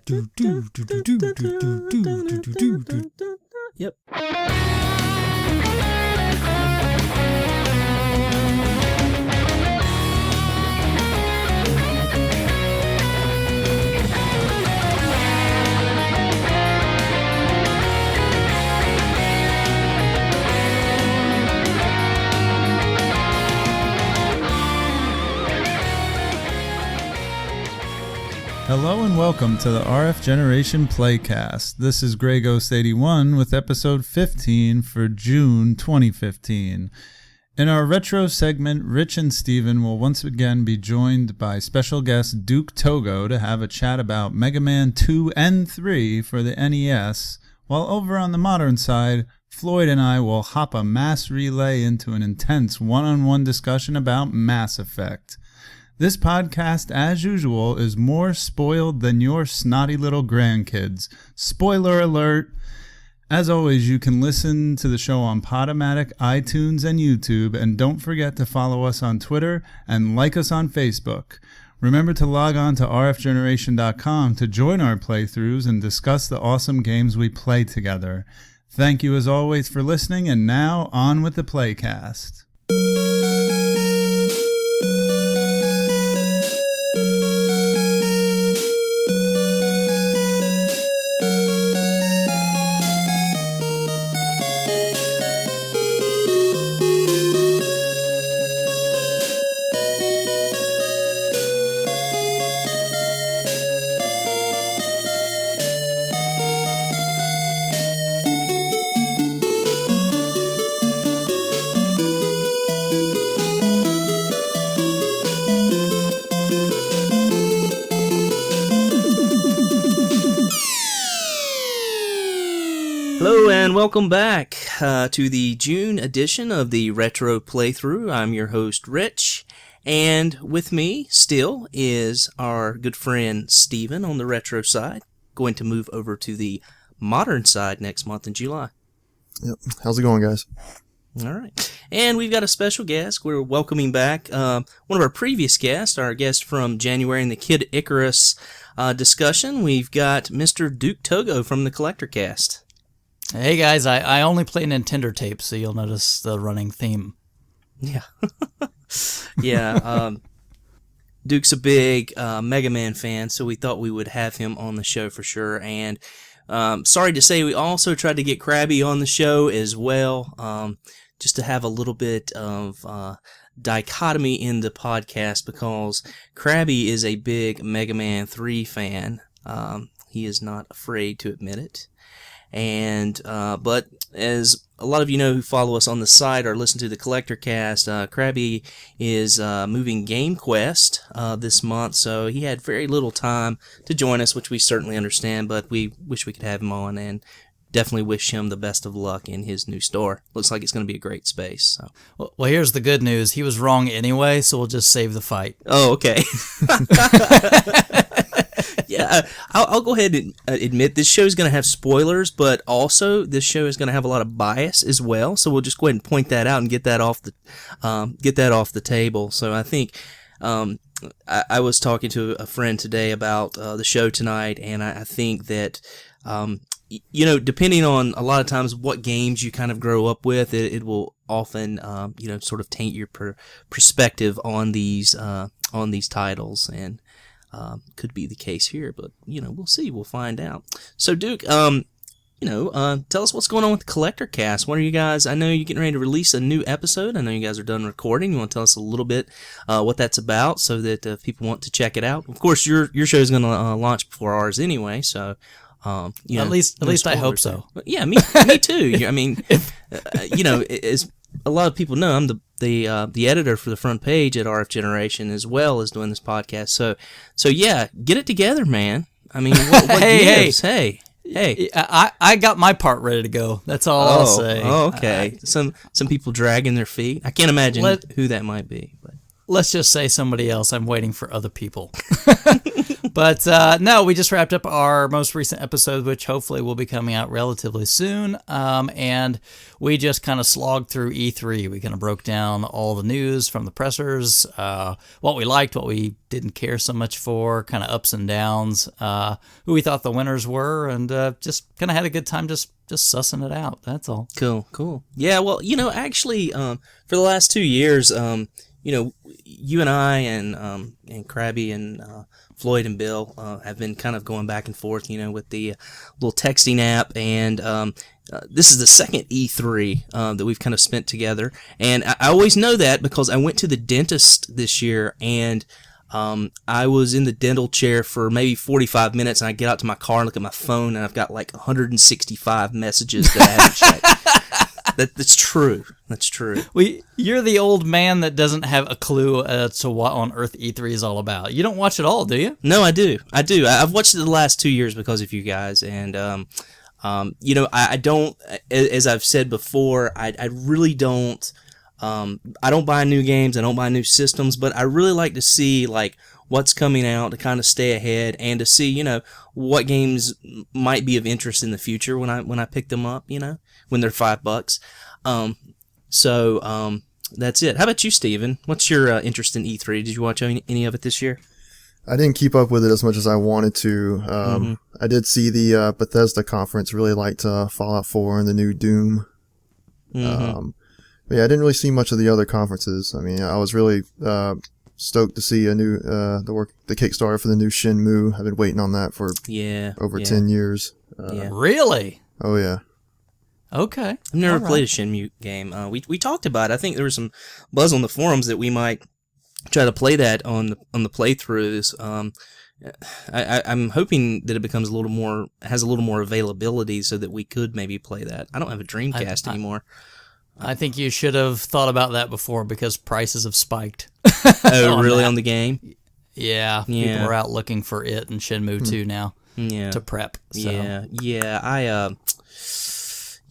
Yep. Hello and welcome to the RF Generation Playcast. This is Grey Ghost 81 with episode 15 for June 2015. In our retro segment, Rich and Steven will once again be joined by special guest Duke.Togo to have a chat about Mega Man 2 and 3 for the NES, while over on the modern side, Floyd and I will hop a mass relay into an intense one-on-one discussion about Mass Effect. This podcast, as usual, is more spoiled than your snotty little grandkids. Spoiler alert! As always, you can listen to the show on Podomatic, iTunes, and YouTube, and don't forget to follow us on Twitter and like us on Facebook. Remember to log on to rfgeneration.com to join our playthroughs and discuss the awesome games we play together. Thank you as always for listening, and now on with the Playcast. Hello and welcome back to the June edition of the Retro Playthrough. I'm your host, Rich, and with me still is our good friend Steven on the retro side, going to move over to the modern side next month in July. Yep. How's it going, guys? All right. And we've got a special guest. We're welcoming back one of our previous guests, our guest from January in the Kid Icarus discussion. We've got Mr. Duke.Togo from the Collectorcast. Hey guys, I only play Nintendo tapes, so you'll notice the running theme. Yeah. Yeah. Duke's a big Mega Man fan, so we thought we would have him on the show for sure. And sorry to say, we also tried to get Krabby on the show as well, just to have a little bit of dichotomy in the podcast, because Krabby is a big Mega Man 3 fan. He is not afraid to admit it. And but as a lot of you know who follow us on the site or listen to the Collectorcast, Krabby is moving Game Quest this month, so he had very little time to join us, which we certainly understand, but we wish we could have him on, and definitely wish him the best of luck in his new store. Looks like it's going to be a great space. So. Well, here's the good news. He was wrong anyway, so we'll just save the fight. Oh, okay. Yeah, I'll go ahead and admit this show is going to have spoilers, but also this show is going to have a lot of bias as well. So we'll just go ahead and point that out and get that off the table. So I think I was talking to a friend today about the show tonight, and I think that you know, depending on a lot of times what games you kind of grow up with, it will often you know, sort of taint your perspective on these titles, and could be the case here, but you know, we'll see. We'll find out. So Duke, you know, tell us what's going on with the Collectorcast. What are you guys? I know you're getting ready to release a new episode. I know you guys are done recording. You want to tell us a little bit what that's about, so that if people want to check it out. Of course, your show is going to launch before ours anyway, so. You know, at least I hope so. Yeah, me too. I mean, you know, as a lot of people know, I'm the editor for the front page at RF Generation, as well as doing this podcast. So yeah, get it together, man. I mean, what gives? Hey. I got my part ready to go. That's all I'll say. Oh, okay. Some people dragging their feet. I can't imagine who that might be. But let's just say somebody else. I'm waiting for other people. But no, we just wrapped up our most recent episode, which hopefully will be coming out relatively soon. And we just kind of slogged through E3. We kind of broke down all the news from the pressers, what we liked, what we didn't care so much for, kind of ups and downs, who we thought the winners were, and just kind of had a good time just sussing it out. That's all. Cool. Yeah, well, actually, for the last 2 years, you and I and Krabby and Floyd and Bill have been kind of going back and forth, with the little texting app, and this is the second E3 that we've kind of spent together, and I always know that because I went to the dentist this year, and I was in the dental chair for maybe 45 minutes, and I get out to my car and look at my phone, and I've got like 165 messages that I haven't checked. That's true. That's true. You're the old man that doesn't have a clue as to what on earth E3 is all about. You don't watch it all, do you? No, I do. I've watched it the last 2 years because of you guys, and I don't. As I've said before, I really don't. I don't buy new games. I don't buy new systems, but I really like to see like what's coming out to kind of stay ahead and to see what games might be of interest in the future when I pick them up. When they're $5. So that's it. How about you, Steven? What's your interest in E3? Did you watch any of it this year? I didn't keep up with it as much as I wanted to. I did see the Bethesda conference. Really liked Fallout 4 and the new Doom. But yeah, I didn't really see much of the other conferences. I mean, I was really stoked to see a new the Kickstarter for the new Shenmue. I've been waiting on that for over 10 years. Really? Oh yeah. Okay. I've never played a Shenmue game. We talked about it. I think there was some buzz on the forums that we might try to play that on the playthroughs. I'm hoping that it becomes has a little more availability so that we could maybe play that. I don't have a Dreamcast anymore. I think you should have thought about that before because prices have spiked. Oh, really? On the game? Yeah. People are out looking for it and Shenmue 2 now to prep. So.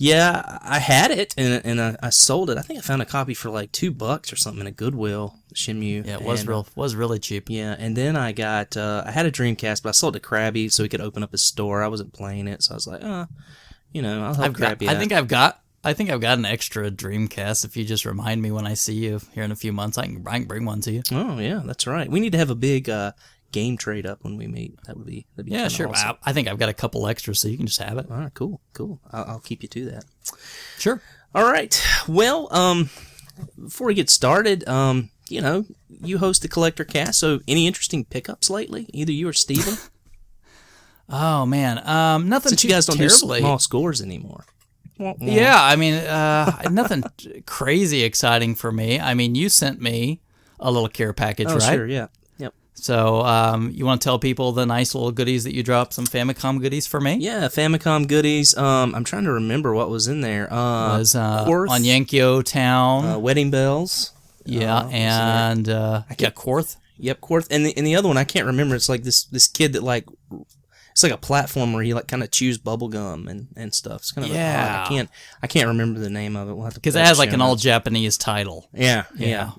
I had it and I sold it. I think I found a copy for like $2 or something in a Goodwill, Shenmue. Yeah, it was really cheap. Yeah, and then I got I had a Dreamcast, but I sold it to Krabby so he could open up his store. I wasn't playing it, so I was like, I'll help Krabby out. I think I've got an extra Dreamcast. If you just remind me when I see you here in a few months, I can bring one to you. Oh yeah, that's right. We need to have a big game trade up when we meet. That'd be sure. Awesome. I think I've got a couple extras, so you can just have it. All right, cool. I'll keep you to that. Sure. All right. Well, before we get started, you host the Collectorcast. So, any interesting pickups lately? Either you or Steven? Oh man, nothing. Since too you guys don't terribly. do small scores anymore. Yeah, I mean, nothing crazy exciting for me. I mean, you sent me a little care package, right? Sure, yeah. Yep. So, you want to tell people the nice little goodies that you dropped, some Famicom goodies for me? Yeah, Famicom goodies. I'm trying to remember what was in there. Was Quarth, on Yankyo Town. Wedding Bells. Yeah, and Quarth. Yep, Quarth. And the other one, I can't remember. It's like this kid that like... It's like a platform where he like kind of chews bubble gum and stuff. It's kind of odd. I can't remember the name of it. We'll have to because it has like an all Japanese title. Yeah,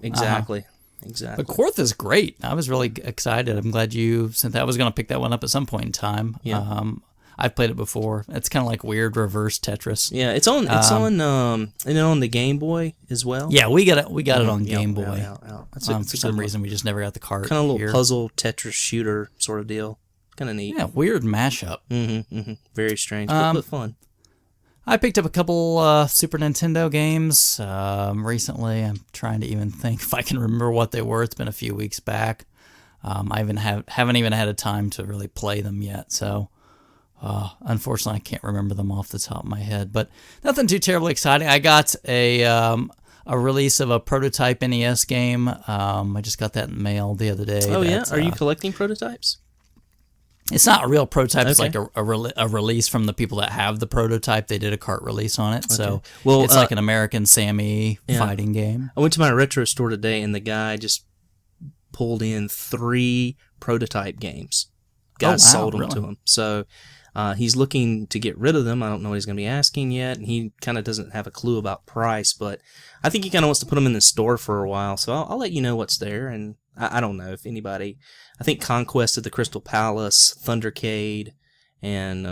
exactly. But Quarth is great. I was really excited. I'm glad you sent that. I was going to pick that one up at some point in time. Yeah. I've played it before. It's kind of like weird reverse Tetris. Yeah, it's on the Game Boy as well. Yeah, we got it on Game Boy. For some reason, we just never got the cart. Kind of a little puzzle Tetris shooter sort of deal. Kind of neat. Yeah, weird mashup. Very strange, but fun. I picked up a couple Super Nintendo games recently. I'm trying to even think if I can remember what they were. It's been a few weeks back. I haven't even had a time to really play them yet, so unfortunately I can't remember them off the top of my head. But nothing too terribly exciting. I got a release of a prototype NES game. I just got that in the mail the other day. Oh yeah, are you collecting prototypes? It's not a real prototype. Okay. It's like a release from the people that have the prototype. They did a cart release on it. Okay. So it's like an American Sammy fighting game. I went to my retro store today, and the guy just pulled in 3 prototype games. Guys sold them to him. So He's looking to get rid of them. I don't know what he's going to be asking yet, and he kind of doesn't have a clue about price, but I think he kind of wants to put them in the store for a while, so I'll let you know what's there, and I don't know if anybody... I think Conquest of the Crystal Palace, Thundercade, and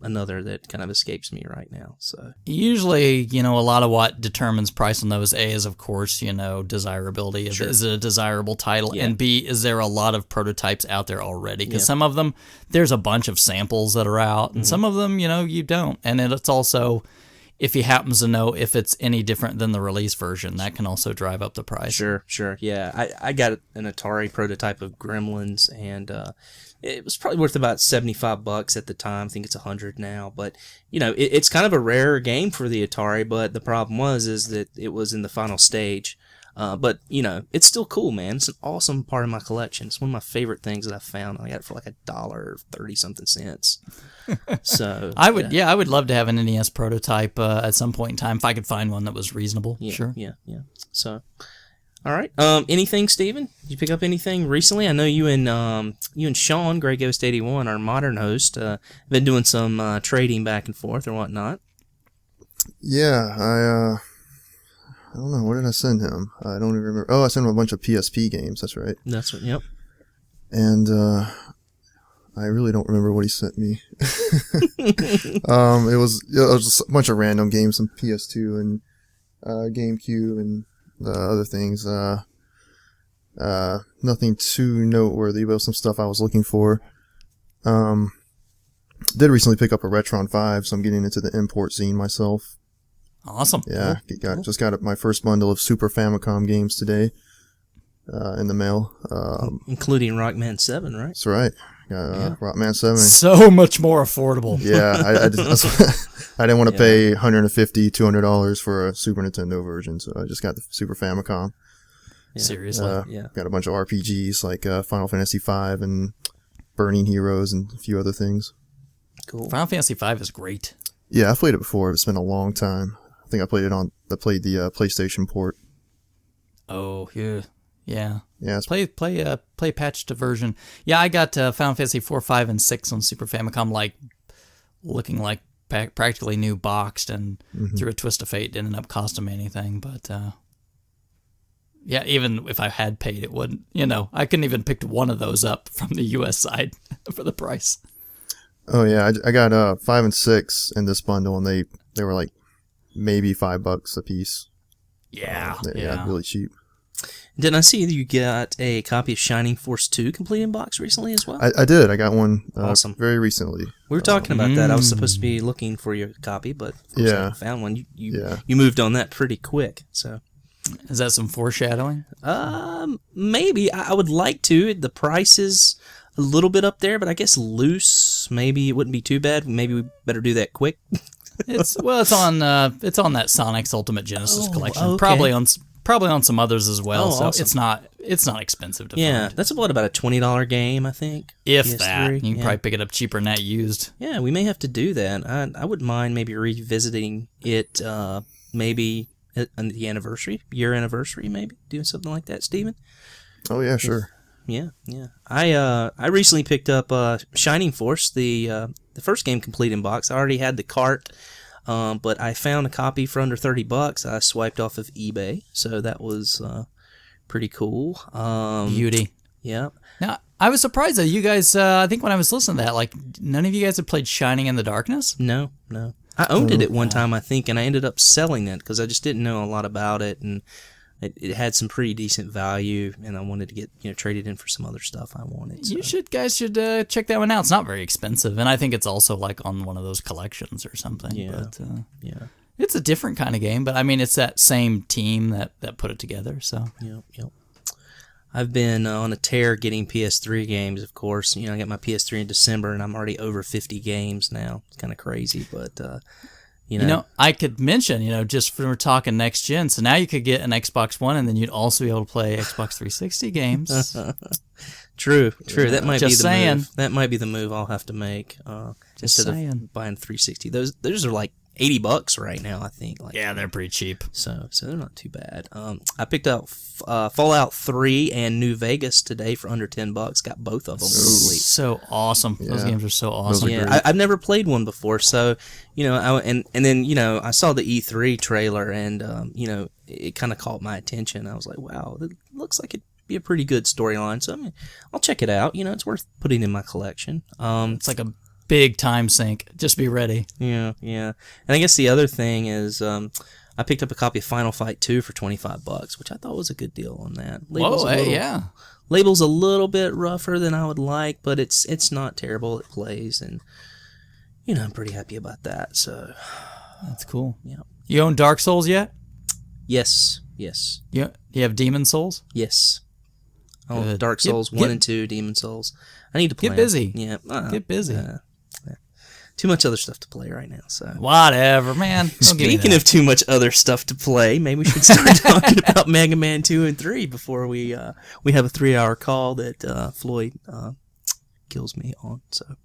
another that kind of escapes me right now. So usually, a lot of what determines price on those, A, is, of course, desirability. Sure. Is it a desirable title? Yeah. And B, is there a lot of prototypes out there already? Because some of them, there's a bunch of samples that are out, and some of them, you don't. And then it's also... if he happens to know if it's any different than the release version, that can also drive up the price. Sure. Yeah, I got an Atari prototype of Gremlins, and it was probably worth about $75 at the time. I think it's $100 now, but it's kind of a rare game for the Atari. But the problem is that it was in the final stage. But it's still cool, man. It's an awesome part of my collection. It's one of my favorite things that I found. I got it for like $1.30-something. So I would love to have an NES prototype at some point in time if I could find one that was reasonable. Yeah, sure. Yeah. So, all right. Anything, Steven? Did you pick up anything recently? I know you and Shawn, Grey Ghost 81, our modern host, been doing some trading back and forth or whatnot. Yeah, I don't know. What did I send him? I don't even remember. Oh, I sent him a bunch of PSP games. That's right. That's right. Yep. And I really don't remember what he sent me. It was just a bunch of random games, some PS2 and GameCube and other things. Nothing too noteworthy, but some stuff I was looking for. Did recently pick up a Retron 5, so I'm getting into the import scene myself. Awesome. Yeah, just got my first bundle of Super Famicom games today in the mail. Including Rockman 7, right? That's right. Got Rockman 7. So much more affordable. Yeah, I didn't want to pay $150, $200 for a Super Nintendo version, so I just got the Super Famicom. Yeah. Seriously. Got a bunch of RPGs like Final Fantasy V and Burning Heroes and a few other things. Cool. Final Fantasy V is great. Yeah, I've played it before. It's been a long time. I think I played the PlayStation port. Oh, yeah. Yeah. Yeah. Play patched version. Yeah, I got Final Fantasy 4, 5, and 6 on Super Famicom, looking like practically new boxed, and through a twist of fate, didn't end up costing me anything. But yeah, even if I had paid, it wouldn't. I couldn't even pick one of those up from the U.S. side for the price. Oh yeah, I got 5 and 6 in this bundle, and they were like maybe $5 a piece. Yeah, really cheap. Didn't I see that you got a copy of Shining Force 2 complete in box recently as well? I did. I got one awesome. Very recently. We were talking about that. I was supposed to be looking for your copy, but of course I found one. You moved on that pretty quick. So, is that some foreshadowing? Maybe. I would like to. The price is a little bit up there, but I guess loose. Maybe it wouldn't be too bad. Maybe we better do that quick. It's on that Sonic's Ultimate Genesis collection. Okay. Probably on some others as well. Oh, so awesome. it's not expensive to find. That's about a $20 game, I think. If PS3. that, you can probably pick it up cheaper than that used. Yeah, we may have to do that. I wouldn't mind maybe revisiting it. Maybe on the year anniversary, maybe doing something like that, Steven. Oh yeah, sure. Yeah. I recently picked up Shining Force, the first game complete in box. I already had the cart, but I found a copy for under $30. I swiped off of eBay, so that was pretty cool. Beauty. Yeah. Now, I was surprised that you guys, I think when I was listening to that, none of you guys have played Shining in the Darkness? No. I owned it at one time, I think, and I ended up selling it because I just didn't know a lot about it, and it had some pretty decent value, and I wanted to get traded in for some other stuff I wanted. So. You guys should check that one out. It's not very expensive, and I think it's also on one of those collections or something. Yeah. But, it's a different kind of game, but I mean, it's that same team that put it together. So. Yep. I've been on a tear getting PS3 games, of course. I got my PS3 in December, and I'm already over 50 games now. It's kind of crazy, but... I could mention, just for talking next gen, so now you could get an Xbox One, and then you'd also be able to play Xbox 360 games. True. That might just be the saying. move. That might be the move I'll have to make. Instead of buying 360. Those are like $80 right now, I think. Yeah, they're pretty cheap. So they're not too bad. I picked up Fallout 3 and New Vegas today for under $10. Got both of them. So awesome. Yeah. Those games are so awesome. Yeah, I've never played one before, so and then I saw the E3 trailer, and it kind of caught my attention. I was like, wow, it looks like it'd be a pretty good storyline. So I'll check it out. It's worth putting in my collection. It's like a big time sink. Just be ready. Yeah. And I guess the other thing is, I picked up a copy of Final Fight 2 for $25, which I thought was a good deal on that. Label's a little bit rougher than I would like, but it's not terrible. It plays, and I'm pretty happy about that. So that's cool. Yeah. You own Dark Souls yet? Yes. You have Demon Souls? Yes. Oh, Dark Souls 1 and 2, Demon Souls. I need to play. Get busy. Yeah. Get busy. Too much other stuff to play right now. So whatever, man. Speaking of too much other stuff to play, maybe we should start talking about Mega Man 2 and 3 before we have a 3-hour call that Floyd kills me on. So,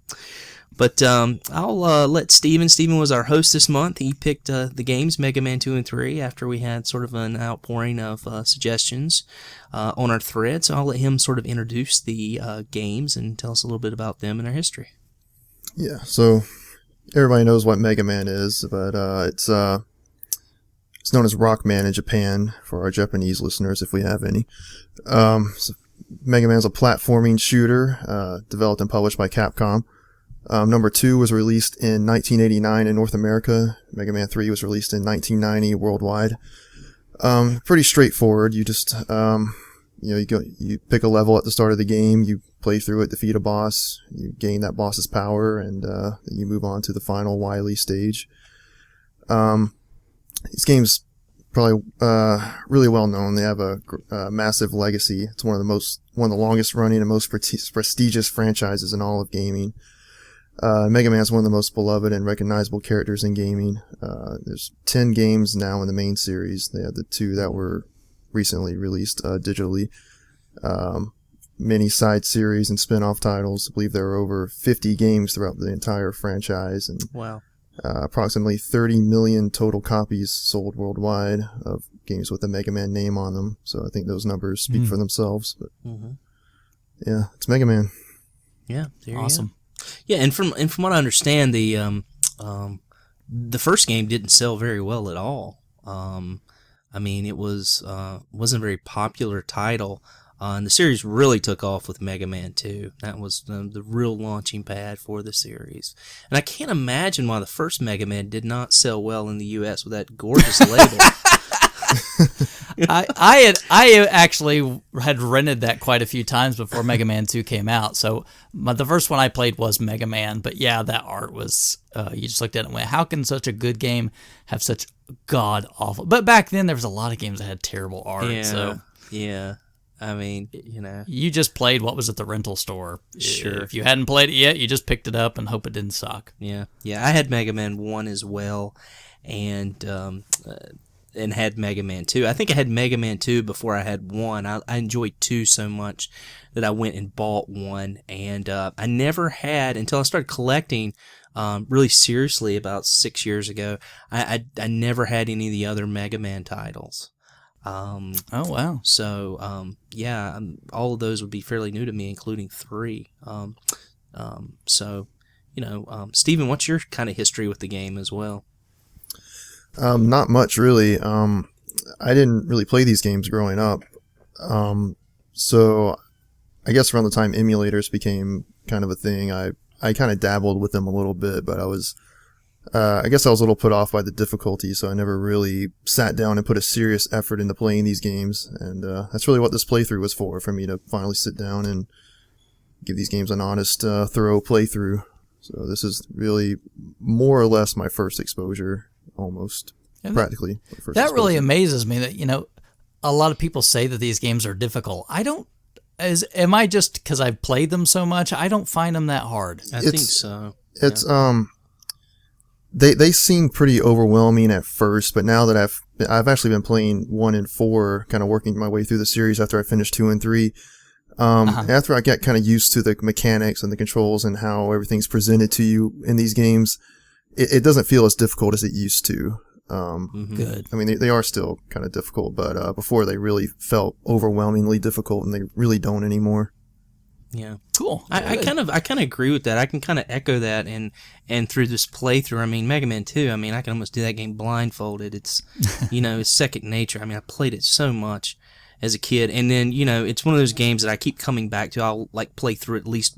but I'll let Steven. Steven was our host this month. He picked the games Mega Man 2 and 3 after we had sort of an outpouring of suggestions on our thread. So I'll let him sort of introduce the games and tell us a little bit about them and their history. Yeah, so everybody knows what Mega Man is, but it's known as Rockman in Japan for our Japanese listeners, if we have any. So Mega Man's a platforming shooter developed and published by Capcom. Number 2 was released in 1989 in North America. Mega Man 3 was released in 1990 worldwide. Pretty straightforward. You just you pick a level at the start of the game, you play through it, defeat a boss, you gain that boss's power, and then you move on to the final Wily stage. These games probably really well known. They have a massive legacy. It's one of the longest running and most prestigious franchises in all of gaming. Mega Man is one of the most beloved and recognizable characters in gaming. There's 10 games now in the main series. They have the 2 that were recently released digitally. Many side series and spin-off titles. I believe there are over 50 games throughout the entire franchise, and wow. Approximately 30 million total copies sold worldwide of games with the Mega Man name on them. So I think those numbers speak for themselves. But yeah, it's Mega Man. Yeah, awesome. Yeah, and from what I understand, the first game didn't sell very well at all. I mean, it wasn't a very popular title. And the series really took off with Mega Man 2. That was the real launching pad for the series. And I can't imagine why the first Mega Man did not sell well in the U.S. with that gorgeous label. I actually had rented that quite a few times before Mega Man 2 came out. So the first one I played was Mega Man. But yeah, that art was, you just looked at it and went, how can such a good game have such god-awful... But back then, there was a lot of games that had terrible art. Yeah. I mean, you just played what was at the rental store. Sure. If you hadn't played it yet, you just picked it up and hope it didn't suck. Yeah. I had Mega Man 1 as well, and had Mega Man 2. I think I had Mega Man 2 before I had 1. I enjoyed 2 so much that I went and bought 1, and I never had, until I started collecting really seriously about 6 years ago, I never had any of the other Mega Man titles. Oh, wow. So, all of those would be fairly new to me, including 3. Steven, what's your kind of history with the game as well? Not much, really. I didn't really play these games growing up. So I guess around the time emulators became kind of a thing, I kind of dabbled with them a little bit, but I guess I was a little put off by the difficulty, so I never really sat down and put a serious effort into playing these games, and that's really what this playthrough was for me to finally sit down and give these games an honest, thorough playthrough. So this is really more or less my first exposure, almost, practically. That really amazes me that, a lot of people say that these games are difficult. Am I just because I've played them so much? I don't find them that hard. I think so. It's, They seem pretty overwhelming at first, but now that I've actually been playing 1 and 4, kind of working my way through the series after I finished 2 and 3. After I get kind of used to the mechanics and the controls and how everything's presented to you in these games, it doesn't feel as difficult as it used to. Good. I mean, they are still kind of difficult, but before they really felt overwhelmingly difficult, and they really don't anymore. Yeah. Cool. I kind of agree with that. I can kind of echo that, and through this playthrough, I mean, Mega Man 2, I mean, I can almost do that game blindfolded. It's, it's second nature. I mean, I played it so much as a kid, and then, it's one of those games that I keep coming back to. I'll, like, play through at least,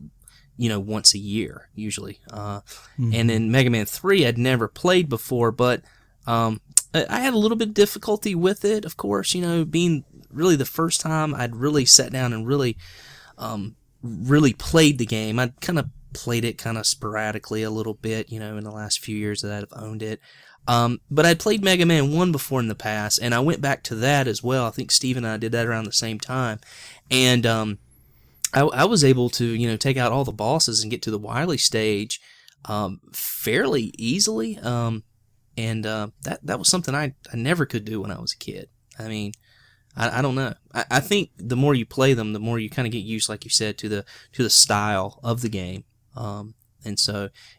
once a year, usually. And then Mega Man 3 I'd never played before, but I had a little bit of difficulty with it, of course, being really the first time I'd really sat down and really played the game. I'd kind of played it kind of sporadically a little bit, in the last few years that I've owned it. But I'd played Mega Man 1 before in the past, and I went back to that as well. I think Steve and I did that around the same time. And I was able to, take out all the bosses and get to the Wily stage fairly easily. And that was something I never could do when I was a kid. I mean, I don't know. I think the more you play them, the more you kind of get used, like you said, to the style of the game. And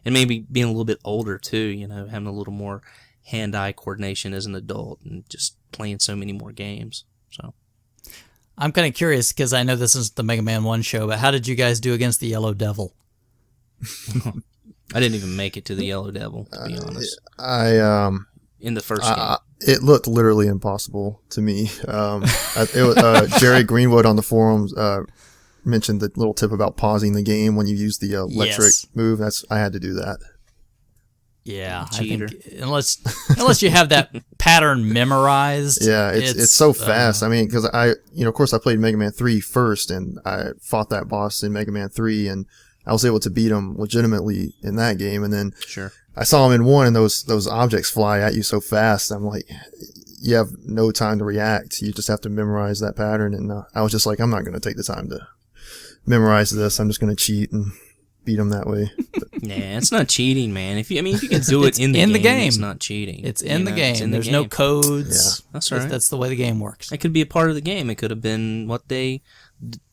maybe being a little bit older too, having a little more hand-eye coordination as an adult and just playing so many more games. So I'm kind of curious because I know this is the Mega Man 1 show, but how did you guys do against the Yellow Devil? I didn't even make it to the Yellow Devil, to be honest. In the first game. It looked literally impossible to me. Jerry Greenwood on the forums mentioned the little tip about pausing the game when you use the electric move. I had to do that. Yeah, Cheater. I think unless you have that pattern memorized. Yeah, it's so fast. I mean, because of course I played Mega Man 3 first, and I fought that boss in Mega Man 3, and I was able to beat him legitimately in that game. And then sure. I saw him in 1, and those objects fly at you so fast. I'm like, you have no time to react. You just have to memorize that pattern. And I was just like, I'm not going to take the time to memorize this. I'm just going to cheat and beat him that way. Nah, it's not cheating, man. If you can do it in the game, it's not cheating. It's in the game. There's no codes. Yeah. That's right. That's the way the game works. It could be a part of the game. It could have been what the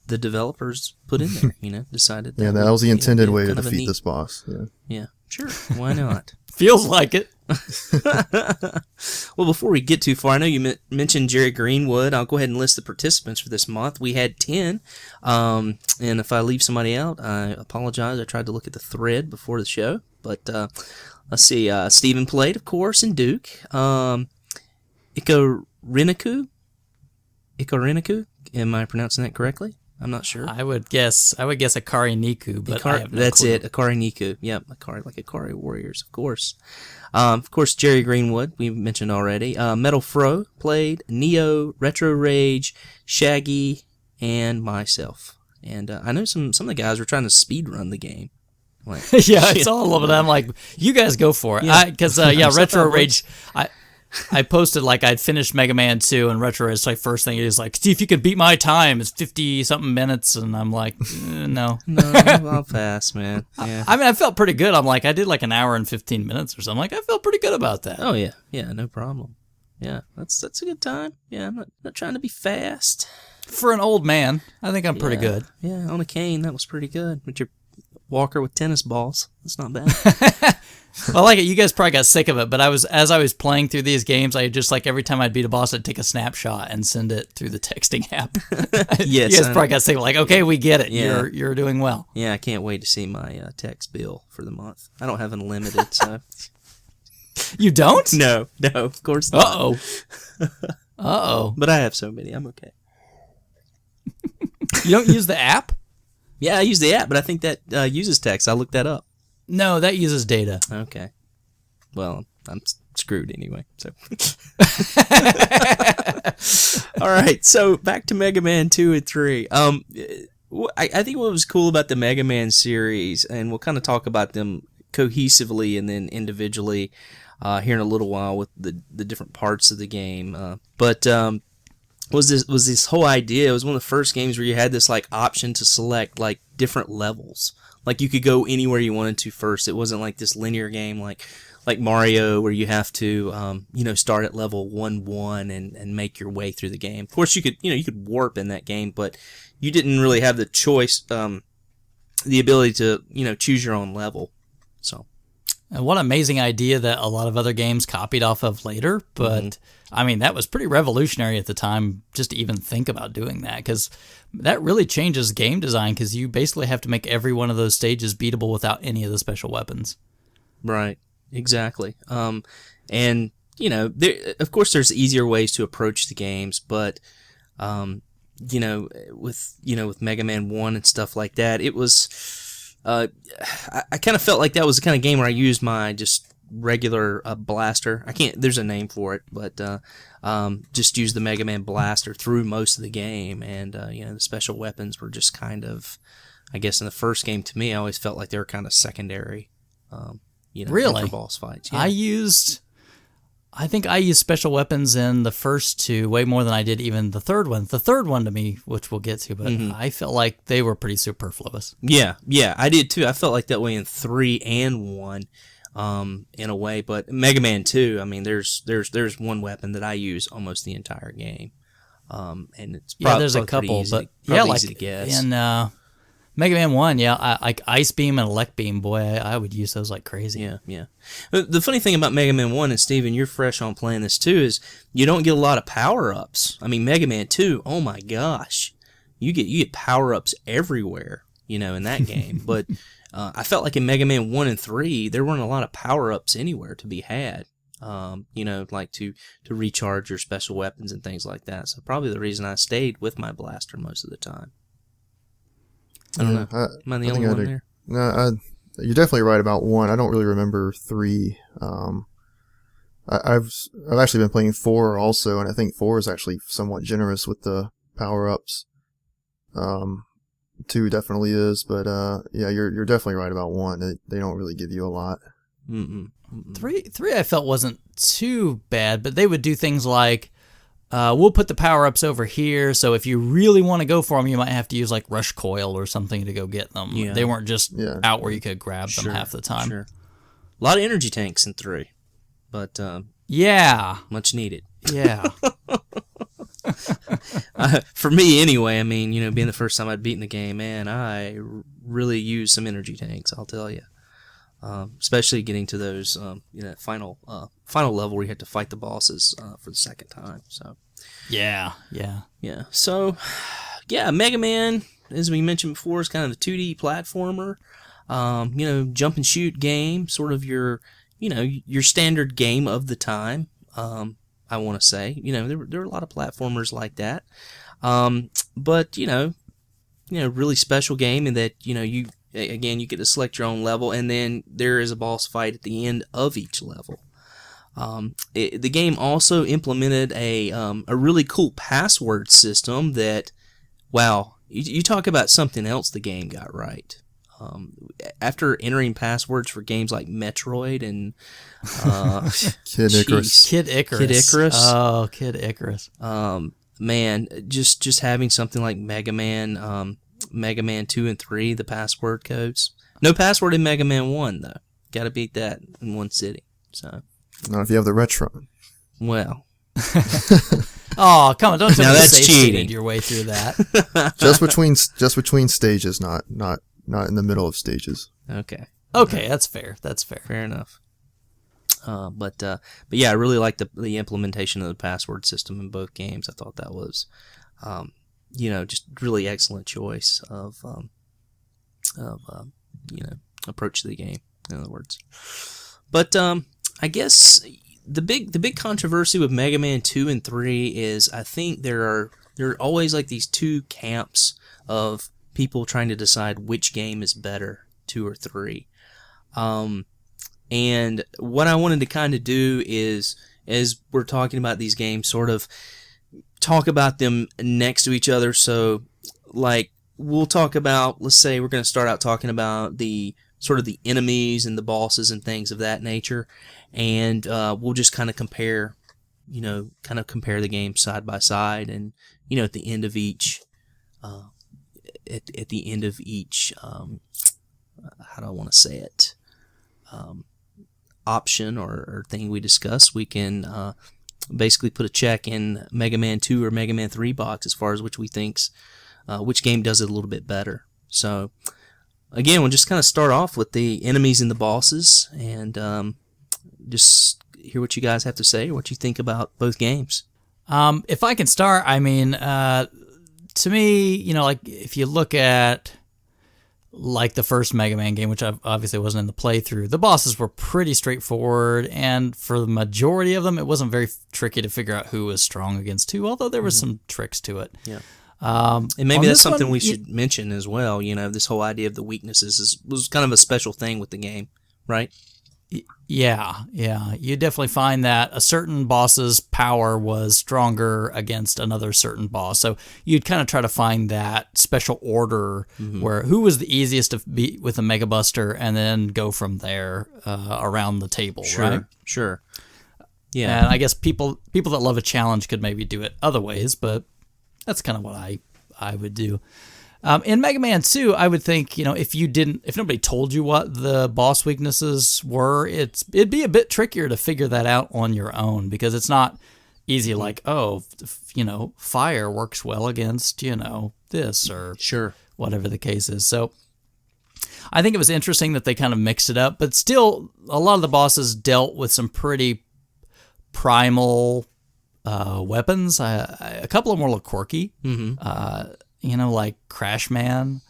developers put in there. Decided. Yeah, that was the intended way to defeat this boss. Yeah, sure. Why not? Feels like it. Well, before we get too far, I know you mentioned Jerry Greenwood. I'll go ahead and list the participants for this month. We had 10, and if I leave somebody out, I apologize. I tried to look at the thread before the show, but let's see. Stephen played, of course, and Duke. Ikoriniku? Am I pronouncing that correctly? I'm not sure. I would guess Akari Niku, but I have no that's clue. it. Akari Niku. Yep, Akari Warriors, of course. Of course, Jerry Greenwood, we mentioned already. Metal Fro played, Neo, Retro Rage, Shaggy, and myself. And I know some of the guys were trying to speed run the game. Like, Yeah, I saw a little bit. I'm like, you guys go for it. Yeah. Because Retro Rage, I posted like I'd finished Mega Man 2, and Retro Rage, like first thing is like, see if you could beat my time. It's 50-something minutes, and I'm like, no. No, I'll pass, man. Yeah. I mean, I felt pretty good. I'm like, I did like an hour and 15 minutes or something. Like, I felt pretty good about that. Oh, yeah. Yeah, no problem. Yeah, that's a good time. Yeah, I'm not trying to be fast. For an old man, I think I'm pretty good. Yeah, on a cane, that was pretty good. With your walker with tennis balls. That's not bad. Well, I like it. You guys probably got sick of it, but as I was playing through these games, I just like every time I'd beat a boss, I'd take a snapshot and send it through the texting app. Yes, you guys probably got sick of it. Like, okay, we get it. Yeah. You're doing well. Yeah, I can't wait to see my text bill for the month. I don't have unlimited, so... You don't? No, of course not. Uh-oh. But I have so many. I'm okay. You don't use the app? Yeah, I use the app, but I think that uses text. I looked that up. No, that uses data. Okay. Well, I'm screwed anyway. So. All right. So back to Mega Man 2 and 3. I think what was cool about the Mega Man series, and we'll kind of talk about them cohesively and then individually here in a little while with the different parts of the game. But was this whole idea? It was one of the first games where you had this like option to select like different levels. Like you could go anywhere you wanted to first. It wasn't like this linear game like Mario where you have to start at level 1-1 and make your way through the game. Of course you could warp in that game, but you didn't really have the choice, the ability to choose your own level. So And what an amazing idea that a lot of other games copied off of later. But, I mean, that was pretty revolutionary at the time just to even think about doing that, because that really changes game design, because you basically have to make every one of those stages beatable without any of the special weapons. Right, exactly. And, you know, of course there's easier ways to approach the games, but, you know, with Mega Man 1 and stuff like that, it was... I kind of felt like that was the kind of game where I used my just regular blaster. There's a name for it, but just use the Mega Man blaster through most of the game, and you know, the special weapons were just kind of, I guess in the first game, to me, I always felt like they were kind of secondary. You know, really? for boss fights. Yeah. I think I used special weapons in the first two way more than I did even the third one. The third one to me, which we'll get to, but I felt like they were pretty superfluous. Yeah, I did too. I felt like that way in 3 and 1, in a way. But Mega Man 2, I mean, there's one weapon that I use almost the entire game, and it's probably, there's a couple, but like easy to guess. in Mega Man 1, like Ice Beam and Elect Beam, boy, I would use those like crazy. Yeah. The funny thing about Mega Man 1, and Steven, you're fresh on playing this too, is you don't get a lot of power-ups. I mean, Mega Man 2, oh my gosh, you get power-ups everywhere, you know, in that game. But I felt like in Mega Man 1 and 3, there weren't a lot of power-ups anywhere to be had, you know, like to recharge your special weapons and things like that. So probably the reason I stayed with my blaster most of the time. I don't know. Am I the only one there? No, you're definitely right about 1. I don't really remember 3. I've actually been playing 4 also, and I think 4 is actually somewhat generous with the power-ups. 2 definitely is, but yeah, you're definitely right about 1. They don't really give you a lot. 3 I felt wasn't too bad, but they would do things like, we'll put the power-ups over here, so if you really want to go for them, you might have to use like Rush Coil or something to go get them. Yeah. They weren't just out where you could grab them half the time. Sure. A lot of energy tanks in 3, but much needed. Yeah. For me anyway, I mean, you know, being the first time I'd beaten the game, man, I really used some energy tanks, I'll tell you. Especially getting to those, you know, final level where you have to fight the bosses for the second time. So, yeah. So, yeah, Mega Man, as we mentioned before, is kind of a 2D platformer. You know, jump and shoot game, sort of your standard game of the time. I want to say, you know, there were a lot of platformers like that. But you know, really special game in that, you know, you get to select your own level, and then there is a boss fight at the end of each level. The game also implemented a really cool password system that, wow, you talk about something else the game got right. After entering passwords for games like Metroid and Kid Icarus. Kid Icarus. Oh, Kid Icarus. Man, just having something like Mega Man 2 and 3, the password codes. No password in Mega Man 1, though. Got to beat that in one sitting. So, not if you have the retro. Well. Oh, come on! Don't tell now me that's you cheating. Your way through that. just between stages, not in the middle of stages. Okay, that's fair. That's fair. Fair enough. But yeah, I really like the implementation of the password system in both games. I thought that was, you know, just really excellent choice of you know, approach to the game. In other words, but I guess the big controversy with Mega Man 2 and 3 is, I think there are always like these two camps of people trying to decide which game is better, 2 or 3. And what I wanted to kind of do is, as we're talking about these games, sort of talk about them next to each other. So, like, we'll talk about, let's say we're going to start out talking about the sort of the enemies and the bosses and things of that nature, and we'll just kind of compare the games side by side, and, you know, at the end of each how do I want to say it, option or thing we discuss, we can basically put a check in Mega Man 2 or Mega Man 3 box as far as which we think's which game does it a little bit better. So again, we'll just kind of start off with the enemies and the bosses, and just hear what you guys have to say, or what you think about both games. If I can start, I mean, to me, like if you look at like the first Mega Man game, which obviously wasn't in the playthrough, the bosses were pretty straightforward, and for the majority of them, it wasn't very tricky to figure out who was strong against who, although there was some tricks to it. Yeah. And maybe that's something we should mention as well. This whole idea of the weaknesses was kind of a special thing with the game, right? Yeah. You definitely find that a certain boss's power was stronger against another certain boss. So you'd kind of try to find that special order where who was the easiest to beat with a Mega Buster, and then go from there around the table, right? Sure. Yeah. And I guess people that love a challenge could maybe do it other ways, but that's kind of what I would do. In Mega Man 2, I would think, if nobody told you what the boss weaknesses were, it'd be a bit trickier to figure that out on your own, because it's not easy like, fire works well against, this or whatever the case is. So I think it was interesting that they kind of mixed it up, but still a lot of the bosses dealt with some pretty primal weapons. A couple of them were a little quirky. Like Crash Man,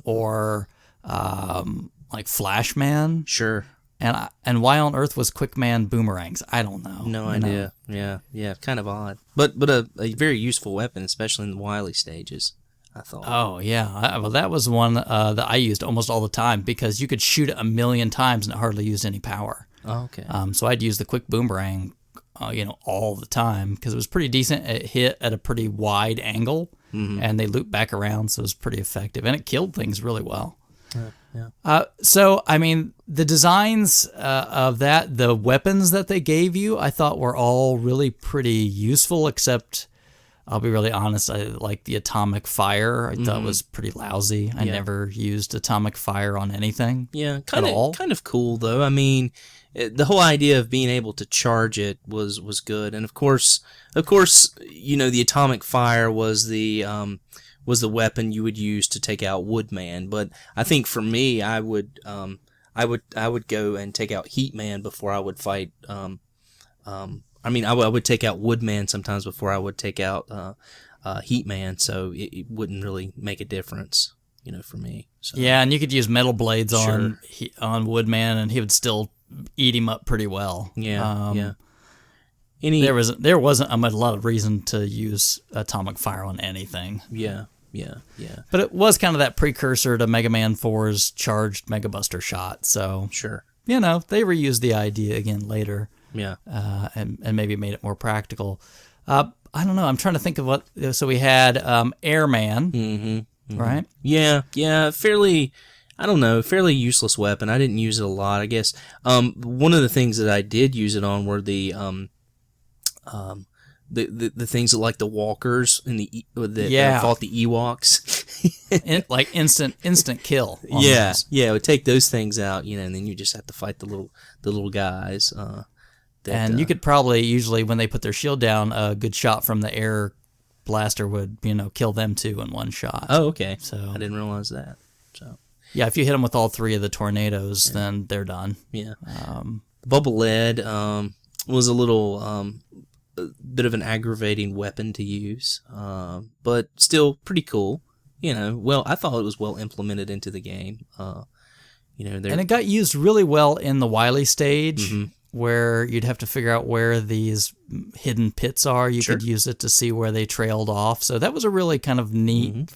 or like Flash Man. Sure. And why on earth was Quick Man boomerangs? I don't know. No idea. Yeah, kind of odd. But a very useful weapon, especially in the Wily stages, I thought. Oh, yeah. Well, that was one that I used almost all the time, because you could shoot it 1,000,000 times and it hardly used any power. Oh, okay. So I'd use the Quick Boomerang, all the time, because it was pretty decent. It hit at a pretty wide angle, and they loop back around, so it was pretty effective, and it killed things really well. Yeah. So, I mean, the designs of the weapons that they gave you, I thought were all really pretty useful, except, I'll be really honest, I like the atomic fire. I thought was pretty lousy. I never used atomic fire on anything. Yeah, kind of cool, though. I mean, the whole idea of being able to charge it was good, and of course, the atomic fire was the weapon you would use to take out Woodman. But I think for me, I would go and take out Heat Man before I would fight. I would take out Woodman sometimes before I would take out Heat Man, so it wouldn't really make a difference, for me. So. Yeah, and you could use metal blades on Woodman, and he would still eat him up pretty well. Yeah. There wasn't a lot of reason to use atomic fire on anything. Yeah. But it was kind of that precursor to Mega Man 4's charged Mega Buster shot. So sure, they reused the idea again later. Yeah, and maybe made it more practical. I don't know. I'm trying to think of what. So we had Airman, right? Yeah. Fairly useless weapon. I didn't use it a lot. I guess one of the things that I did use it on were the things that, like the walkers and that fought the Ewoks. Like instant kill. Yeah, it would take those things out, and then you just have to fight the little guys. You could probably usually, when they put their shield down, a good shot from the air blaster would kill them too in one shot. Oh, okay. So I didn't realize that. So yeah, if you hit them with all three of the tornadoes, then they're done. Yeah. Bubble lead was a little bit of an aggravating weapon to use, but still pretty cool. I thought it was well implemented into the game. And it got used really well in the Wily stage, where you'd have to figure out where these hidden pits are. You could use it to see where they trailed off. So that was a really kind of neat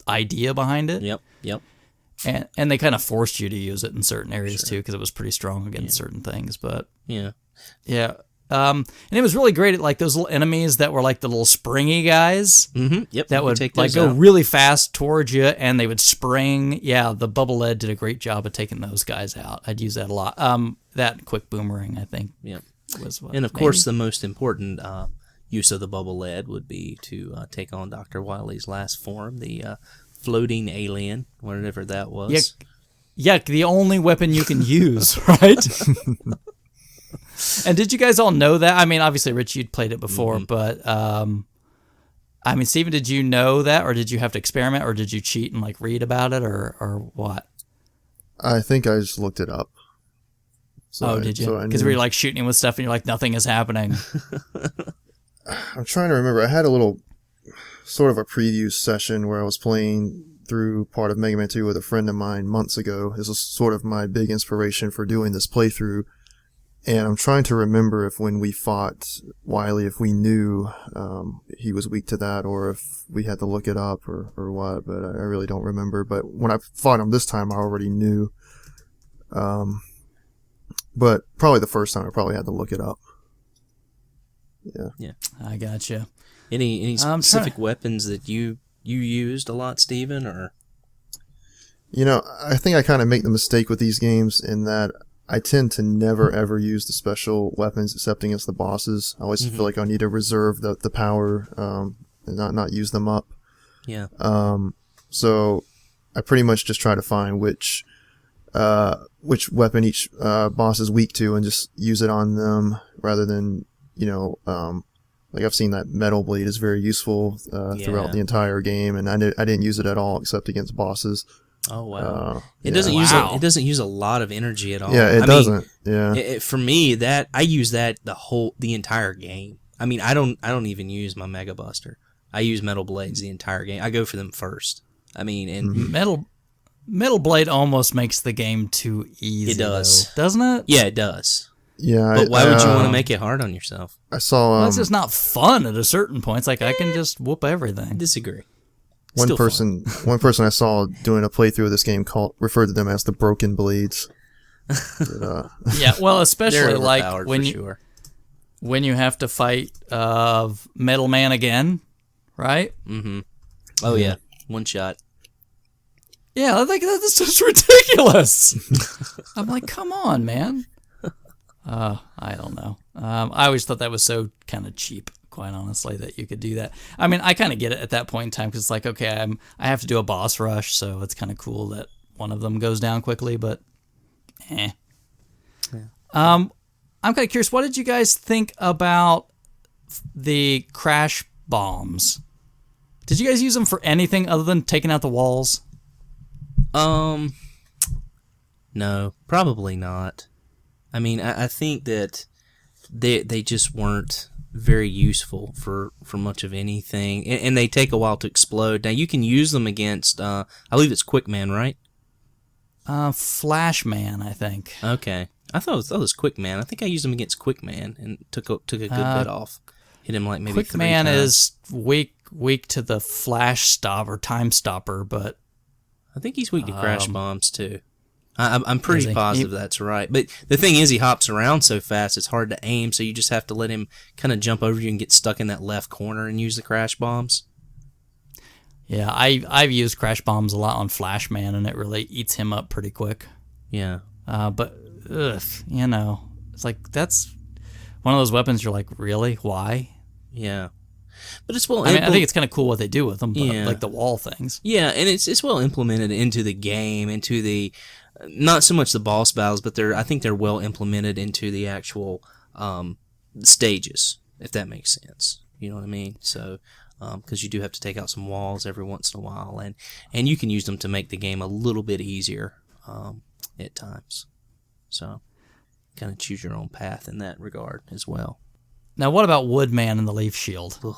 idea behind it. Yep. And they kind of forced you to use it in certain areas too, because it was pretty strong against certain things. But yeah. And it was really great at like those little enemies that were like the little springy guys. Yep. That would like go really fast towards you, and they would spring. Yeah, the bubble lead did a great job of taking those guys out. I'd use that a lot. That quick boomerang, I think. Yep. Was what. And of course, the most important use of the bubble lead would be to take on Dr. Wily's last form, the floating alien, whatever that was. Yeah, the only weapon you can use, right? And did you guys all know that? I mean, obviously, Rich, you'd played it before, but I mean, Steven, did you know that, or did you have to experiment, or did you cheat and like read about it, or what? I think I just looked it up. So did you? So Because we were like shooting him with stuff, and you're like, nothing is happening. I'm trying to remember. I had a little sort of a preview session where I was playing through part of Mega Man 2 with a friend of mine months ago. This was sort of my big inspiration for doing this playthrough. And I'm trying to remember if when we fought Wily, if we knew he was weak to that, or if we had to look it up or what, but I really don't remember. But when I fought him this time, I already knew. But probably the first time I probably had to look it up. Yeah. I gotcha. Any specific weapons that you used a lot, Steven, or? You know, I think I kind of make the mistake with these games in that I tend to never ever use the special weapons except against the bosses. I always feel like I need to reserve the power and not use them up. Yeah. So I pretty much just try to find which weapon each boss is weak to and just use it on them rather than, like I've seen that Metal Blade is very useful throughout the entire game, and I didn't use it at all except against bosses. Oh wow! It doesn't use a lot of energy at all. Yeah, it doesn't. For me, that I use that the entire game. I mean, I don't even use my Mega Buster. I use Metal Blades the entire game. I go for them first. I mean, and Metal Blade almost makes the game too easy. It does, doesn't it? Yeah, it does. Yeah, but why would you want to make it hard on yourself? I saw. It's just not fun at a certain point. It's like I can just whoop everything. Disagree. One person I saw doing a playthrough of this game referred to them as the broken blades. Yeah, well, especially like when you have to fight Metal Man again, right? Mm-hmm. Oh yeah, one shot. Yeah, I think that's just ridiculous. I'm like, come on, man. I don't know. I always thought that was so kind of cheap, quite honestly, that you could do that. I mean, I kind of get it at that point in time because it's like, okay, I have to do a boss rush, so it's kind of cool that one of them goes down quickly, but Yeah. I'm kind of curious, what did you guys think about the crash bombs? Did you guys use them for anything other than taking out the walls? No, probably not. I mean, I think that they just weren't very useful for much of anything, and they take a while to explode. Now, you can use them against, I believe it's Quickman, right? Flashman, I think. Okay. I thought it was Quickman. I think I used him against Quickman and took a good bit off. Hit him like maybe Quickman 3 times. is weak to the flash stop or time stopper, but I think he's weak to crash bombs too. I'm pretty positive that's right. But the thing is, he hops around so fast, it's hard to aim, so you just have to let him kind of jump over you and get stuck in that left corner and use the crash bombs. Yeah, I've used crash bombs a lot on Flashman, and it really eats him up pretty quick. Yeah. But, it's like, that's one of those weapons you're like, really? Why? Yeah. But it's well. I think it's kind of cool what they do with them, yeah. like the wall things. Yeah, and it's well implemented into the game, into the not so much the boss battles, but I think they're well implemented into the actual stages, if that makes sense. You know what I mean? So, because you do have to take out some walls every once in a while, and you can use them to make the game a little bit easier at times. So, kind of choose your own path in that regard as well. Now, what about Woodman and the Leaf Shield? Ugh.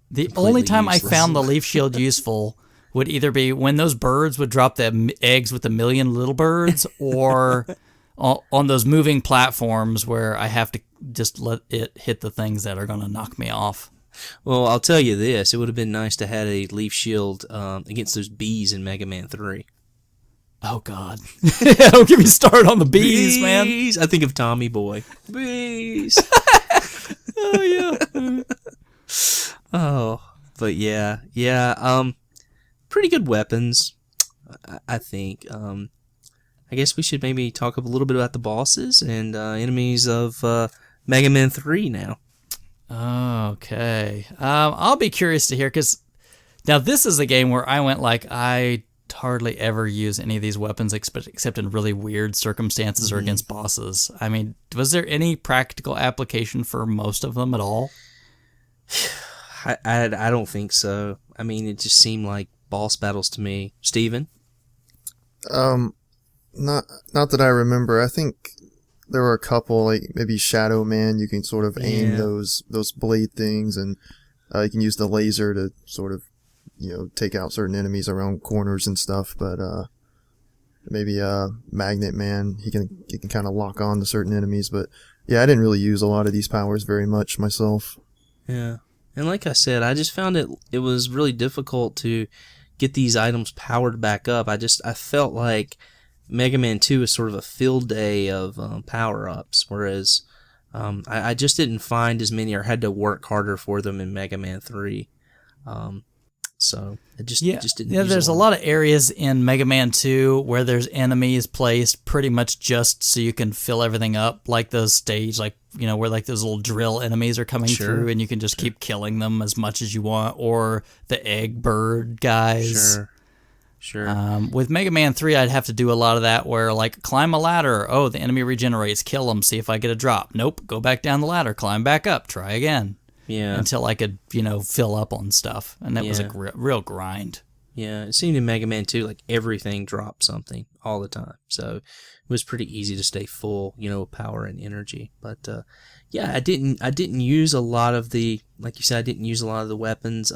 The Completely only time useless. I found the Leaf Shield useful would either be when those birds would drop the eggs with a million little birds, or on those moving platforms where I have to just let it hit the things that are going to knock me off. Well, I'll tell you this. It would have been nice to have a Leaf Shield against those bees in Mega Man 3. Oh, God. Don't get me started on the bees, man. I think of Tommy Boy. Bees. Oh, yeah. Oh, but yeah. Pretty good weapons, I think. I guess we should maybe talk a little bit about the bosses and enemies of Mega Man 3 now. Okay. I'll be curious to hear, because now this is a game where I went like, I hardly ever use any of these weapons except in really weird circumstances or against bosses. I mean, was there any practical application for most of them at all? I don't think so. I mean, it just seemed like boss battles to me. Steven? Not that I remember. I think there were a couple, like maybe Shadow Man. You can sort of aim those blade things, and you can use the laser to sort of, take out certain enemies around corners and stuff. But maybe Magnet Man, he can kind of lock on to certain enemies. But yeah, I didn't really use a lot of these powers very much myself. Yeah, and like I said, I just found it was really difficult to get these items powered back up. I felt like Mega Man 2 is sort of a field day of power-ups, whereas I just didn't find as many or had to work harder for them in Mega Man 3. So it just didn't. Yeah, there's a lot of areas in Mega Man 2 where there's enemies placed pretty much just so you can fill everything up, like those stage, where like those little drill enemies are coming through, and you can just keep killing them as much as you want, or the egg bird guys. Sure. With Mega Man 3, I'd have to do a lot of that where, like, climb a ladder. Oh, the enemy regenerates. Kill them. See if I get a drop. Nope. Go back down the ladder. Climb back up. Try again. Yeah. Until I could, fill up on stuff. And that was a real grind. Yeah. It seemed in Mega Man 2, like, everything dropped something all the time. So it was pretty easy to stay full, power and energy. But, I didn't use a lot of the, like you said, I didn't use a lot of the weapons.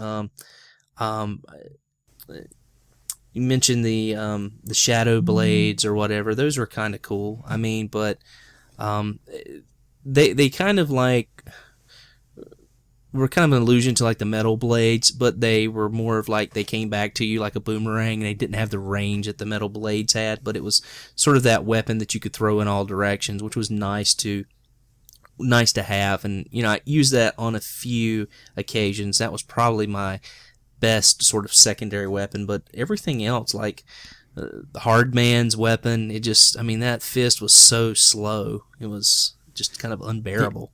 You mentioned the shadow blades or whatever; those were kind of cool. I mean, but they kind of like were kind of an allusion to like the metal blades, but they were more of like they came back to you like a boomerang, and they didn't have the range that the metal blades had. But it was sort of that weapon that you could throw in all directions, which was nice to have. And I used that on a few occasions. That was probably my best sort of secondary weapon, but everything else, like the Hard Man's weapon, that fist was so slow. It was just kind of unbearable.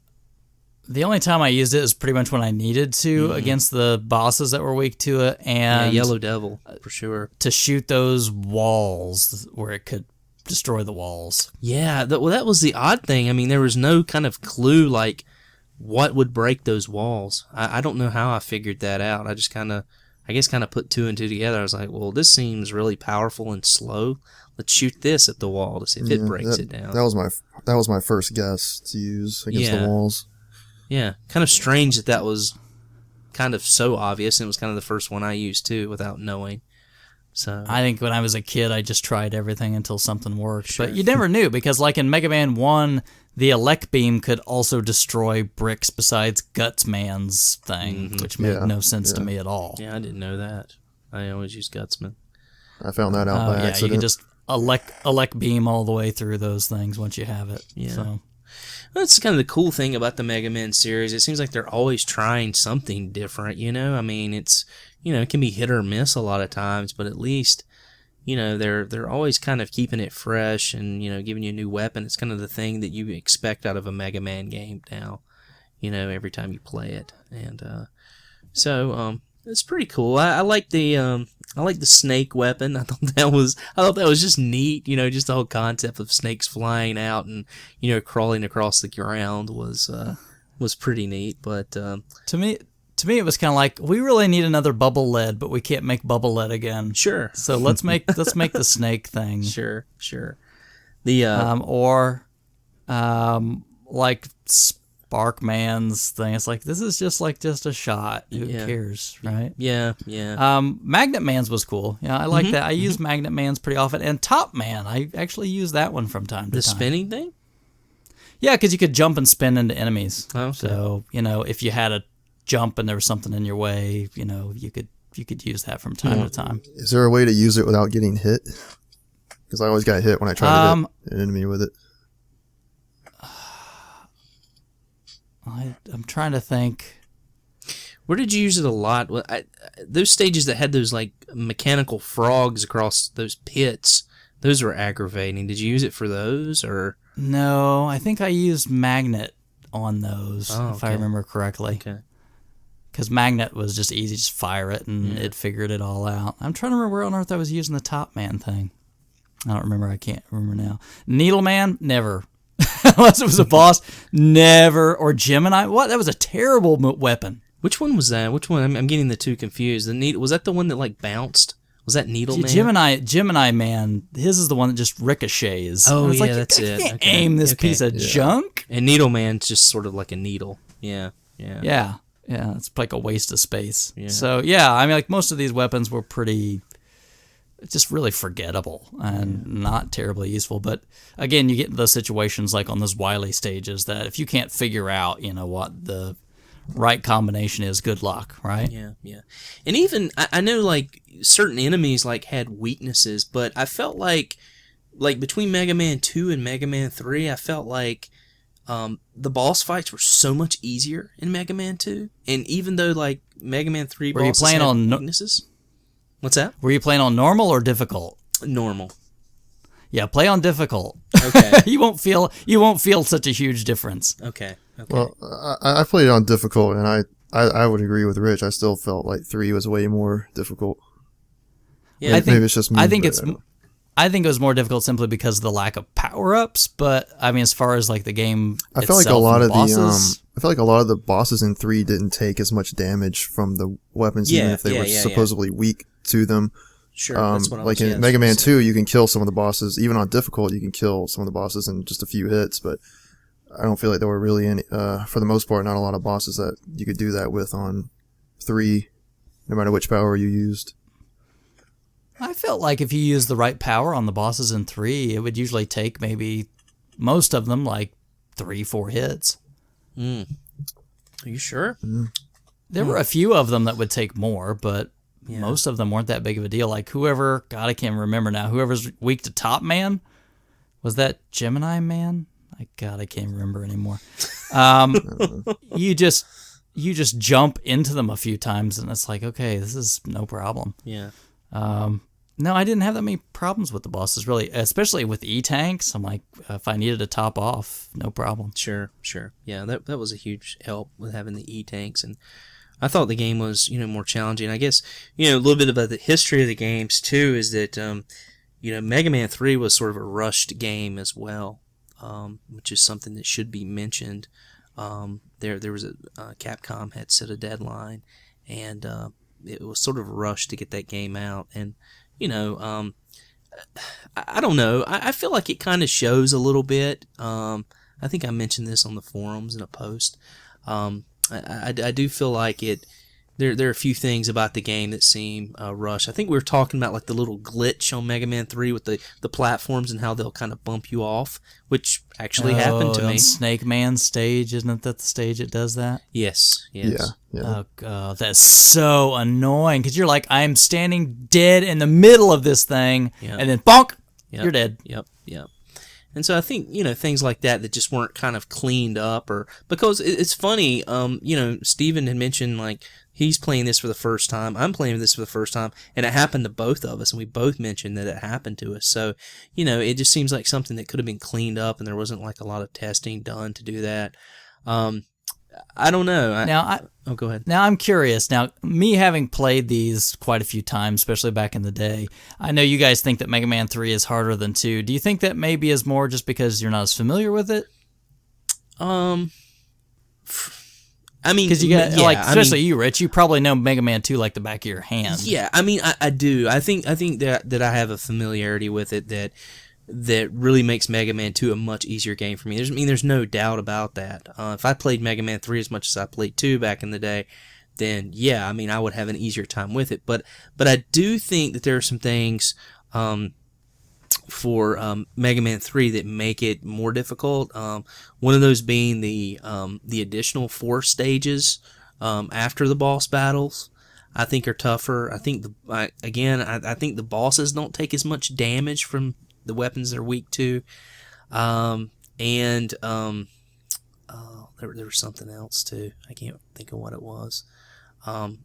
The only time I used it is pretty much when I needed to against the bosses that were weak to it, and Yellow Devil, for sure. To shoot those walls where it could destroy the walls. Yeah, that was the odd thing. I mean, there was no kind of clue, like, what would break those walls. I don't know how I figured that out. I just kind of put two and two together. I was like, well, this seems really powerful and slow. Let's shoot this at the wall to see if it breaks it down. That was my first guess to use against the walls. Yeah, kind of strange that was kind of so obvious, and it was kind of the first one I used too without knowing. So I think when I was a kid, I just tried everything until something worked. Sure. But you never knew, because like in Mega Man 1, the elect beam could also destroy bricks besides Guts Man's thing, which made no sense to me at all. Yeah, I didn't know that. I always used Gutsman. I found that out by accident. You can just elect beam all the way through those things once you have it. Yeah. So. That's kind of the cool thing about the Mega Man series. It seems like they're always trying something different, I mean, it's, it can be hit or miss a lot of times, but at least, they're always kind of keeping it fresh and, giving you a new weapon. It's kind of the thing that you expect out of a Mega Man game now, every time you play it. And so it's pretty cool. I like the snake weapon. I thought that was just neat, just the whole concept of snakes flying out and, crawling across the ground was pretty neat. But to me, it was kind of like, we really need another bubble lead, but we can't make bubble lead again. Sure. So let's make the snake thing. Sure. The like Sparkman's thing. It's like, this is just a shot. Who cares, right? Yeah. Magnet Man's was cool. Yeah, I like that. I use Magnet Man's pretty often, and Top Man, I actually use that one from time to time. The spinning thing? Yeah, because you could jump and spin into enemies. Okay. So if you had a jump and there was something in your way, you could use that from time to time. Is there a way to use it without getting hit? Because I always got hit when I tried to hit an enemy with it. I'm trying to think. Where did you use it a lot? Those stages that had those like mechanical frogs across those pits, those were aggravating. Did you use it for those or? No, I think I used Magnet on those, if I remember correctly. Okay. Because Magnet was just easy, just fire it, and it figured it all out. I'm trying to remember where on earth I was using the Top Man thing. I don't remember. I can't remember now. Needle Man, never. Unless it was a boss, never. Or Gemini, what? That was a terrible weapon. Which one was that? Which one? I'm getting the two confused. Was that the one that like bounced? Was that Needle Man? Gemini Man, his is the one that just ricochets. Oh, it's yeah, like, that's you it. can't Okay. aim this piece of junk. And Needle Man's just sort of like a needle. Yeah. Yeah, it's like a waste of space. Yeah. So, yeah, I mean, like most of these weapons were pretty, just really forgettable and not terribly useful. But again, you get into those situations like on those Wily stages that if you can't figure out, what the right combination is, good luck, right? Yeah. And even, I know like certain enemies like had weaknesses, but I felt like between Mega Man 2 and Mega Man 3, I felt like the boss fights were so much easier in Mega Man 2. And even though like Mega Man 3 bosses had weaknesses. What's that? Were you playing on normal or difficult? Normal. Yeah, play on difficult. Okay. you won't feel such a huge difference. Okay. Well, I played it on difficult, and I would agree with Rich. I still felt like 3 was way more difficult. Yeah, maybe it's just me. I think it was more difficult simply because of the lack of power-ups. But I mean, as far as like the game, I felt like a lot of the bosses in 3 didn't take as much damage from the weapons, even if they were supposedly weak to them. Sure, that's what I was, like in Mega Man 2, you can kill some of the bosses, even on difficult. You can kill some of the bosses in just a few hits, but I don't feel like there were really any, for the most part, not a lot of bosses that you could do that with on 3, no matter which power you used. I felt like if you used the right power on the bosses in 3, it would usually take maybe most of them like 3-4 hits. Are you sure? There were a few of them that would take more, but most of them weren't that big of a deal. Like whoever, God, I can't remember now, whoever's weak to Top Man, was that Gemini Man? I can't remember anymore. You just jump into them a few times, and it's like, okay, this is no problem. Yeah. No, I didn't have that many problems with the bosses, really, especially with E-Tanks. I'm like, if I needed to top off, no problem. Sure. Yeah, that was a huge help with having the E-Tanks, and I thought the game was, more challenging. I guess, a little bit about the history of the games, too, is that, Mega Man 3 was sort of a rushed game as well, which is something that should be mentioned. There was Capcom had set a deadline, and it was sort of rushed to get that game out. And, I don't know. I feel like it kind of shows a little bit. I think I mentioned this on the forums in a post. I do feel like there are a few things about the game that seem rushed. I think we were talking about like the little glitch on Mega Man 3 with the platforms and how they'll kind of bump you off, which actually happened to me. Snake Man stage, isn't that the stage that does that? Yes. Yeah. Oh god, that's so annoying because you're like, I'm standing dead in the middle of this thing, and then bonk, you're dead. Yep. And so I think, things like that just weren't kind of cleaned up, or because it's funny, Steven had mentioned like he's playing this for the first time, I'm playing this for the first time, and it happened to both of us, and we both mentioned that it happened to us. So, it just seems like something that could have been cleaned up, and there wasn't like a lot of testing done to do that. I don't know. Go ahead. Now I'm curious. Now, me having played these quite a few times, especially back in the day, I know you guys think that Mega Man 3 is harder than 2. Do you think that maybe is more just because you're not as familiar with it? I mean, because you got especially you, Rich. You probably know Mega Man 2 like the back of your hand. Yeah, I mean, I do. I think that I have a familiarity with it that really makes Mega Man 2 a much easier game for me. There's no doubt about that. If I played Mega Man 3 as much as I played 2 back in the day, then yeah, I would have an easier time with it. But I do think that there are some things for Mega Man 3 that make it more difficult. One of those being the additional 4 stages after the boss battles, I think are tougher. I think I think the bosses don't take as much damage from the weapons they're weak to. There was something else too. I can't think of what it was. I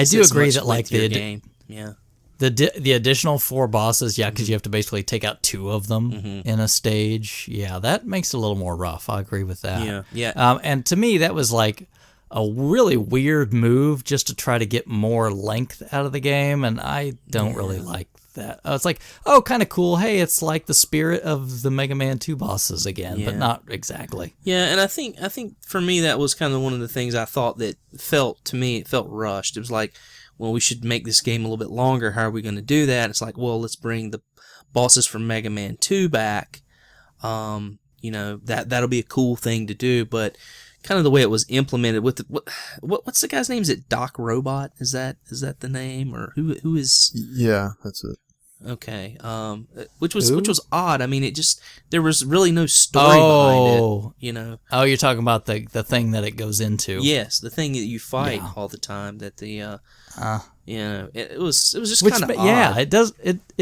do agree that like the game, yeah. The additional 4 bosses, because you have to basically take out 2 of them in a stage. Yeah, that makes it a little more rough. I agree with that. Yeah. And to me, that was like a really weird move just to try to get more length out of the game, and I don't really like that. It's like, oh, kind of cool. Hey, it's like the spirit of the Mega Man 2 bosses again, but not exactly. Yeah, and I think for me that was kind of one of the things I thought that felt rushed. It was like, well, we should make this game a little bit longer. How are we going to do that? It's like, well, let's bring the bosses from Mega Man 2 back. That'll be a cool thing to do, but kind of the way it was implemented with what's the guy's name? Is it Doc Robot? Is that the name, or who is? Yeah, that's it. Okay. Which was odd. I mean, there was really no story behind it. Oh, you're talking about the thing that it goes into. Yes, the thing that you fight all the time. That it was just kind of odd. Yeah, it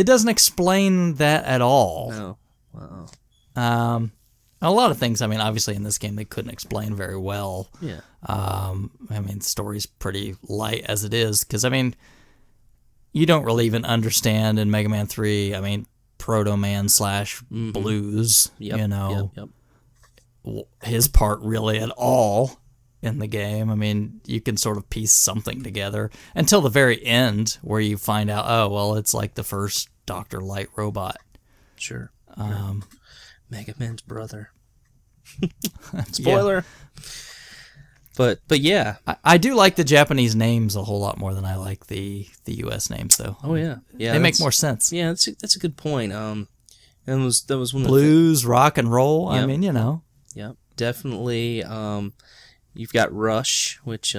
doesn't explain that at all. No. Wow. A lot of things, I mean, obviously in this game they couldn't explain very well. Yeah. I mean, the story's pretty light as it is, because, I mean, you don't really even understand in Mega Man 3, I mean, Proto Man / Blues, his part really at all in the game. I mean, you can sort of piece something together until the very end where you find out, oh, well, it's like the first Dr. Light robot. Sure. Mega Man's brother. Spoiler. Yeah. But yeah, I do like the Japanese names a whole lot more than I like the U.S. names, though. Oh yeah, they make more sense. Yeah, that's a good point. And that was one of blues, rock and roll. Yep. I mean, Yep, definitely. You've got Rush, which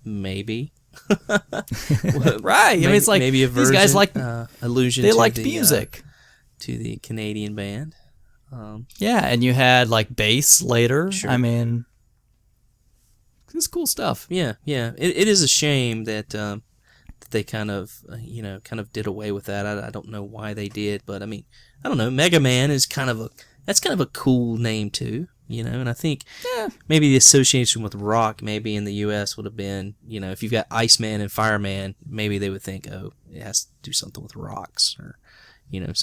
maybe. Right. I mean, it's like maybe a version, these guys like allusion. They to liked the music. To the Canadian band. Yeah, and you had like bass later. Sure. I mean, it's cool stuff. Yeah. It is a shame that they kind of did away with that. I don't know why they did, but I mean, I don't know. Mega Man is kind of a cool name too, and I think maybe the association with rock maybe in the U.S. would have been, if you've got Iceman and Fireman, maybe they would think, oh, it has to do something with rocks or.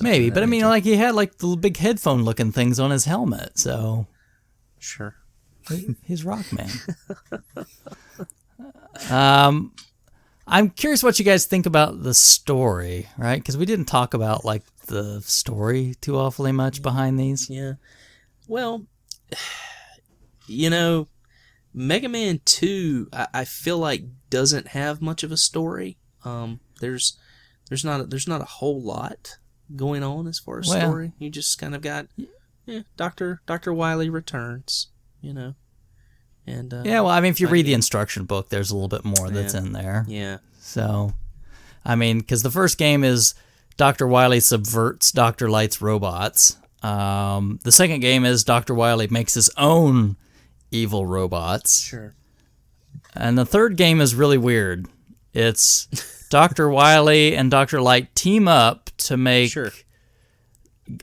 Maybe, but I mean, like he had like the big headphone-looking things on his helmet, so sure, he's Rockman. I'm curious what you guys think about the story, right? Because we didn't talk about like the story too awfully much behind these. Yeah, well, Mega Man 2, I feel like doesn't have much of a story. There's not a whole lot going on as far as story. You just kind of got Dr. Wily returns, and well, I mean, if you read the instruction book, there's a little bit more that's in there. Yeah. So, I mean, because the first game is Dr. Wily subverts Dr. Light's robots. The second game is Dr. Wily makes his own evil robots. Sure. And the third game is really weird. It's Dr. Wily and Dr. Light team up to make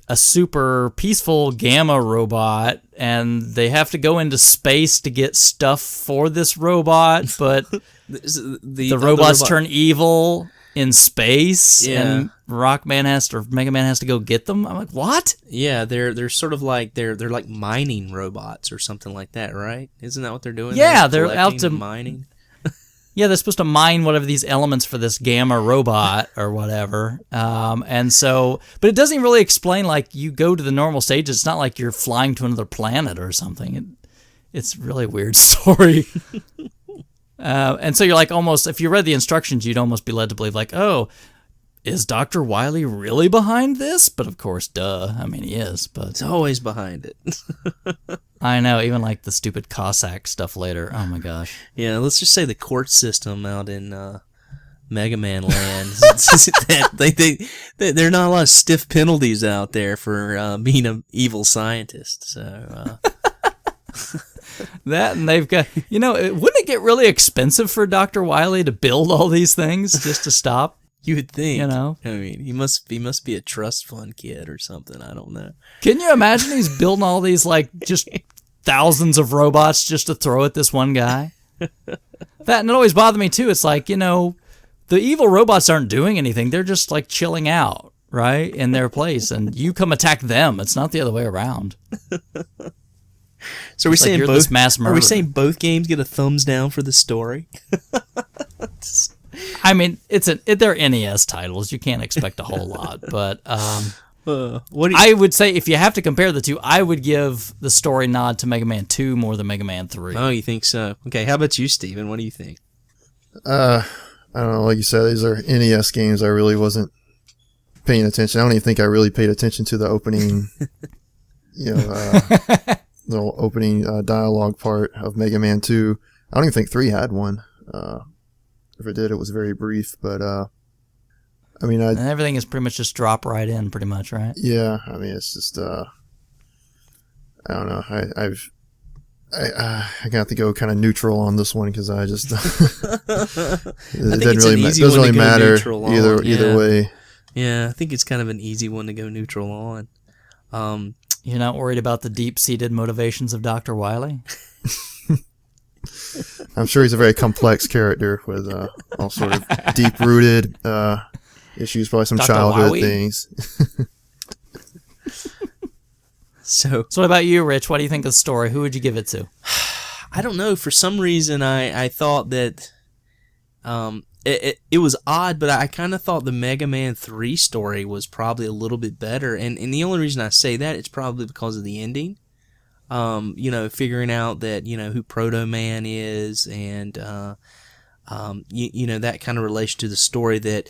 a super peaceful gamma robot, and they have to go into space to get stuff for this robot, but the robots turn evil in space, and Mega Man has to go get them. I'm like, what? Yeah, they're sort of like they're like mining robots or something like that, right? Isn't that what they're doing? Yeah, they're out to mining. Yeah, they're supposed to mine whatever these elements for this gamma robot or whatever. And so, but it doesn't really explain, like, you go to the normal stage. It's not like you're flying to another planet or something. It's really weird story. And so you're like almost, if you read the instructions, you'd almost be led to believe like, oh, is Dr. Wily really behind this? But of course, duh. I mean, he is, but it's always behind it. I know, even like the stupid Cossack stuff later. Oh my gosh. Yeah, let's just say the court system out in Mega Man Land. There are not a lot of stiff penalties out there for being an evil scientist. So that, and they've got, wouldn't it get really expensive for Dr. Wily to build all these things just to stop? You would think. I mean, he must be a trust fund kid or something. I don't know. Can you imagine he's building all these, like, just thousands of robots just to throw at this one guy? That, and it always bothered me, too. It's like, the evil robots aren't doing anything. They're just, like, chilling out, right, in their place. And you come attack them. It's not the other way around. So are we saying both games get a thumbs down for the story? I mean, they're NES titles. You can't expect a whole lot, but I would say if you have to compare the two, I would give the story nod to Mega Man 2 more than Mega Man 3. Oh, you think so? Okay, how about you, Steven? What do you think? I don't know. Like you said, these are NES games. I really wasn't paying attention. I don't even think I really paid attention to the opening, little opening dialogue part of Mega Man 2. I don't even think 3 had one. If it did, it was very brief. But I mean, and everything is pretty much just drop right in, pretty much, right? Yeah, I mean, it's just I don't know. I got to go kind of neutral on this one because I just it doesn't really matter either way. Yeah, I think it's kind of an easy one to go neutral on. You're not worried about the deep-seated motivations of Dr. Wily? I'm sure he's a very complex character with all sort of deep-rooted issues, probably some Dr. childhood Wowie? things. So what about you, Rich? What do you think of the story? Who would you give it to? I don't know. For some reason, I thought that it was odd, but I kind of thought the Mega Man 3 story was probably a little bit better. And the only reason I say that is probably because of the ending. Figuring out that, who Proto Man is and, that kind of relation to the story that,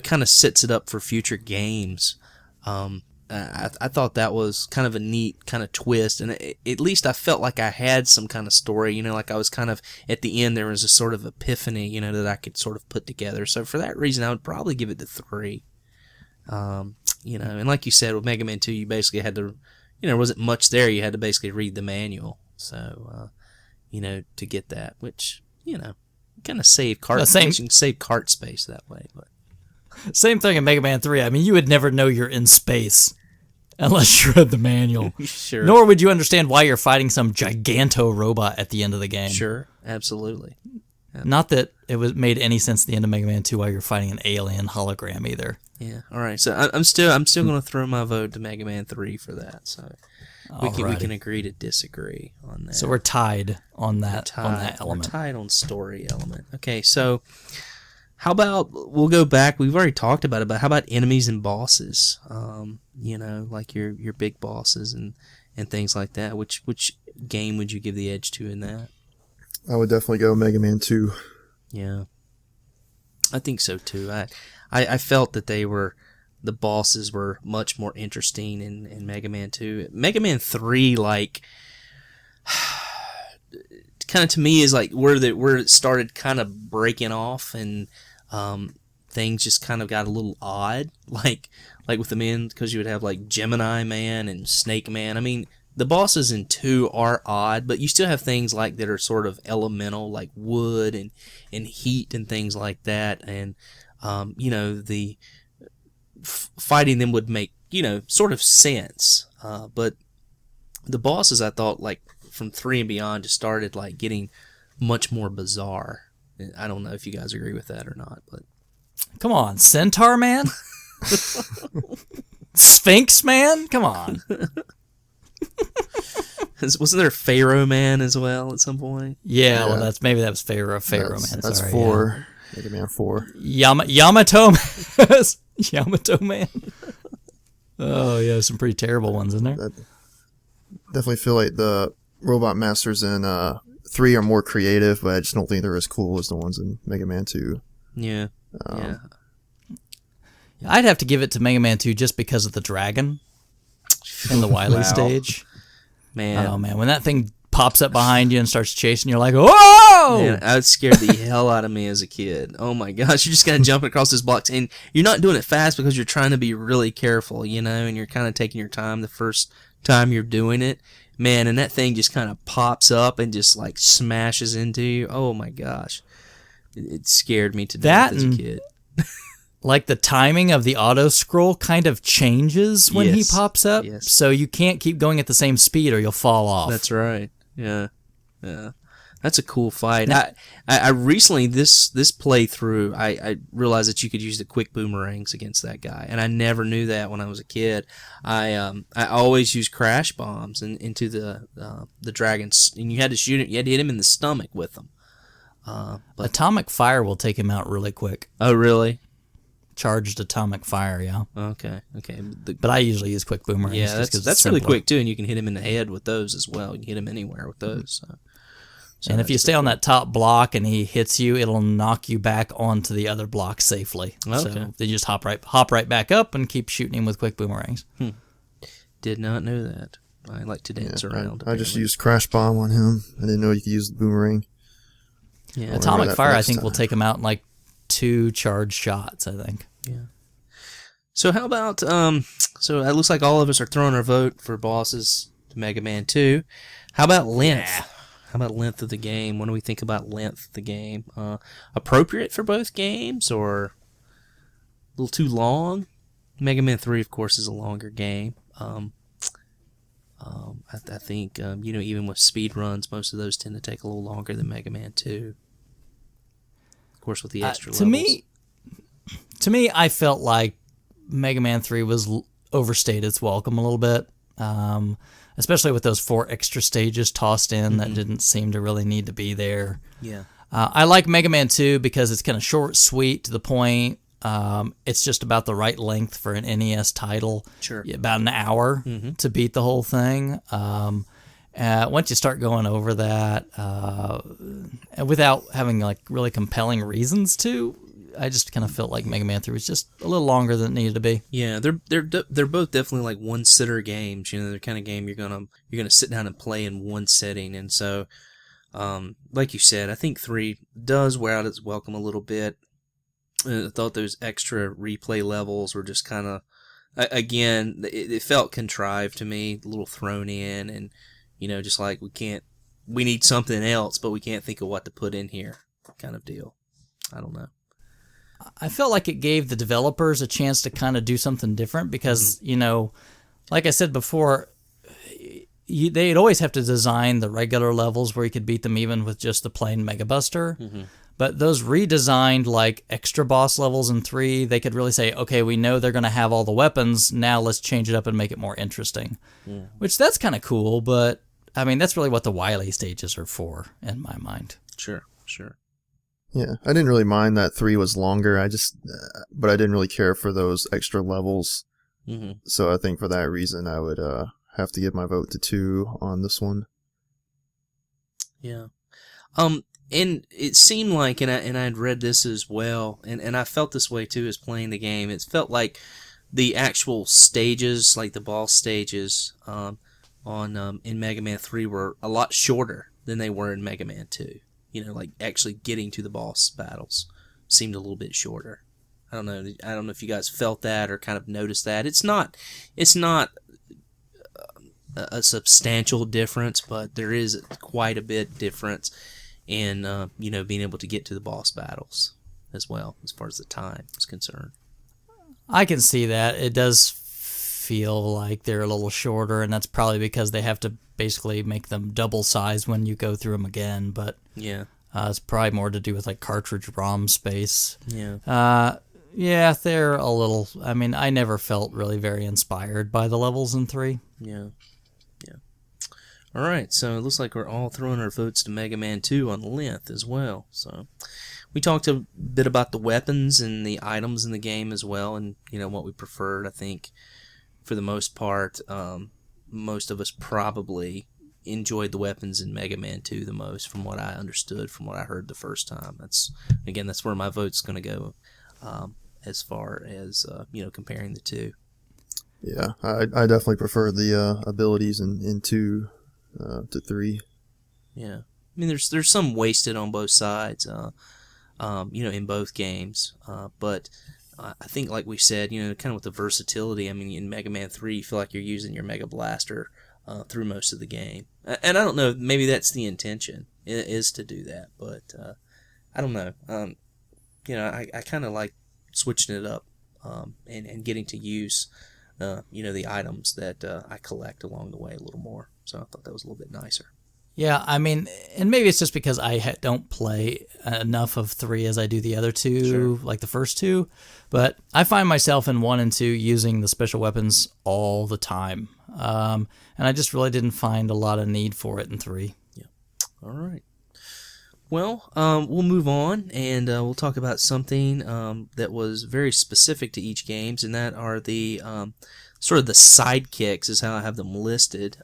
kind of sets it up for future games. I thought that was kind of a neat kind of twist, and at least I felt like I had some kind of story, like I was kind of, at the end there was a sort of epiphany, that I could sort of put together. So for that reason, I would probably give it the 3. And like you said, with Mega Man 2, you basically had to, there wasn't much there. You had to basically read the manual. So, to get that, which, kind of save cart space. You can save cart space that way. But same thing in Mega Man 3. I mean, you would never know you're in space unless you read the manual. Sure. Nor would you understand why you're fighting some giganto robot at the end of the game. Sure, absolutely. Yep. Not that it made any sense at the end of Mega Man 2 while you're fighting an alien hologram either. Yeah. All right. So I'm still going to throw my vote to Mega Man 3 for that. So we can agree to disagree on that. So we're tied on that element. We're tied on story element. Okay. So how about we'll go back? We've already talked about it, but how about enemies and bosses? Like your big bosses and things like that. Which game would you give the edge to in that? I would definitely go Mega Man 2. Yeah, I think so too. I felt that the bosses were much more interesting in Mega Man 2. Mega Man 3, like, kind of to me is like where it started kind of breaking off and things just kind of got a little odd. Like with the men, because you would have like Gemini Man and Snake Man. I mean, the bosses in 2 are odd, but you still have things like that are sort of elemental, like wood and heat and things like that. And, the fighting them would make, sort of sense. But the bosses, I thought, like, from 3 and beyond just started, like, getting much more bizarre. I don't know if you guys agree with that or not, but... Come on, Centaur Man? Sphinx Man? Come on. Wasn't there Pharaoh Man as well at some point? Yeah, well, that was Pharaoh Man. That's 4. Mega Man 4. Yamato Man. Oh, yeah, some pretty terrible ones, isn't there? Definitely feel like the Robot Masters in 3 are more creative, but I just don't think they're as cool as the ones in Mega Man 2. Yeah. I'd have to give it to Mega Man 2 just because of the dragon in the Wily stage. Man. Oh, man. When that thing pops up behind you and starts chasing, you're like, whoa! Man, that scared the hell out of me as a kid. Oh, my gosh. You're just kind of jumping across those blocks, and you're not doing it fast because you're trying to be really careful, and you're kind of taking your time the first time you're doing it. Man, and that thing just kind of pops up and just, like, smashes into you. Oh, my gosh. It scared me to death as a kid. Like the timing of the auto scroll kind of changes when he pops up, so you can't keep going at the same speed or you'll fall off. That's right. Yeah. That's a cool fight. I recently this playthrough I realized that you could use the quick boomerangs against that guy, and I never knew that when I was a kid. I always used crash bombs into the dragons, and you had to shoot him. You had to hit him in the stomach with them. But Atomic Fire will take him out really quick. oh, really? Charged Atomic Fire, yeah. Okay. But I usually use quick boomerangs. Yeah, just 'cause it's that's really simpler. quick too, and you can hit him in the head with those as well. You can hit him anywhere with those. So And if you that's stay on that top block and he hits you, it'll knock you back onto the other block safely. Okay. So they just hop right back up and keep shooting him with quick boomerangs. did not know that. I like to dance around. I just apparently. used Crash Bomb on him. I didn't know you could use the boomerang. Yeah. Atomic that Fire, for I next think, will time. take him out in like 2 charged shots, I think. Yeah. So how about so it looks like all of us are throwing our vote for bosses to Mega Man 2. How about length? How about length of the game? What do we think about length of the game? Appropriate for both games or a little too long? Mega Man 3, of course, is a longer game. I think even with speed runs, most of those tend to take a little longer than Mega Man 2. Of course, with the extra levels. To me, I felt like Mega Man 3 was overstayed its welcome a little bit, especially with those 4 extra stages tossed in that didn't seem to really need to be there. Yeah. I like Mega Man 2 because it's kind of short, sweet, to the point. It's just about the right length for an NES title. Sure. About an hour to beat the whole thing. Once you start going over that, without having like really compelling reasons to, I just kind of felt like Mega Man 3 was just a little longer than it needed to be. Yeah, they're both definitely like one sitter games. You know, they're kind of game you're gonna sit down and play in one sitting. And so, like you said, I think 3 does wear out its welcome a little bit. I thought those extra replay levels were just kind of, again, it felt contrived to me, a little thrown in, and just like we need something else, but we can't think of what to put in here, kind of deal. I don't know. I felt like it gave the developers a chance to kind of do something different because, like I said before, they'd always have to design the regular levels where you could beat them even with just the plain Mega Buster. But those redesigned like extra boss levels in 3, they could really say, okay, we know they're going to have all the weapons. Now let's change it up and make it more interesting. Yeah. Which that's kind of cool, but I mean, that's really what the Wily stages are for in my mind. Sure. Yeah, I didn't really mind that 3 was longer. But I didn't really care for those extra levels. So I think for that reason, I would have to give my vote to 2 on this one. Yeah. And it seemed like, and I'd read this as well, and I felt this way too as playing the game. It felt like the actual stages, like the boss stages, in Mega Man 3 were a lot shorter than they were in Mega Man 2. Like actually getting to the boss battles seemed a little bit shorter. I don't know if you guys felt that or kind of noticed that. It's not a substantial difference, but there is quite a bit difference in being able to get to the boss battles as well, as far as the time is concerned. I can see that. It does feel like they're a little shorter, and that's probably because they have to basically make them double size when you go through them again, but yeah, it's probably more to do with like cartridge ROM space. Yeah. Yeah, they're a little, I mean, I never felt really very inspired by the levels in 3. Yeah. All right, so it looks like we're all throwing our votes to Mega Man 2 on length as well. So we talked a bit about the weapons and the items in the game as well, and what we preferred. I think for the most part, most of us probably enjoyed the weapons in Mega Man 2 the most, from what I understood, from what I heard the first time. That's where my vote's going to go, as far as comparing the two. Yeah, I definitely prefer the abilities in 2 to 3. Yeah, I mean there's some wasted on both sides, in both games, but I think, like we said, kind of with the versatility. I mean, in Mega Man 3, you feel like you're using your Mega Blaster through most of the game, and I don't know, maybe that's the intention is to do that, but I don't know. I kind of like switching it up and getting to use the items that I collect along the way a little more. So I thought that was a little bit nicer. Yeah, I mean, and maybe it's just because I don't play enough of 3 as I do the other 2, Sure. like the first 2, but I find myself in 1 and 2 using the special weapons all the time, and I just really didn't find a lot of need for it in 3. Yeah. All right. Well, we'll move on, and we'll talk about something that was very specific to each games, and that are the sort of the sidekicks, is how I have them listed.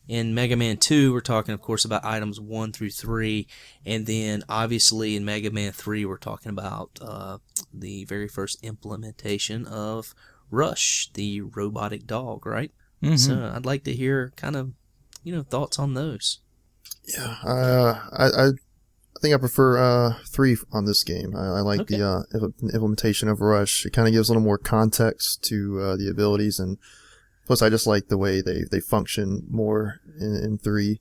In Mega Man 2, we're talking, of course, about items 1 through 3, and then obviously in Mega Man 3, we're talking about the very first implementation of Rush, the robotic dog, right? Mm-hmm. So I'd like to hear kind of, thoughts on those. Yeah, I think I prefer 3 on this game. I like the implementation of Rush. It kind of gives a little more context to the abilities, and plus I just like the way they function more in 3.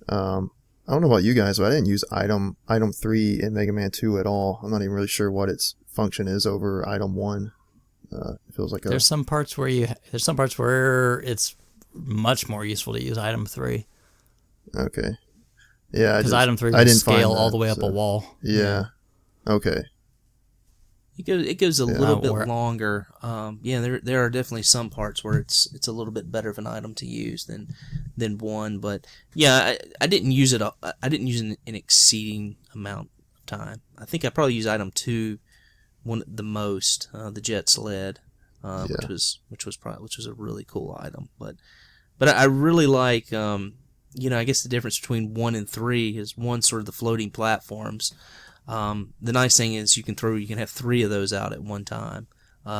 I don't know about you guys, but I didn't use item 3 in Mega Man 2 at all. I'm not even really sure what its function is over item 1. It feels like there's some parts where it's much more useful to use item 3. Okay. Yeah, because item 3 will scale all the way up a wall. Yeah. Okay. It goes a little bit longer. There are definitely some parts where it's a little bit better of an item to use than 1. But yeah, I didn't use it. I didn't use an exceeding amount of time. I think I probably used item 2 the most, the jet sled, which was a really cool item. But I really like. I guess the difference between 1 and 3 is 1 sort of the floating platforms. The nice thing is you can have 3 of those out at one time,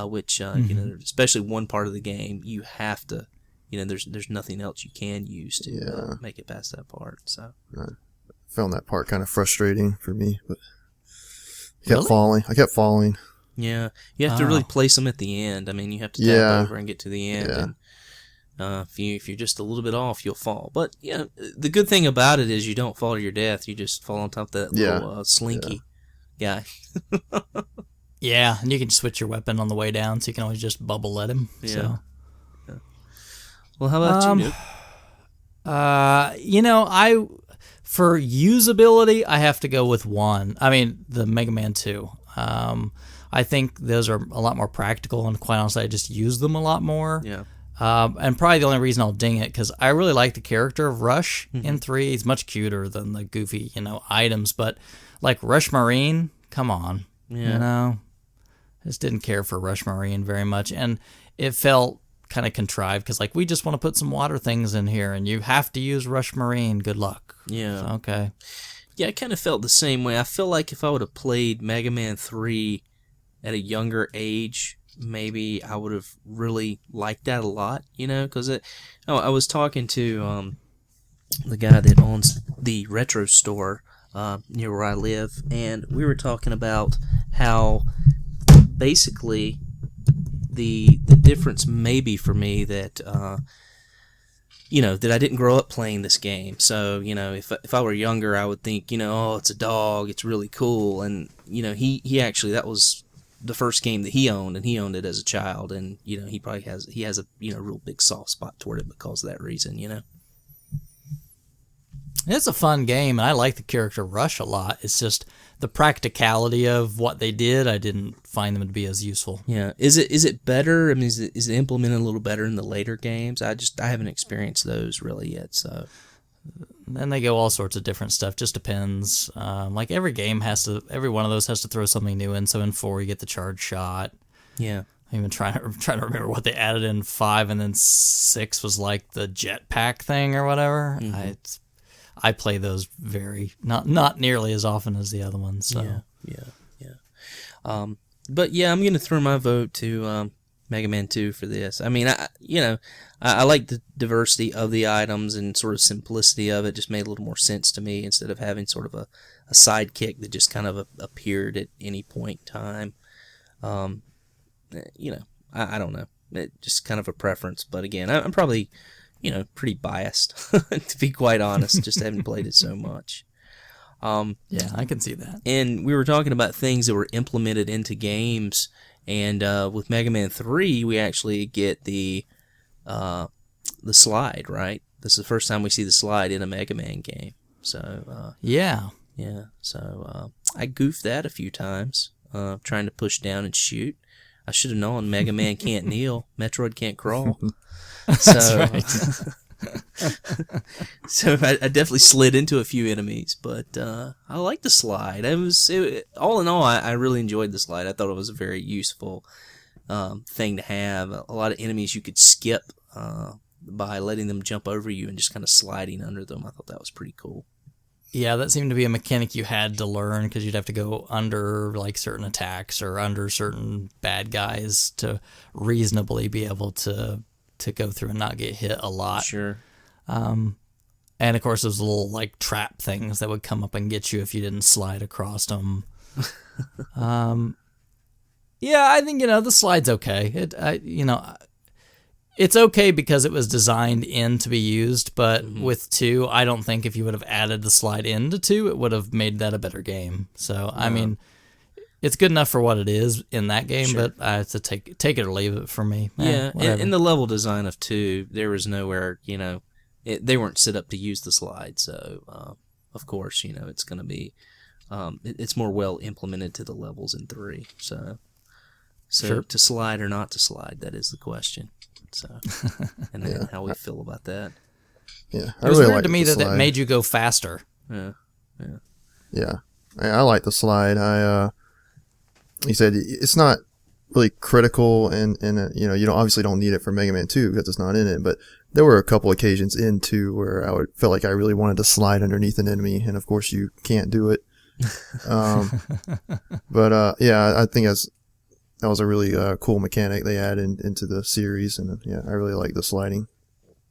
which especially one part of the game you have to, there's nothing else you can use to make it past that part. So I found that part kind of frustrating for me, but I kept falling. Yeah, you have to really place them at the end. I mean, you have to tap over and get to the end. Yeah. And, if you're just a little bit off, you'll fall. But the good thing about it is you don't fall to your death. You just fall on top of that little slinky guy. Yeah, and you can switch your weapon on the way down, so you can always just bubble at him. Yeah. So. Yeah. Well, how about you, Duke? For usability, I have to go with 1. I mean, the Mega Man 2. I think those are a lot more practical, and quite honestly, I just use them a lot more. Yeah. And probably the only reason I'll ding it, because I really like the character of Rush in 3. He's much cuter than the goofy, items. But like Rush Marine, come on. Yeah. I just didn't care for Rush Marine very much. And it felt kind of contrived, because we just want to put some water things in here, and you have to use Rush Marine. Good luck. Yeah. So, okay. Yeah, I kind of felt the same way. I feel like if I would have played Mega Man 3 at a younger age, maybe I would have really liked that a lot, because I was talking to the guy that owns the retro store near where I live, and we were talking about how basically the difference may be for me that that I didn't grow up playing this game. So if I were younger, I would think it's a dog, it's really cool, and he actually, that was the first game that he owned, and he owned it as a child, and he probably has a real big soft spot toward it because of that reason. It's a fun game, and I like the character Rush a lot. It's just the practicality of what they did, I didn't find them to be as useful. Yeah, is it better? I mean, is it implemented a little better in the later games? I haven't experienced those really yet. So then they go all sorts of different stuff. Just depends. Like every one of those has to throw something new in. So in 4 you get the charge shot. Yeah. I'm even trying to remember what they added in 5, and then 6 was like the jetpack thing or whatever. Mm-hmm. I play those not nearly as often as the other ones. So. Yeah. But yeah, I'm gonna throw my vote to Mega Man 2 for this. I mean, I like the diversity of the items and sort of simplicity of it. Just made a little more sense to me instead of having sort of a sidekick that just kind of appeared at any point in time. I don't know. It just kind of a preference. But again, I'm probably, pretty biased, to be quite honest, just haven't played it so much. Yeah, I can see that. And we were talking about things that were implemented into games, and with Mega Man 3, we actually get the slide, right? This is the first time we see the slide in a Mega Man game. So yeah. So I goofed that a few times, trying to push down and shoot. I should have known Mega Man can't kneel, Metroid can't crawl. That's right. So I definitely slid into a few enemies, but I like the slide. All in all, I really enjoyed the slide. I thought it was a very useful thing to have. A lot of enemies you could skip by letting them jump over you and just kind of sliding under them. I thought that was pretty cool. Yeah, that seemed to be a mechanic you had to learn because you'd have to go under like certain attacks or under certain bad guys to reasonably be able to go through and not get hit a lot. Sure. And of course, those little like trap things that would come up and get you if you didn't slide across them. Yeah, I think the slide's okay. It's okay because it was designed in to be used, but with 2, I don't think if you would have added the slide into 2, it would have made that a better game. So, I mean, it's good enough for what it is in that game, Sure. but I have to take it or leave it for me. Yeah, Whatever. in the level design of 2, there was nowhere, they weren't set up to use the slide, so, of course, it's going to be, it's more well implemented to the levels in 3, so Sure. To slide or not to slide, that is the question. So, and then how we feel about that. Yeah, It was weird to me that that made you go faster. Yeah, I like the slide. He said it's not really critical, and you obviously don't need it for Mega Man 2 because it's not in it. But there were a couple occasions in 2 where I felt like I really wanted to slide underneath an enemy, and of course you can't do it. But yeah, I think that was a really cool mechanic they added into the series, and I really like the sliding.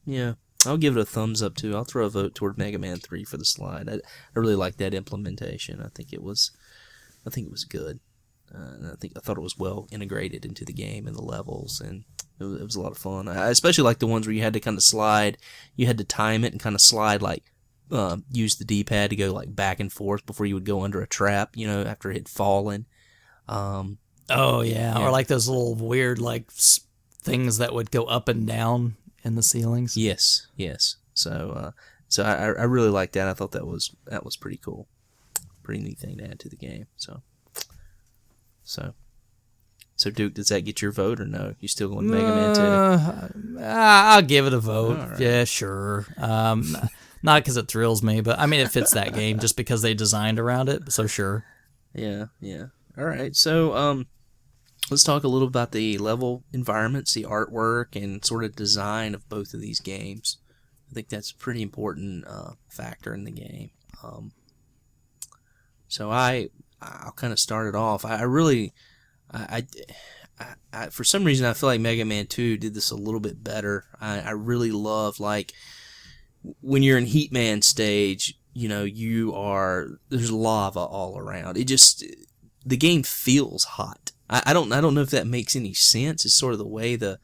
Yeah, I'll give it a thumbs up too. I'll throw a vote toward Mega Man 3 for the slide. I really like that implementation. I think it was good. And I thought it was well integrated into the game and the levels, and it was a lot of fun. I especially like the ones where you had to kind of slide. You had to time it and kind of slide, like use the D-pad to go like back and forth before you would go under a trap. After it had fallen. Oh yeah, or like those little weird like things that would go up and down in the ceilings. Yes. So I really liked that. I thought that was pretty cool, pretty neat thing to add to the game. So Duke, does that get your vote or no? You still going Mega Man 2? I'll give it a vote. All right. Yeah, sure. Not because it thrills me, but I mean it fits that game just because they designed around it. So sure. Yeah. All right, so let's talk a little about the level environments, the artwork, and sort of design of both of these games. I think that's a pretty important factor in the game. So I'll kind of start it off. I for some reason I feel like Mega Man 2 did this a little bit better. I really love like when you're in Heat Man stage, there's lava all around. The game feels hot. I don't know if that makes any sense. It's sort of the way the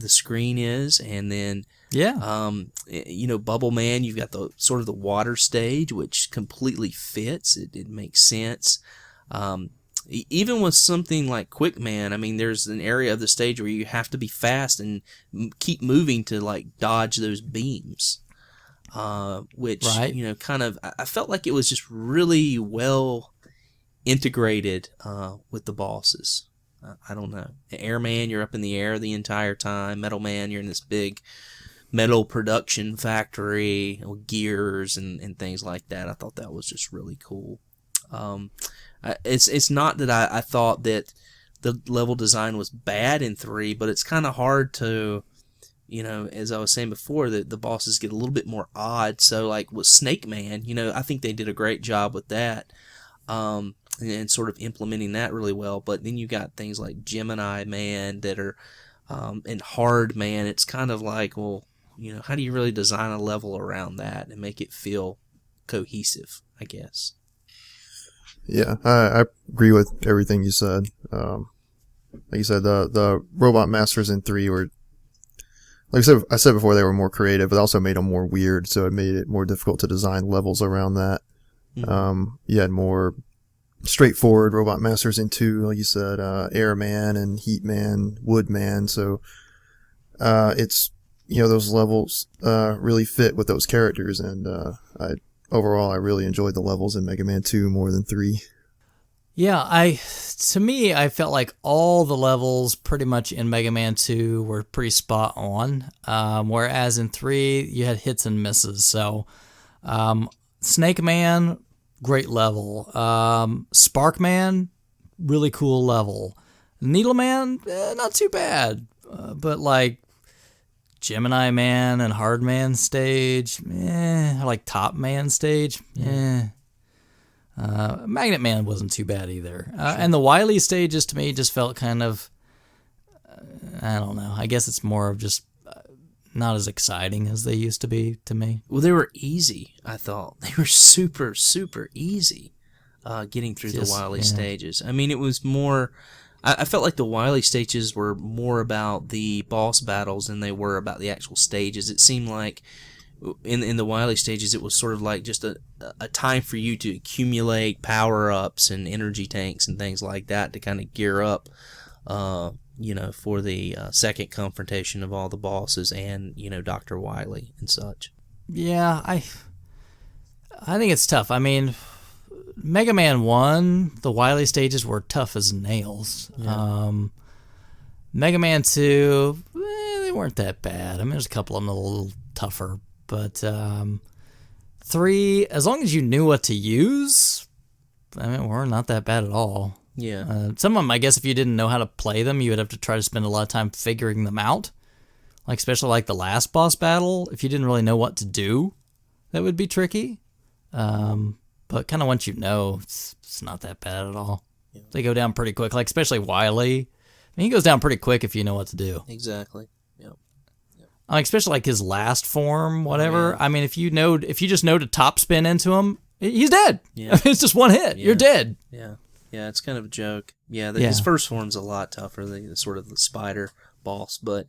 screen is, and then Bubble Man, you've got the sort of the water stage, which completely fits. It makes sense. Even with something like Quick Man, I mean, there's an area of the stage where you have to be fast and keep moving to like dodge those beams. Which right. kind of I felt like it was just really well integrated with the bosses. I don't know. Airman, you're up in the air the entire time. Metal Man, you're in this big metal production factory with gears and things like that. I thought that was just really cool. It's not that I thought that the level design was bad in 3, but it's kind of hard to, as I was saying before, that the bosses get a little bit more odd. So like with Snake Man, I think they did a great job with that. And sort of implementing that really well. But then you got things like Gemini Man that are, and Hard Man. It's kind of like, well, how do you really design a level around that and make it feel cohesive, I guess? Yeah, I agree with everything you said. Like you said, the Robot Masters in 3 were, like I said before, they were more creative, but also made them more weird, so it made it more difficult to design levels around that. Mm-hmm. You had more straightforward Robot Masters in 2, like you said, Airman and Heat Man, Wood Man, so it's, those levels really fit with those characters, and overall I really enjoyed the levels in Mega Man 2 more than 3. Yeah, to me, I felt like all the levels pretty much in Mega Man 2 were pretty spot on, whereas in 3, you had hits and misses. So, Snake Man, great level. Spark Man, really cool level. Needle Man, not too bad. But like Gemini Man and Hard Man stage, I like Top Man stage, Magnet Man wasn't too bad either. And the Wily stages to me just felt kind of, I don't know. I guess it's more of just not as exciting as they used to be to me. Well, they were easy, I thought. They were super, super easy getting through the Wily stages. I mean, it was more... I felt like the Wily stages were more about the boss battles than they were about the actual stages. It seemed like in the Wily stages, it was sort of like just a time for you to accumulate power-ups and energy tanks and things like that to kind of gear up, for the second confrontation of all the bosses and, Dr. Wily and such. Yeah, I think it's tough. I mean, Mega Man 1, the Wily stages were tough as nails. Yeah. Mega Man 2, they weren't that bad. I mean, there's a couple of them a little tougher. But 3, as long as you knew what to use, I mean, we're not that bad at all. Yeah. Some of them, I guess, if you didn't know how to play them, you would have to try to spend a lot of time figuring them out. Like, especially like the last boss battle, if you didn't really know what to do, that would be tricky. But kind of once you know, it's not that bad at all. Yeah. They go down pretty quick, like especially Wily. I mean, he goes down pretty quick if you know what to do. Exactly. Especially like his last form, whatever. Yeah. I mean, if you just know to top spin into him, he's dead. Yeah. I mean, it's just one hit. Yeah. You're dead. Yeah. Yeah, it's kind of a joke. Yeah, his first form's a lot tougher than the spider boss, but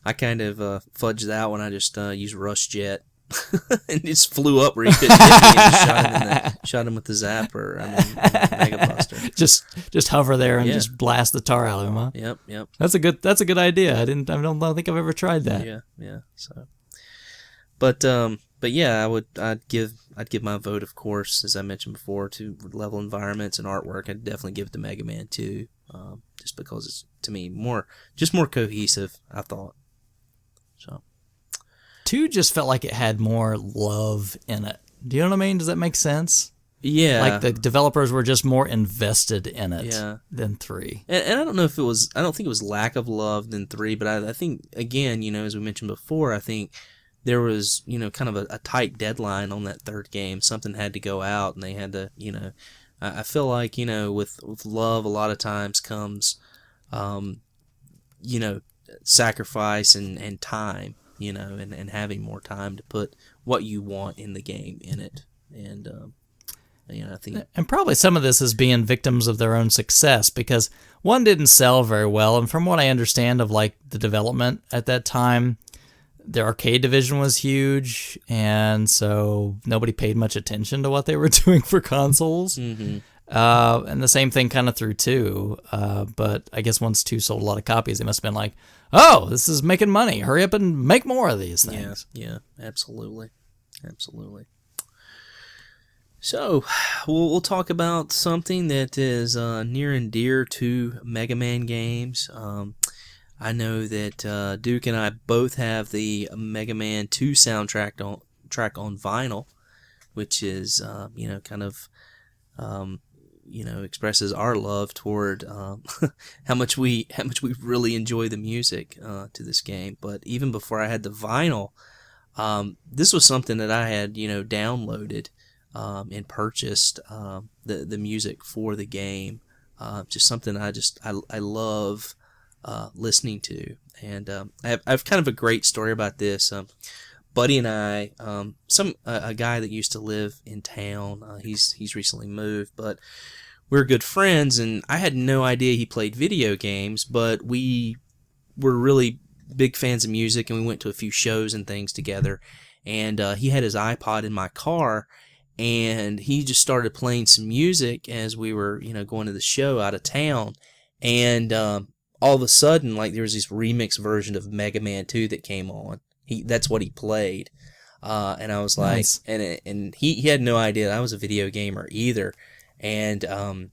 I kind of fudged that when I just used Rush Jet. And it just flew up where he couldn't hit me and shot him with the zapper. Mega Buster. Just hover there and just blast the tar out of him, huh? Yep. That's a good idea. I don't think I've ever tried that. Yeah. So, but yeah, I'd give my vote, of course, as I mentioned before, to level environments and artwork. I'd definitely give it to Mega Man 2, just because it's, to me, more cohesive, I thought. So. 2 just felt like it had more love in it. Do you know what I mean? Does that make sense? Yeah. Like the developers were just more invested in it than 3. And I don't know if it was, I don't think it was lack of love than 3, but I think, again, as we mentioned before, I think there was, kind of a tight deadline on that third game. Something had to go out and they had to, I feel like, with love a lot of times comes, sacrifice and time. And having more time to put what you want in the game in it. And, I think... And probably some of this is being victims of their own success, because 1 didn't sell very well, and from what I understand of, like, the development at that time, the arcade division was huge, and so nobody paid much attention to what they were doing for consoles. Mm-hmm. And the same thing kind of through 2, but I guess once 2 sold a lot of copies, they must have been like, oh, this is making money. Hurry up and make more of these things. Yeah, absolutely. So, we'll talk about something that is near and dear to Mega Man games. I know that Duke and I both have the Mega Man 2 soundtrack on vinyl, which is, kind of... expresses our love toward how much we really enjoy the music to this game. But even before I had the vinyl, this was something that I had downloaded and purchased the music for the game. Just something I love listening to, and I have kind of a great story about this. Buddy and I, a guy that used to live in town, he's recently moved, but we're good friends, and I had no idea he played video games, but we were really big fans of music, and we went to a few shows and things together, and he had his iPod in my car, and he just started playing some music as we were, going to the show out of town, and all of a sudden, like, there was this remix version of Mega Man 2 that came on. That's what he played, and I was like, nice. and he had no idea that I was a video gamer either, And I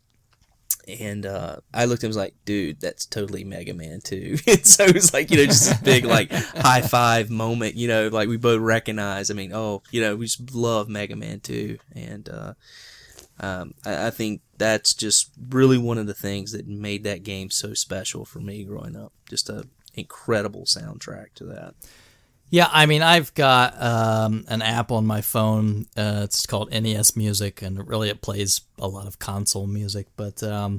looked at him and was like, dude, that's totally Mega Man 2. And so it was like, just this big, like, high five moment, like we both recognize. I mean, we just love Mega Man 2. And I think that's just really one of the things that made that game so special for me growing up. Just an incredible soundtrack to that. Yeah, I mean, I've got an app on my phone. It's called NES Music, and really it plays a lot of console music. But I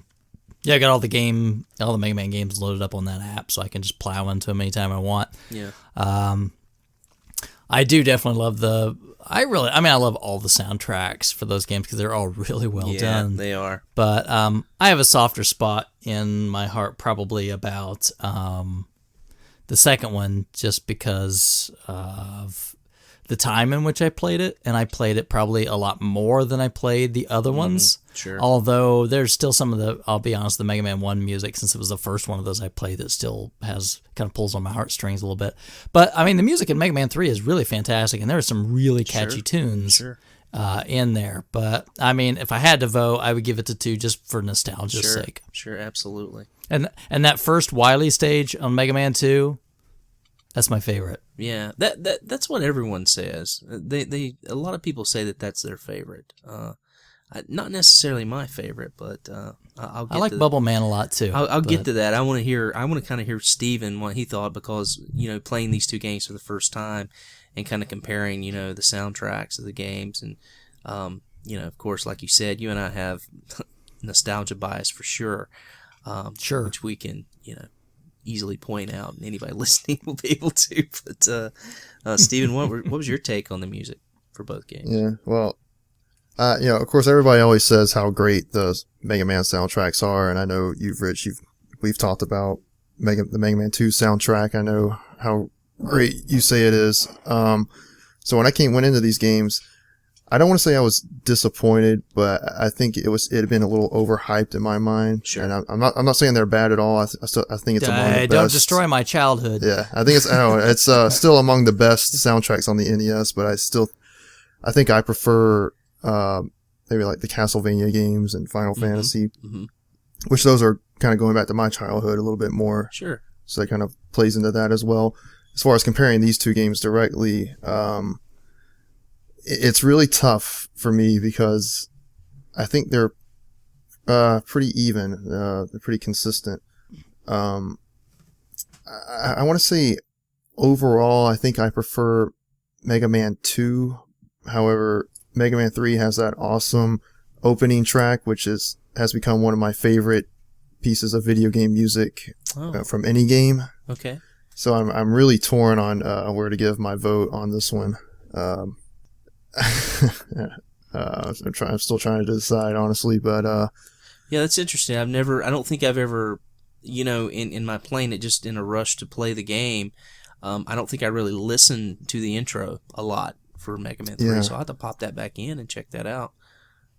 got all the Mega Man games loaded up on that app, so I can just plow into them anytime I want. Yeah. I do definitely love I love all the soundtracks for those games because they're all really well done. Yeah, they are. But I have a softer spot in my heart probably about the second one, just because of the time in which I played it, and I played it probably a lot more than I played the other ones. Sure. Although there's still some of I'll be honest, the Mega Man 1 music, since it was the first one of those I played, that still kind of pulls on my heartstrings a little bit. But I mean, the music in Mega Man 3 is really fantastic, and there are some really catchy tunes in there. But I mean, if I had to vote, I would give it to 2 just for nostalgia's sake. Sure, absolutely. And that first Wily stage on Mega Man 2, that's my favorite. Yeah, that's what everyone says. A lot of people say that that's their favorite. Not necessarily my favorite, but I'll get I like Bubble Man a lot too. I'll get to that. I want to kind of hear Steven what he thought, because playing these two games for the first time and kind of comparing the soundtracks of the games, and of course, like you said, you and I have nostalgia bias for sure. Sure, which we can easily point out, and anybody listening will be able to. But Steven, what was your take on the music for both games? Yeah, well, of course, everybody always says how great the Mega Man soundtracks are, and I know we've talked about the Mega Man 2 soundtrack. I know how great you say it is. So when I went into these games, I don't want to say I was disappointed, but I think it had been a little overhyped in my mind. Sure. And I'm not saying they're bad at all. I think it's among the best. Don't destroy my childhood. Yeah, I think it's still among the best soundtracks on the NES, but I think I prefer maybe like the Castlevania games and Final Fantasy, which those are kind of going back to my childhood a little bit more. Sure. So that kind of plays into that as well. As far as comparing these two games directly, it's really tough for me because I think they're pretty even. They're pretty consistent. I want to say overall, I think I prefer Mega Man 2. However, Mega Man 3 has that awesome opening track, which has become one of my favorite pieces of video game music from any game. Okay. So I'm really torn on where to give my vote on this one. I'm still trying to decide, honestly, but yeah, that's interesting. I don't think I've ever, in my playing it just in a rush to play the game, I don't think I really listened to the intro a lot for Mega Man 3, yeah. so I'll have to pop that back in and check that out.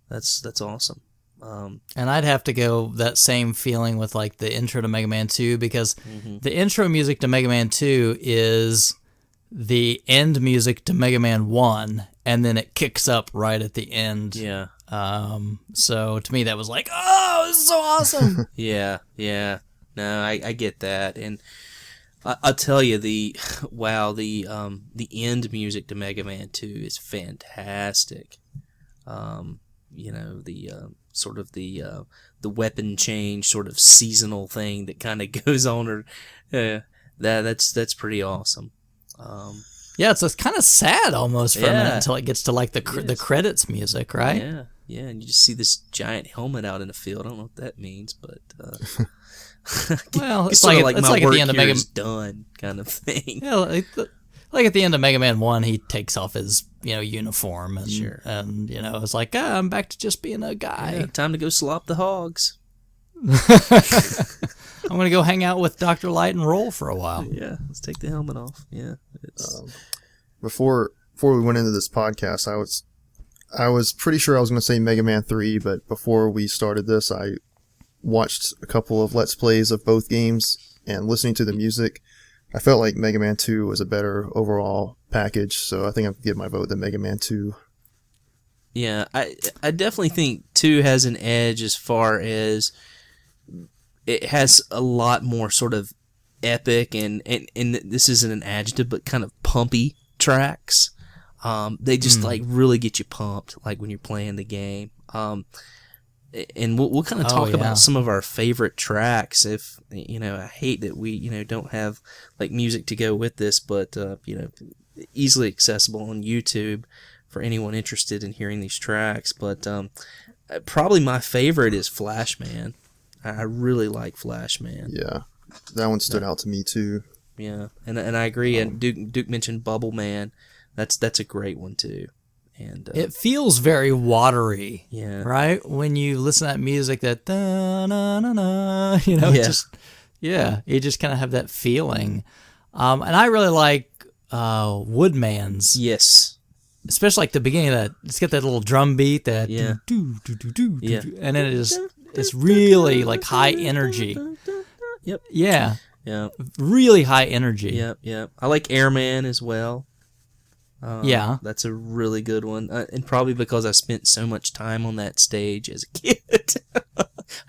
That's awesome. And I'd have to go that same feeling with like the intro to Mega Man 2, because the intro music to Mega Man 2 is the end music to Mega Man 1, and then it kicks up right at the end. Yeah. So to me that was like, oh, this is so awesome. Yeah. No, I get that, and I'll tell you the end music to Mega Man 2 is fantastic. The sort of the weapon change, sort of seasonal thing that kind of goes on, or that's pretty awesome. Yeah, it's kind of sad almost for a minute until it gets to like the credits music, right? Yeah, and you just see this giant helmet out in the field. I don't know what that means, but well, it's sort like of my at work the end of here Mega is done kind of thing. Yeah, like at the end of Mega Man 1, he takes off his uniform, and and it's like, I'm back to just being a guy. Yeah, time to go slop the hogs. I'm gonna go hang out with Dr. Light and roll for a while. Yeah, let's take the helmet off. Yeah, before we went into this podcast, I was pretty sure I was going to say Mega Man 3, but before we started this, I watched a couple of Let's Plays of both games, and listening to the music, I felt like Mega Man 2 was a better overall package, so I think I'll give my vote to Mega Man 2. Yeah, I definitely think 2 has an edge as far as it has a lot more sort of epic and this isn't an adjective, but kind of pumpy tracks. They just like really get you pumped, like when you're playing the game. And we'll kind of talk about some of our favorite tracks. If I hate that we don't have like music to go with this, but easily accessible on YouTube for anyone interested in hearing these tracks. But probably my favorite is Flashman. I really like Flashman. Yeah, that one stood out to me too. Yeah, and I agree. And Duke mentioned Bubble Man. That's a great one too. And it feels very watery, yeah, right? When you listen to that music, that da-na-na-na, you just kind of have that feeling. And I really like Woodman's. Yes. Especially like the beginning of that. It's got that little drum beat that and then it's really like high energy. Yep. Yeah. Yeah. Really high energy. Yep. I like Airman as well. That's a really good one, and probably because I spent so much time on that stage as a kid,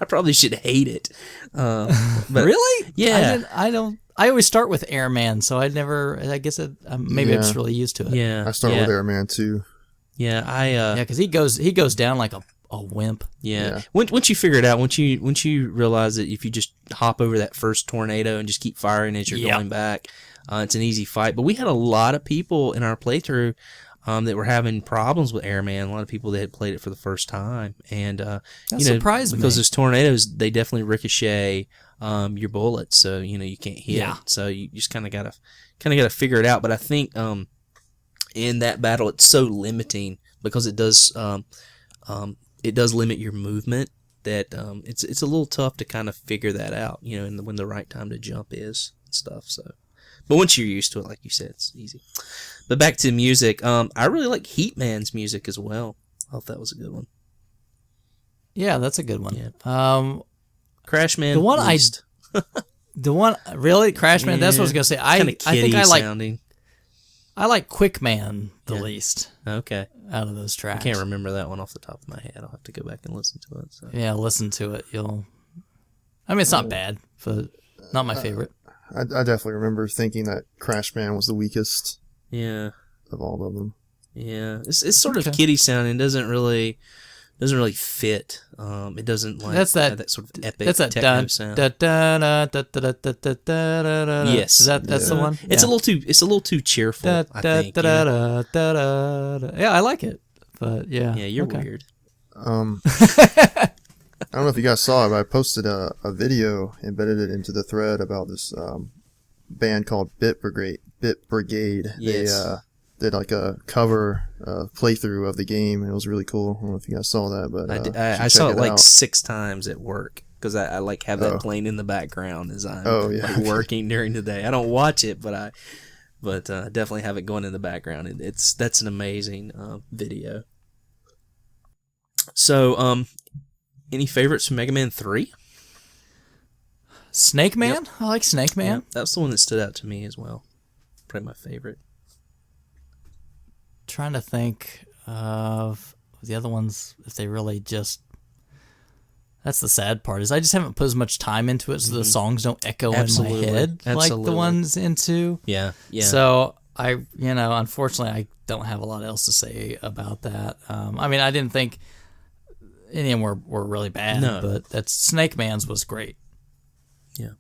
I probably should hate it. But really? Yeah, I don't. I always start with Airman, so I never. I guess maybe I'm just really used to it. Yeah, I start with Airman too. Yeah, because he goes down like a wimp. Yeah. Once you figure it out, once you realize that if you just hop over that first tornado and just keep firing as you're going back. It's an easy fight, but we had a lot of people in our playthrough that were having problems with Airman. A lot of people that had played it for the first time, and that surprised me because those tornadoes they definitely ricochet your bullets, so you can't hit. Yeah. So you just kind of gotta figure it out. But I think in that battle it's so limiting because it does limit your movement that it's a little tough to kind of figure that out. And when the right time to jump is and stuff. So. But once you're used to it, like you said, it's easy. But back to music, I really like Heatman's music as well. I thought that was a good one. Yeah, that's a good one. Yeah. the Crashman. one really Crashman. Yeah, that's what I was gonna say. I think I like sounding. I like Quickman the least. Okay. Out of those tracks, I can't remember that one off the top of my head. I'll have to go back and listen to it. So. Yeah, listen to it. It's not bad, but not my favorite. I definitely remember thinking that Crashman was the weakest. Yeah. Of all of them. Yeah, it's sort of kiddie sounding. Doesn't really fit. It doesn't like that's that sort of epic techno sound. Yes, that's the one. It's a little too cheerful. I think. Yeah, I like it, but yeah. Yeah, you're weird. I don't know if you guys saw it, but I posted a video, embedded it into the thread about this band called Bit Brigade. Yes. They did like a cover playthrough of the game, and it was really cool. I don't know if you guys saw that, but I saw it like 6 times at work because I like have that playing in the background as I'm like working during the day. I don't watch it, but definitely have it going in the background. That's an amazing video. So any favorites from Mega Man 3? Snake Man? Yep. I like Snake Man. Yep. That's the one that stood out to me as well. Probably my favorite. Trying to think of the other ones, if they really just... That's the sad part, is I just haven't put as much time into it, so the songs don't echo in my head like the ones into. Yeah. So unfortunately, I don't have a lot else to say about that. I didn't think any of them were really bad, but that Snake Man's was great. Yeah.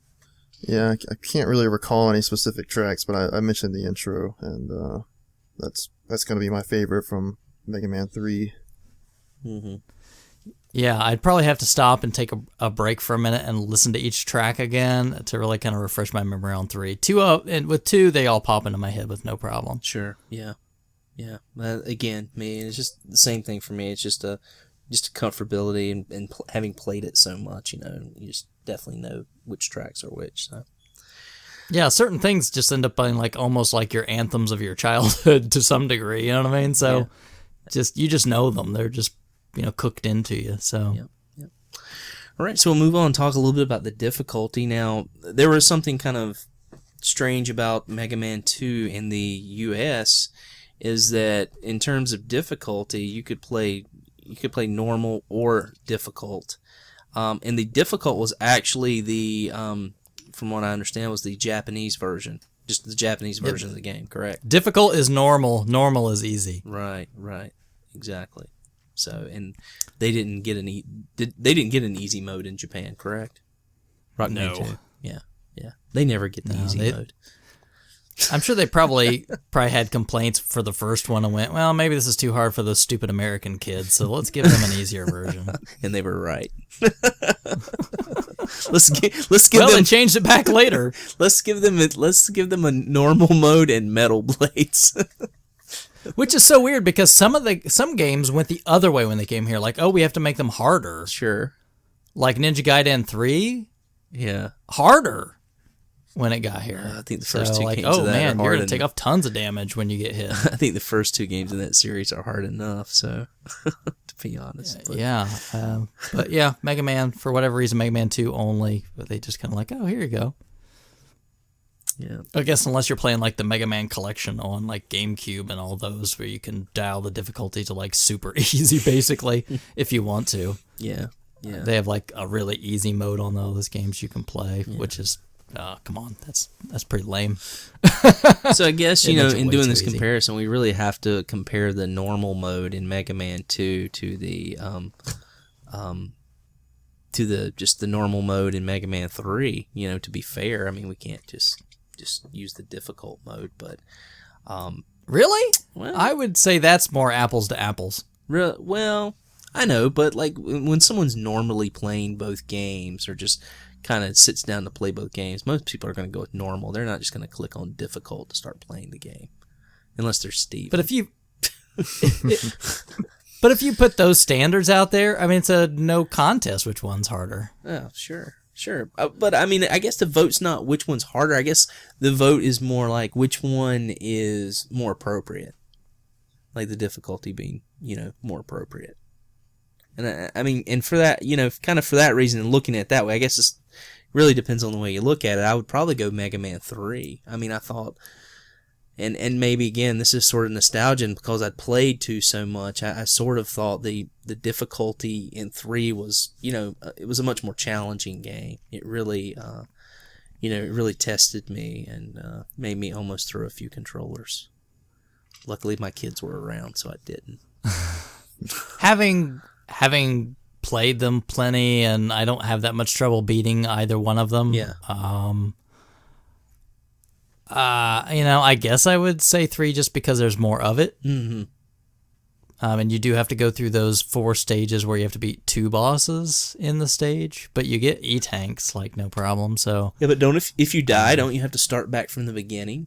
Yeah, I can't really recall any specific tracks, but I mentioned the intro, and that's going to be my favorite from Mega Man 3. Mm-hmm. Yeah, I'd probably have to stop and take a break for a minute and listen to each track again to really kind of refresh my memory on 3. And with 2, they all pop into my head with no problem. Sure, yeah. Again, it's just the same thing for me. It's just a comfortability and having played it so much, you just definitely know which tracks are which. So. Yeah, certain things just end up being like almost like your anthems of your childhood to some degree. You know what I mean? So, you just know them. They're just cooked into you. So. Yep. All right, so we'll move on and talk a little bit about the difficulty. Now, there was something kind of strange about Mega Man 2 in the U.S. is that in terms of difficulty, you could play normal or difficult. And the difficult was actually from what I understand, was the Japanese version. Just the Japanese version of the game, correct? Difficult is normal. Normal is easy. Right, exactly. So, and they didn't get an easy mode in Japan, correct? No. 2. Yeah. They never get the easy mode. I'm sure they probably had complaints for the first one and went, well, maybe this is too hard for those stupid American kids, so let's give them an easier version. And they were right. let's give well, them. they changed it back later. Let's give them a normal mode and metal blades. Which is so weird because some games went the other way when they came here. Like, oh, we have to make them harder. Sure. Like Ninja Gaiden 3. Yeah. Harder when it got here. I think the first two games oh of that man, are you're hard going to take off tons of damage when you get hit. I think the first 2 games in that series are hard enough, so to be honest. But. Yeah. But yeah, Mega Man, for whatever reason, Mega Man 2 only. But they just kind of like, oh, here you go. Yeah. I guess unless you're playing like the Mega Man collection on like GameCube and all those where you can dial the difficulty to like super easy basically if you want to. Yeah. Yeah. They have like a really easy mode on all those games you can play, which is come on, that's pretty lame. So I guess, in way doing too this easy. comparison, we really have to compare the normal mode in Mega Man 2 to the just the normal mode in Mega Man 3. To be fair, I mean, we can't just use the difficult mode, but Really? well, I would say that's more apples to apples. well, I know, but like when someone's normally playing both games or just kind of sits down to play both games, most people are going to go with normal. They're not just going to click on difficult to start playing the game, unless they're Steve. But if you put those standards out there, I mean, it's a no contest which one's harder. Oh, sure. But I mean, I guess the vote's not which one's harder. I guess the vote is more like which one is more appropriate. Like the difficulty being, more appropriate. And I mean, and for that, kind of for that reason, and looking at it that way, I guess it really depends on the way you look at it. I would probably go Mega Man 3. I mean, I thought, and maybe again, this is sort of nostalgia, and because I'd played 2 so much, I sort of thought the difficulty in 3 was, it was a much more challenging game. It really, it really tested me and made me almost throw a few controllers. Luckily, my kids were around, so I didn't. Having played them plenty, and I don't have that much trouble beating either one of them. Yeah. I guess I would say 3 just because there's more of it. Mm-hmm. And you do have to go through those 4 stages where you have to beat 2 bosses in the stage, but you get E-tanks, like, no problem, so... Yeah, but if you die, don't you have to start back from the beginning?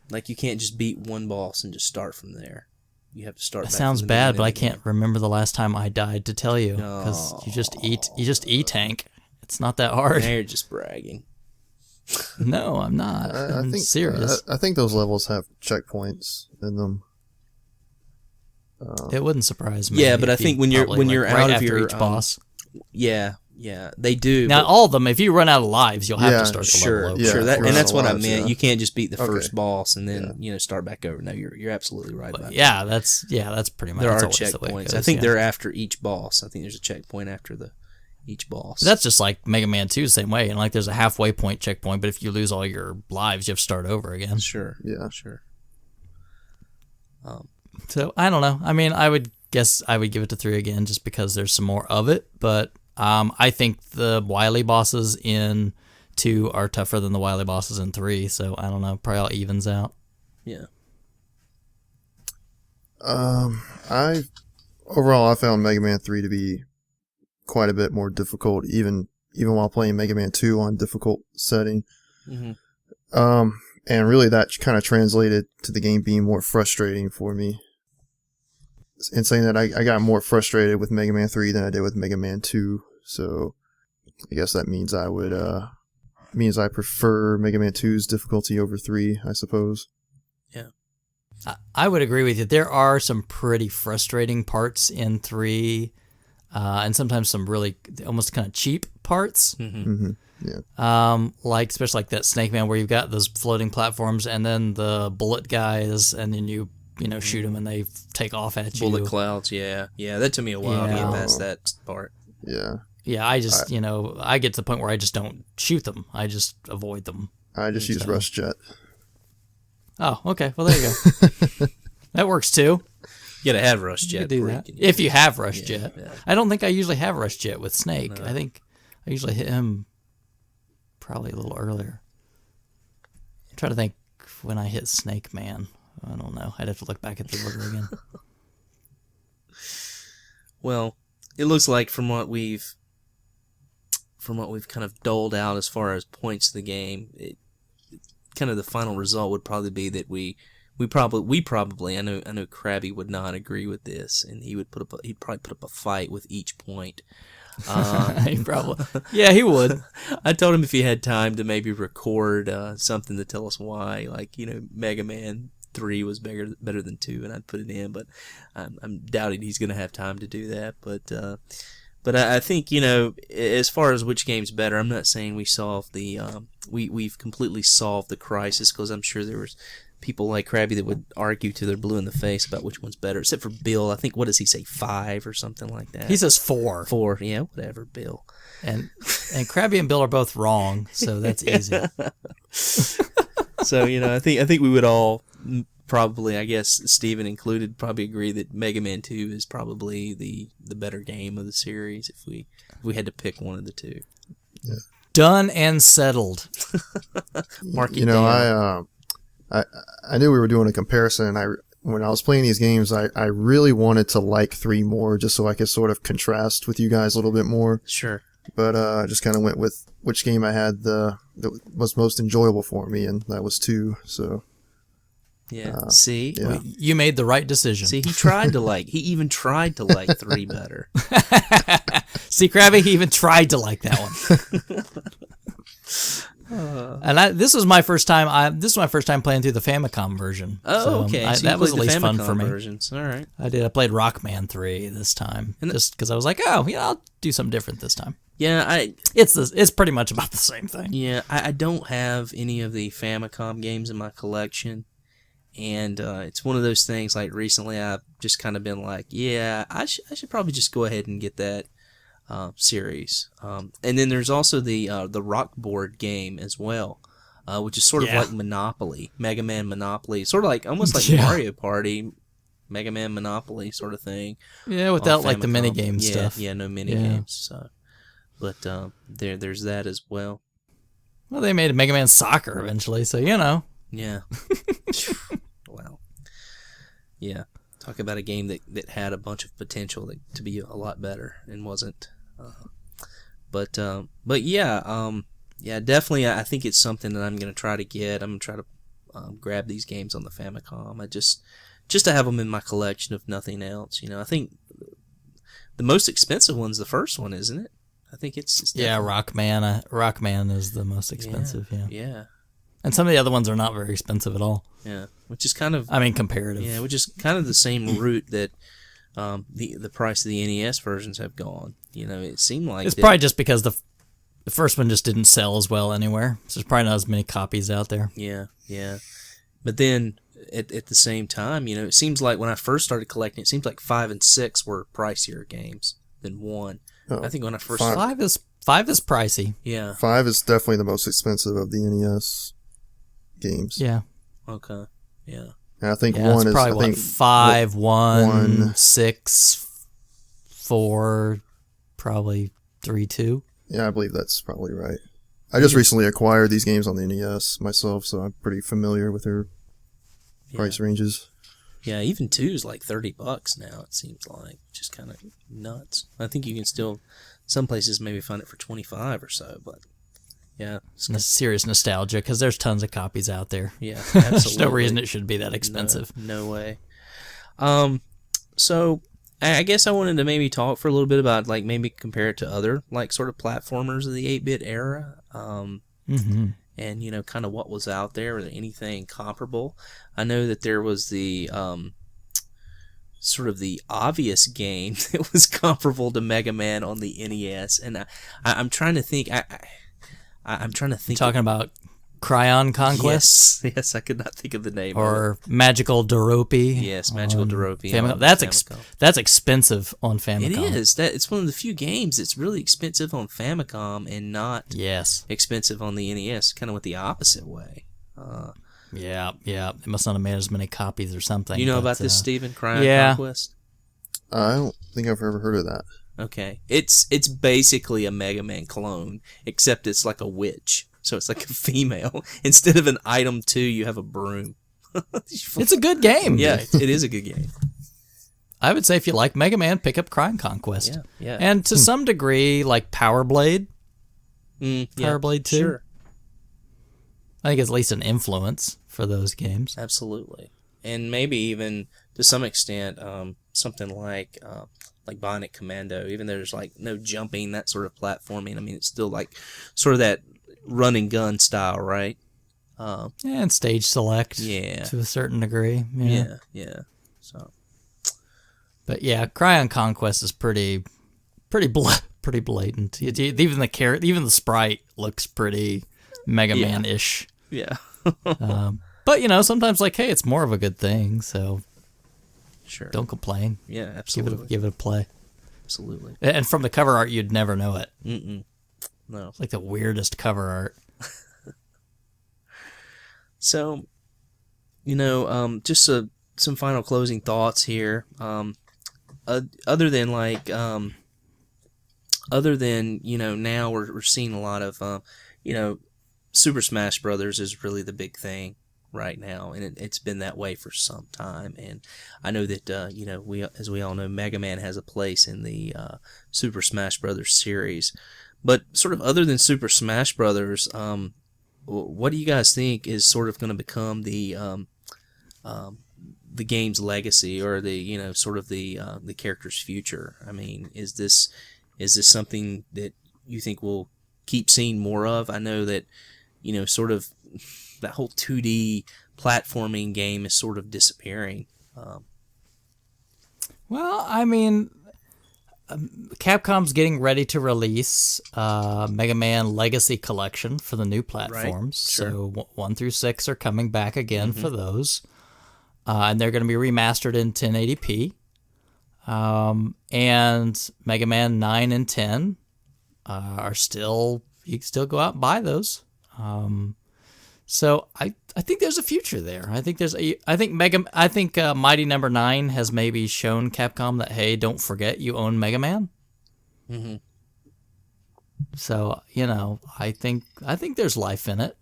Like, you can't just beat one boss and just start from there. You have to start That back sounds from the bad, beginning but I again. can't remember the last time I died to tell you, because you just E-tank. It's not that hard. Now you're just bragging. No, I'm not. I'm serious. I think those levels have checkpoints in them. It wouldn't surprise me. Yeah, but I if you think when you're probably, out right of after your each boss. Yeah, they do. Now, but- all of them, if you run out of lives, you'll have Yeah, to start the Sure, level over. Yeah, sure. if you're And that's out what of I lives, meant. yeah. You can't just beat the Okay. first boss and then start back over. No, you're absolutely right about that. Yeah, that's pretty much. There that's are always the way it checkpoints. goes, I think yeah. they're after each boss. I think there's a checkpoint after each boss. That's just like Mega Man 2, same way. And like, there's a halfway point checkpoint, but if you lose all your lives, you have to start over again. sure. Yeah. Sure. So I don't know. I mean, I would guess I would give it to 3 again, just because there's some more of it. But I think the Wily bosses in 2 are tougher than the Wily bosses in 3. So I don't know. Probably all evens out. Yeah. I found Mega Man 3 to be quite a bit more difficult, even while playing Mega Man 2 on difficult setting. Mm-hmm. And really that kind of translated to the game being more frustrating for me. In saying that, I got more frustrated with Mega Man 3 than I did with Mega Man 2. So I guess that means I prefer Mega Man 2's difficulty over 3, I suppose. Yeah. I would agree with you. There are some pretty frustrating parts in 3. and sometimes some really almost kind of cheap parts. Mm-hmm. Yeah. Like especially like that Snake Man where you've got those floating platforms and then the bullet guys, and then you shoot them and they take off at you. Bullet clouds, yeah. That took me a while to get past that part. Yeah. Yeah, I just, I get to the point where I just don't shoot them. I just avoid them. I just use Rush Jet. Oh, okay. Well, there you go. That works too. You gotta have Rush Jet. Do that. If you have Rush Jet. Yeah. I don't think I usually have Rush Jet with Snake. No. I think I usually hit him probably a little earlier. I'm trying to think when I hit Snake Man. I don't know. I'd have to look back at the order again. Well, it looks like from what we've kind of doled out as far as points of the game, kind of the final result would probably be that we probably I know Krabby would not agree with this, and he'd probably put up a fight with each point. He probably, yeah, he would. I told him if he had time to maybe record something to tell us why, like Mega Man 3 was better than 2, and I'd put it in, but I'm doubting he's going to have time to do that. But I think as far as which game's better, I'm not saying we solved the we've completely solved the crisis, because I'm sure there was people like Krabby that would argue till they're blue in the face about which one's better, except for Bill. I think, what does he say, 5 or something like that? He says 4. 4, yeah, whatever, Bill. And Krabby and Bill are both wrong, so that's easy. So I think we would all probably, I guess Steven included, probably agree that Mega Man 2 is probably the better game of the series if we had to pick one of the two. Yeah. Done and settled. Mark it down. I knew we were doing a comparison, and when I was playing these games, I really wanted to like 3 more, just so I could sort of contrast with you guys a little bit more. Sure. But I just kind of went with which game I had that was most enjoyable for me, and that was 2. So. Yeah. See, yeah. You made the right decision. See, he even tried to like 3 better. See, Krabby, he even tried to like that one. And this was my first time. This was my first time playing through the Famicom version. Oh, so okay. So that was at least fun Famicom for me. Versions. All right. I did. I played Rockman 3 this time, just because I was like, I'll do something different this time. Yeah, it's pretty much about the same thing. Yeah, I don't have any of the Famicom games in my collection. And it's one of those things, like recently I've just kind of been like, yeah, I should probably just go ahead and get that series. And then there's also the Rock Board game as well, which is sort of like Monopoly, Mega Man Monopoly, sort of like almost like Mario Party, Mega Man Monopoly sort of thing. Yeah, without like the minigame stuff. Yeah, no minigames. So, but there's that as well. Well, they made a Mega Man Soccer eventually, so Yeah. Wow. Yeah. Talk about a game that had a bunch of potential to be a lot better and wasn't. But yeah, definitely I think it's something that I'm going to try to get. I'm going to try to grab these games on the Famicom. Just to have them in my collection, if nothing else. I think the most expensive one's the first one, isn't it? I think it's Rockman. Rockman is the most expensive. Yeah. And some of the other ones are not very expensive at all. Yeah, which is kind of... comparative. Yeah, which is kind of the same route that the price of the NES versions have gone. It seemed like... It's probably just because the first one just didn't sell as well anywhere. So there's probably not as many copies out there. Yeah. But then, at the same time, it seems like when I first started collecting, it seems like 5 and 6 were pricier games than 1. Oh, I think when I first... 5 is pricey. Yeah. 5 is definitely the most expensive of the NES games. Yeah. Okay. Yeah. And I think 1 is probably 5, 1, 6, 4, probably 3, 2. Yeah, I believe that's probably right. I just recently acquired these games on the NES myself, so I'm pretty familiar with their price ranges. Yeah, even 2 is like $30 now, it seems like. Just kind of nuts. I think you can still, some places maybe find it for $25 or so, but yeah. It's serious nostalgia, because there's tons of copies out there. Yeah, absolutely. There's no reason it should be that expensive. No way. So I guess I wanted to maybe talk for a little bit about, like, maybe compare it to other, like, sort of platformers of the 8-bit era. And, kind of what was out there, or anything comparable. I know that there was the sort of the obvious game that was comparable to Mega Man on the NES, and I'm trying to think. I'm trying to think. Talking about Cryon Conquest? Yes, I could not think of the name. Or Magical Doropi? Yes, Magical Doropi. Famicom. That's expensive on Famicom. It is. It's one of the few games that's really expensive on Famicom and not expensive on the NES. Kind of went the opposite way. Yeah. They must not have made as many copies or something. You know about this, Stephen? Cryon Conquest? I don't think I've ever heard of that. Okay. It's basically a Mega Man clone, except it's like a witch. So it's like a female. Instead of an item 2, you have a broom. It's a good game. Yeah, it is a good game. I would say if you like Mega Man, pick up Cryon Conquest. Yeah. And to some degree, like Power Blade. Power Blade 2. Sure. I think it's at least an influence for those games. Absolutely. And maybe even, to some extent, something like Bionic Commando. Even though there's like no jumping, that sort of platforming. I mean, it's still like sort of that run and gun style, right? And stage select to a certain degree. Yeah. So, but yeah, Cryon Conquest is pretty blatant. Even the sprite looks pretty Mega Man-ish. Yeah. But sometimes like, hey, it's more of a good thing, so sure, don't complain. Yeah, absolutely. Give it a play. Absolutely. And from the cover art, you'd never know it. No. It's like the weirdest cover art. So, just some final closing thoughts here. Other than now we're seeing a lot of, Super Smash Brothers is really the big thing right now, and it's been that way for some time. And I know that as we all know, Mega Man has a place in the Super Smash Brothers series. But sort of other than Super Smash Brothers, what do you guys think is sort of going to become the game's legacy, or the sort of the character's future? I mean, is this something that you think we'll keep seeing more of? I know that sort of that whole 2D platforming game is sort of disappearing. Well, I mean, Capcom's getting ready to release Mega Man Legacy Collection for the new platforms. Right. Sure. So 1 through 6 are coming back again for those. And they're going to be remastered in 1080p. And Mega Man 9 and 10 are still, you can still go out and buy those. So I think there's a future there. I think Mighty Number 9 has maybe shown Capcom that, hey, don't forget you own Mega Man. Mm-hmm. So I think there's life in it.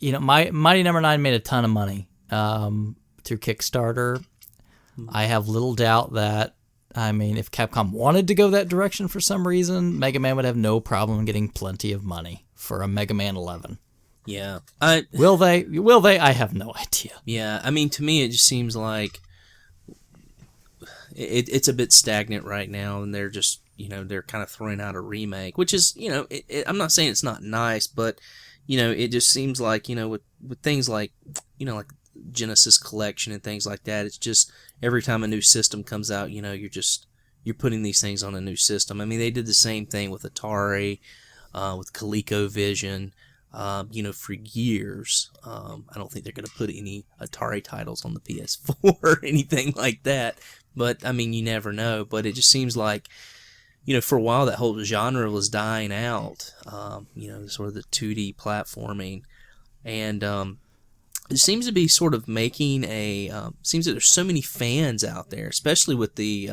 Mighty Number 9 made a ton of money through Kickstarter. Mm-hmm. I have little doubt that, if Capcom wanted to go that direction for some reason, Mega Man would have no problem getting plenty of money for a Mega Man 11. Yeah. Will they? I have no idea. Yeah, to me it just seems like it's a bit stagnant right now, and they're just, they're kind of throwing out a remake, which is, I'm not saying it's not nice, but, it just seems like, with things like, like Genesis Collection and things like that, it's just every time a new system comes out, you're putting these things on a new system. They did the same thing with Atari, with ColecoVision, for years. I don't think they're going to put any Atari titles on the PS4 or anything like that, but you never know. But it just seems like, for a while that whole genre was dying out, sort of the 2D platforming, and it seems to be sort of making seems that there's so many fans out there, especially with the,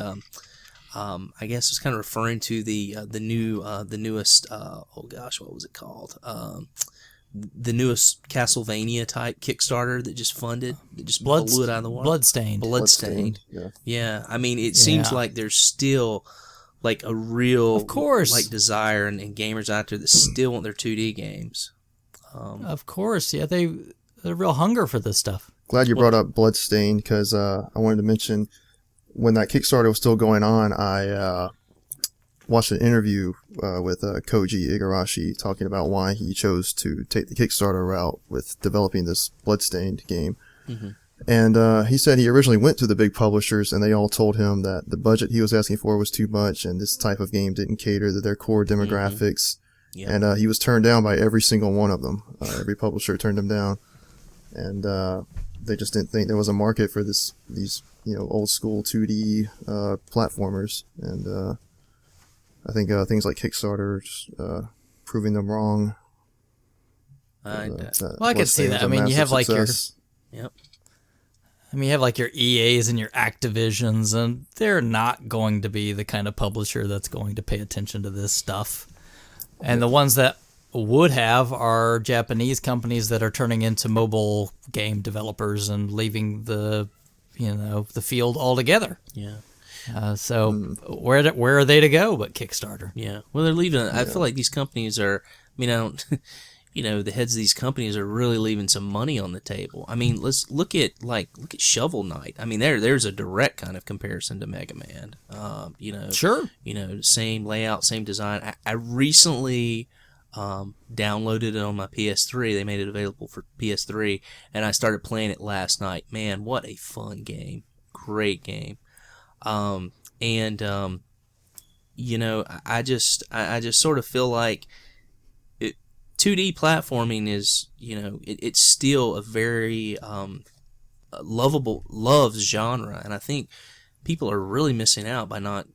I guess it's kind of referring to the newest, what was it called? The newest Castlevania type Kickstarter that just funded, that just blew it out of the water. Bloodstained. Yeah. It seems like there's still like a real, of course, like desire and gamers out there that still want their 2D games. Of course, yeah, there's a real hunger for this stuff. Glad you brought up Bloodstained, because I wanted to mention, when that Kickstarter was still going on, I watched an interview with Koji Igarashi talking about why he chose to take the Kickstarter route with developing this Bloodstained game. Mm-hmm. And he said he originally went to the big publishers, and they all told him that the budget he was asking for was too much, and this type of game didn't cater to their core demographics. Yeah. And he was turned down by every single one of them. Every publisher turned him down, and they just didn't think there was a market for these old school 2D platformers. And I think things like Kickstarter are just proving them wrong. I could see that. I mean, you have like success. Yep. you have like your EAs and your Activisions, and they're not going to be the kind of publisher that's going to pay attention to this stuff. And the ones that would have are Japanese companies that are turning into mobile game developers and leaving the field altogether. Yeah. So where are they to go but Kickstarter? Yeah. Well, they're leaving. I feel like these companies are. I mean, I don't. The heads of these companies are really leaving some money on the table. I mean, let's look at Shovel Knight. I mean, there's a direct kind of comparison to Mega Man. Sure. Same layout, same design. I recently downloaded it on my PS3. They made it available for PS3, and I started playing it last night. Man, what a fun game! Great game. I just sort of feel like 2D platforming is, it's still a very loved genre, and I think people are really missing out by not,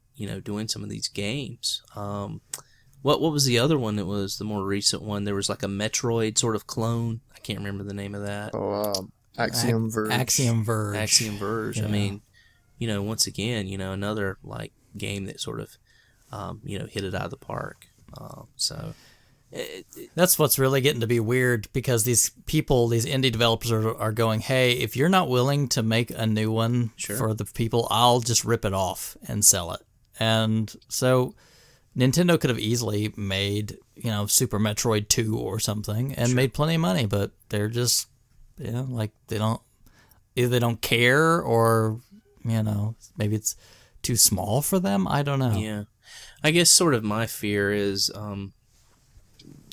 doing some of these games. What was the other one that was the more recent one? There was like a Metroid sort of clone. I can't remember the name of that. Axiom Verge. Axiom Verge. Axiom Verge. Yeah. I mean, once again, another like game that sort of, hit it out of the park. That's what's really getting to be weird, because these indie developers are going, hey, if you're not willing to make a new one for the people, I'll just rip it off and sell it. And so Nintendo could have easily made, Super Metroid 2 or something and made plenty of money, but they're just, either they don't care, or, maybe it's too small for them. I don't know. Yeah. I guess sort of my fear is,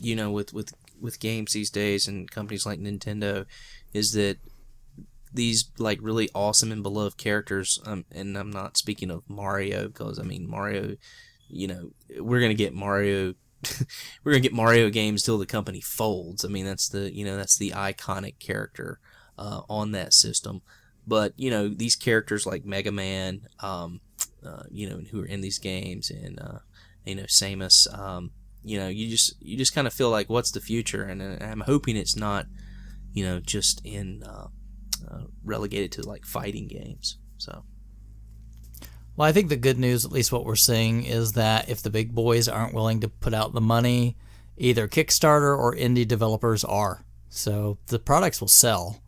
with games these days and companies like Nintendo, is that these like really awesome and beloved characters, and I'm not speaking of Mario, because I mean Mario, we're gonna get Mario, we're gonna get Mario games till the company folds. I mean that's the iconic character on that system. But these characters like Mega Man, who are in these games, and Samus. You just kind of feel like, what's the future? And I'm hoping it's not, just in relegated to like fighting games. So, well, I think the good news, at least what we're seeing, is that if the big boys aren't willing to put out the money, either Kickstarter or indie developers are. So the products will sell.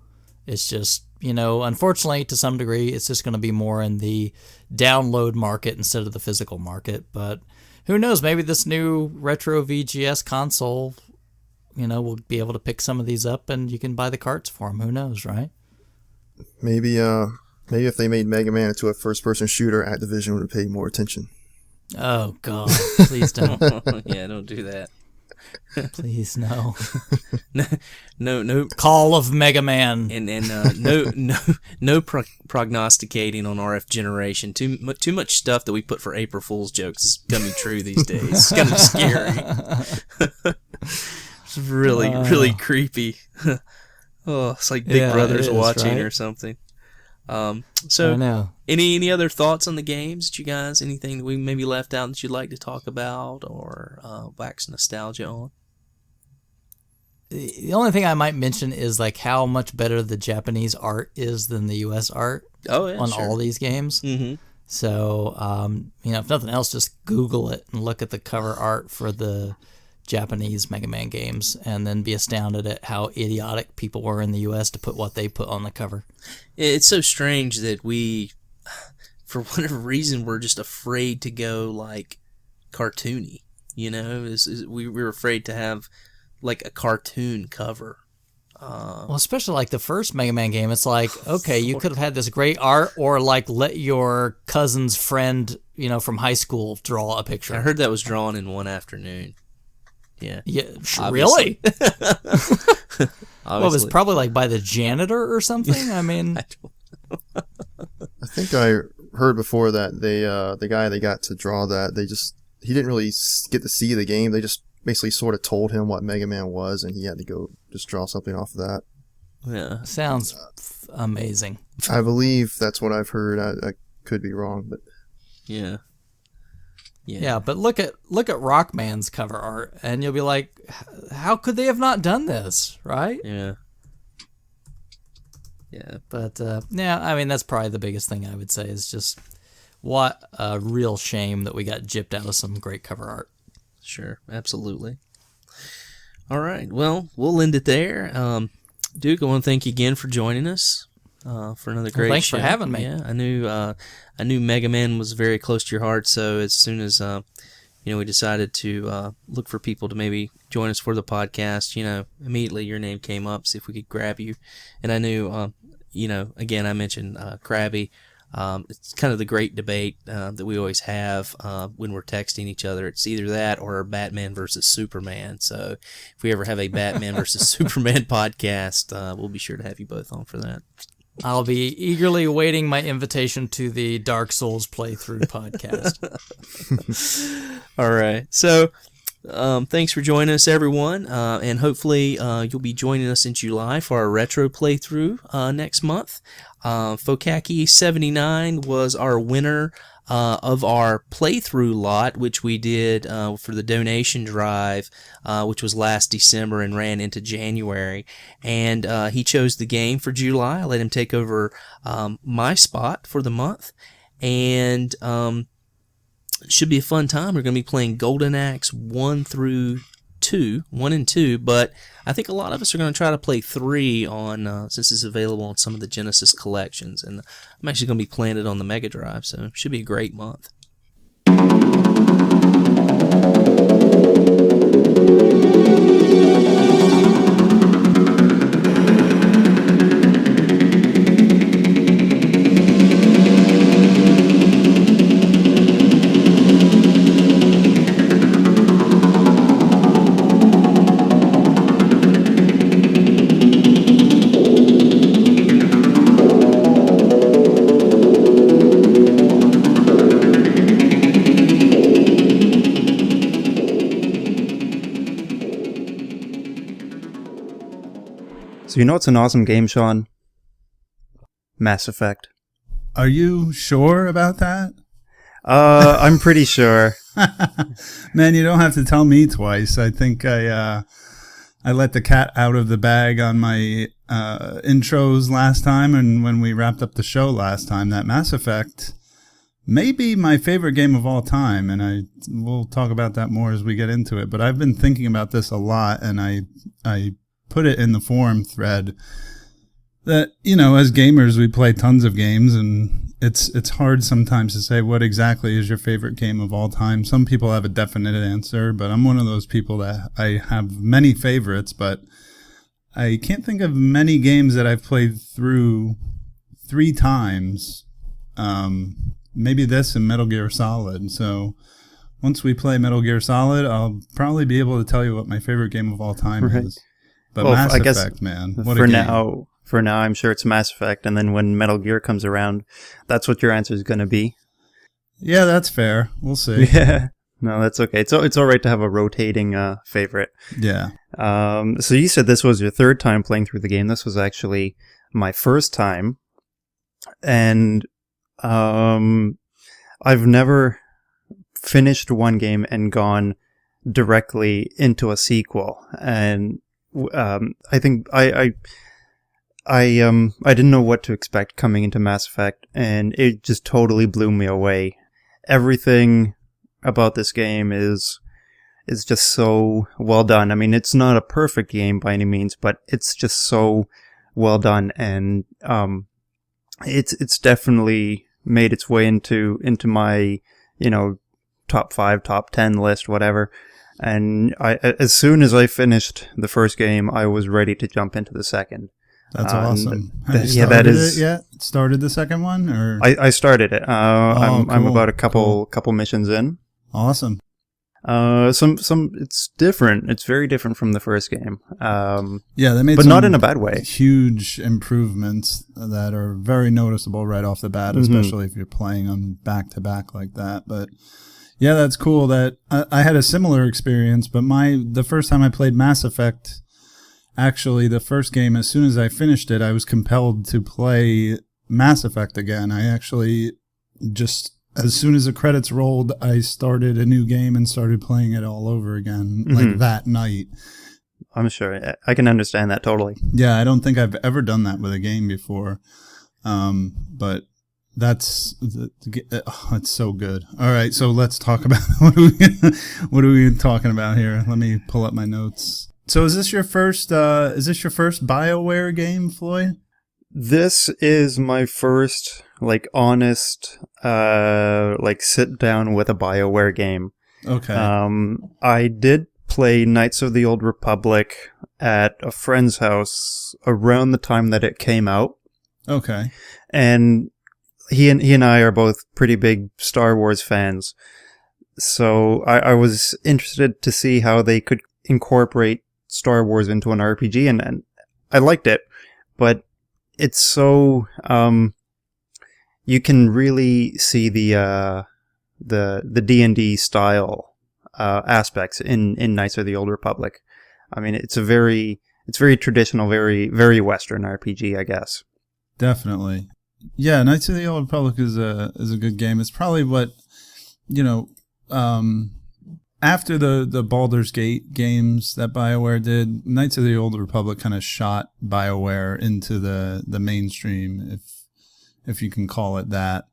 It's just, unfortunately, to some degree, it's just going to be more in the download market instead of the physical market. But who knows? Maybe this new retro VGS console, we'll be able to pick some of these up, and you can buy the carts for them. Who knows, right? Maybe if they made Mega Man into a first-person shooter, Activision would have paid more attention. Oh God! Please don't. Yeah, don't do that. Please no. No. Call of Mega Man. And no prognosticating on RF generation. Too much stuff that we put for April Fool's jokes is coming true these days. It's kind of scary. It's really creepy. Oh, it's like Big Brother's watching, right? Or something. So I know. Any other thoughts on the games that you guys? Anything that we maybe left out that you'd like to talk about or wax nostalgia on? The only thing I might mention is like how much better the Japanese art is than the U.S. art on all these games. Mm-hmm. So, if nothing else, just Google it and look at the cover art for the Japanese Mega Man games, and then be astounded at how idiotic people were in the U.S. to put what they put on the cover. It's so strange that we, for whatever reason, we're just afraid to go like cartoony. We were afraid to have like a cartoon cover. Well, especially like the first Mega Man game, it's like, okay, you could have had this great art, or like let your cousin's friend, from high school draw a picture. I heard that was drawn in one afternoon. Yeah. Yeah, Obviously. really? Well, it was probably like by the janitor or something. I mean, I think I heard before that the guy they got to draw that, he didn't really get to see the game. They just basically sort of told him what Mega Man was, and he had to go just draw something off of that. Yeah. sounds amazing. I believe that's what I've heard. I could be wrong, but Yeah. Yeah, but look at Rockman's cover art, and you'll be like, how could they have not done this, right? Yeah. Yeah. But yeah, I mean, that's probably the biggest thing I would say is just what a real shame that we got gypped out of some great cover art. Sure. Absolutely. All right. Well, we'll end it there. Duke, I want to thank you again for joining us for another great thanks show. for having me. Yeah, I knew Mega Man was very close to your heart, so as soon as we decided to look for people to maybe join us for the podcast, immediately your name came up, see if we could grab you. And I knew, again, I mentioned Krabby. It's kind of the great debate that we always have when we're texting each other. It's either that or Batman versus Superman. So if we ever have a Batman versus Superman podcast, we'll be sure to have you both on for that. I'll be eagerly awaiting my invitation to the Dark Souls playthrough podcast. All right. So thanks for joining us, everyone. And hopefully you'll be joining us in July for our retro playthrough next month. Fokaki79 was our winner of our playthrough lot, which we did for the donation drive, which was last December and ran into January. And he chose the game for July. I let him take over my spot for the month. And it should be a fun time. We're going to be playing Golden Axe 1 and 2, but I think a lot of us are going to try to play 3 on since it's available on some of the Genesis collections, and I'm actually going to be playing it on the Mega Drive, so it should be a great month. So you know it's an awesome game, Shawn? Mass Effect. Are you sure about that? I'm pretty sure. Man, you don't have to tell me twice. I think I let the cat out of the bag on my intros last time, and when we wrapped up the show last time, that Mass Effect may be my favorite game of all time, and we'll talk about that more as we get into it. But I've been thinking about this a lot, and I put it in the forum thread that, as gamers, we play tons of games, and it's hard sometimes to say what exactly is your favorite game of all time. Some people have a definite answer, but I'm one of those people that I have many favorites, but I can't think of many games that I've played through 3 times. Maybe this and Metal Gear Solid. So once we play Metal Gear Solid, I'll probably be able to tell you what my favorite game of all time is. But well, Mass Effect, man. What a game. For now, I'm sure it's Mass Effect, and then when Metal Gear comes around, that's what your answer is going to be. Yeah, that's fair. We'll see. Yeah. No, that's okay. It's all right to have a rotating favorite. Yeah. So you said this was your 3rd time playing through the game. This was actually my 1st time, and I've never finished one game and gone directly into a sequel, and I think I didn't know what to expect coming into Mass Effect, and it just totally blew me away. Everything about this game is just so well done. I mean, it's not a perfect game by any means, but it's just so well done, and it's definitely made its way into my top 5, top 10 list, whatever. And as soon as I finished the first game, I was ready to jump into the second. That's awesome. Have you started it yet? Started the second one, or I started it. Cool. I'm about a couple missions in. Awesome. It's different. It's very different from the first game. Yeah, they made but some not in a bad way. Huge improvements that are very noticeable right off the bat, especially if you're playing them back to back like that. But yeah, that's cool. That I had a similar experience, but the first time I played Mass Effect, actually, the first game, as soon as I finished it, I was compelled to play Mass Effect again. I actually just, as soon as the credits rolled, I started a new game and started playing it all over again, like that night. I'm sure. I can understand that totally. Yeah, I don't think I've ever done that with a game before. But it's so good. All right, so let's talk about what are we talking about here? Let me pull up my notes. So is this your first BioWare game, Floyd? This is my first honest sit down with a BioWare game. Okay. I did play Knights of the Old Republic at a friend's house around the time that it came out. Okay. And he and I are both pretty big Star Wars fans. So I was interested to see how they could incorporate Star Wars into an RPG, and I liked it. But it's so you can really see the D&D style aspects in Knights of the Old Republic. I mean, it's very traditional, very very Western RPG, I guess. Definitely. Yeah, Knights of the Old Republic is a good game. It's probably what, after the Baldur's Gate games that BioWare did, Knights of the Old Republic kind of shot BioWare into the mainstream, if you can call it that.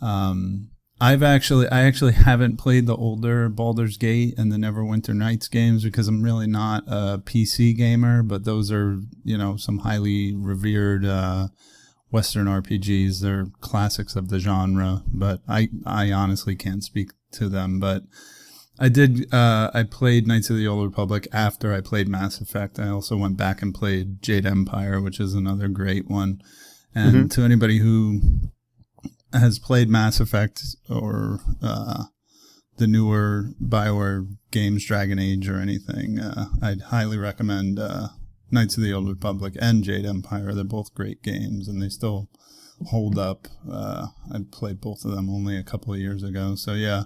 I actually haven't played the older Baldur's Gate and the Neverwinter Nights games because I'm really not a PC gamer, but those are, some highly revered Western RPGs. They're classics of the genre, but I honestly can't speak to them. But I played Knights of the Old Republic after I played Mass Effect. I also went back and played Jade Empire, which is another great one. And to anybody who has played Mass Effect or the newer BioWare games, Dragon Age or anything, I'd highly recommend Knights of the Old Republic and Jade Empire. They're both great games, and they still hold up. I played both of them only a couple of years ago. So yeah,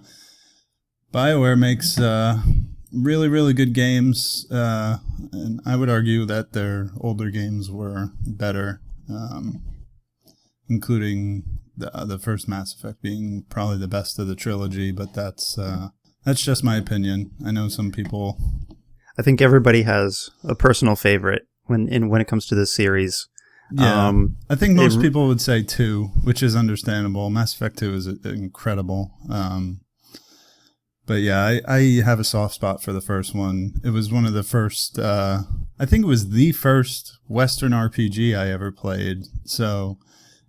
BioWare makes really, really good games, and I would argue that their older games were better, including the first Mass Effect being probably the best of the trilogy, but that's just my opinion. I know some people. I think everybody has a personal favorite when it comes to this series. Yeah, I think most people would say 2, which is understandable. Mass Effect 2 is incredible. But yeah, I have a soft spot for the first one. It was one of the first, I think it was the first Western RPG I ever played. So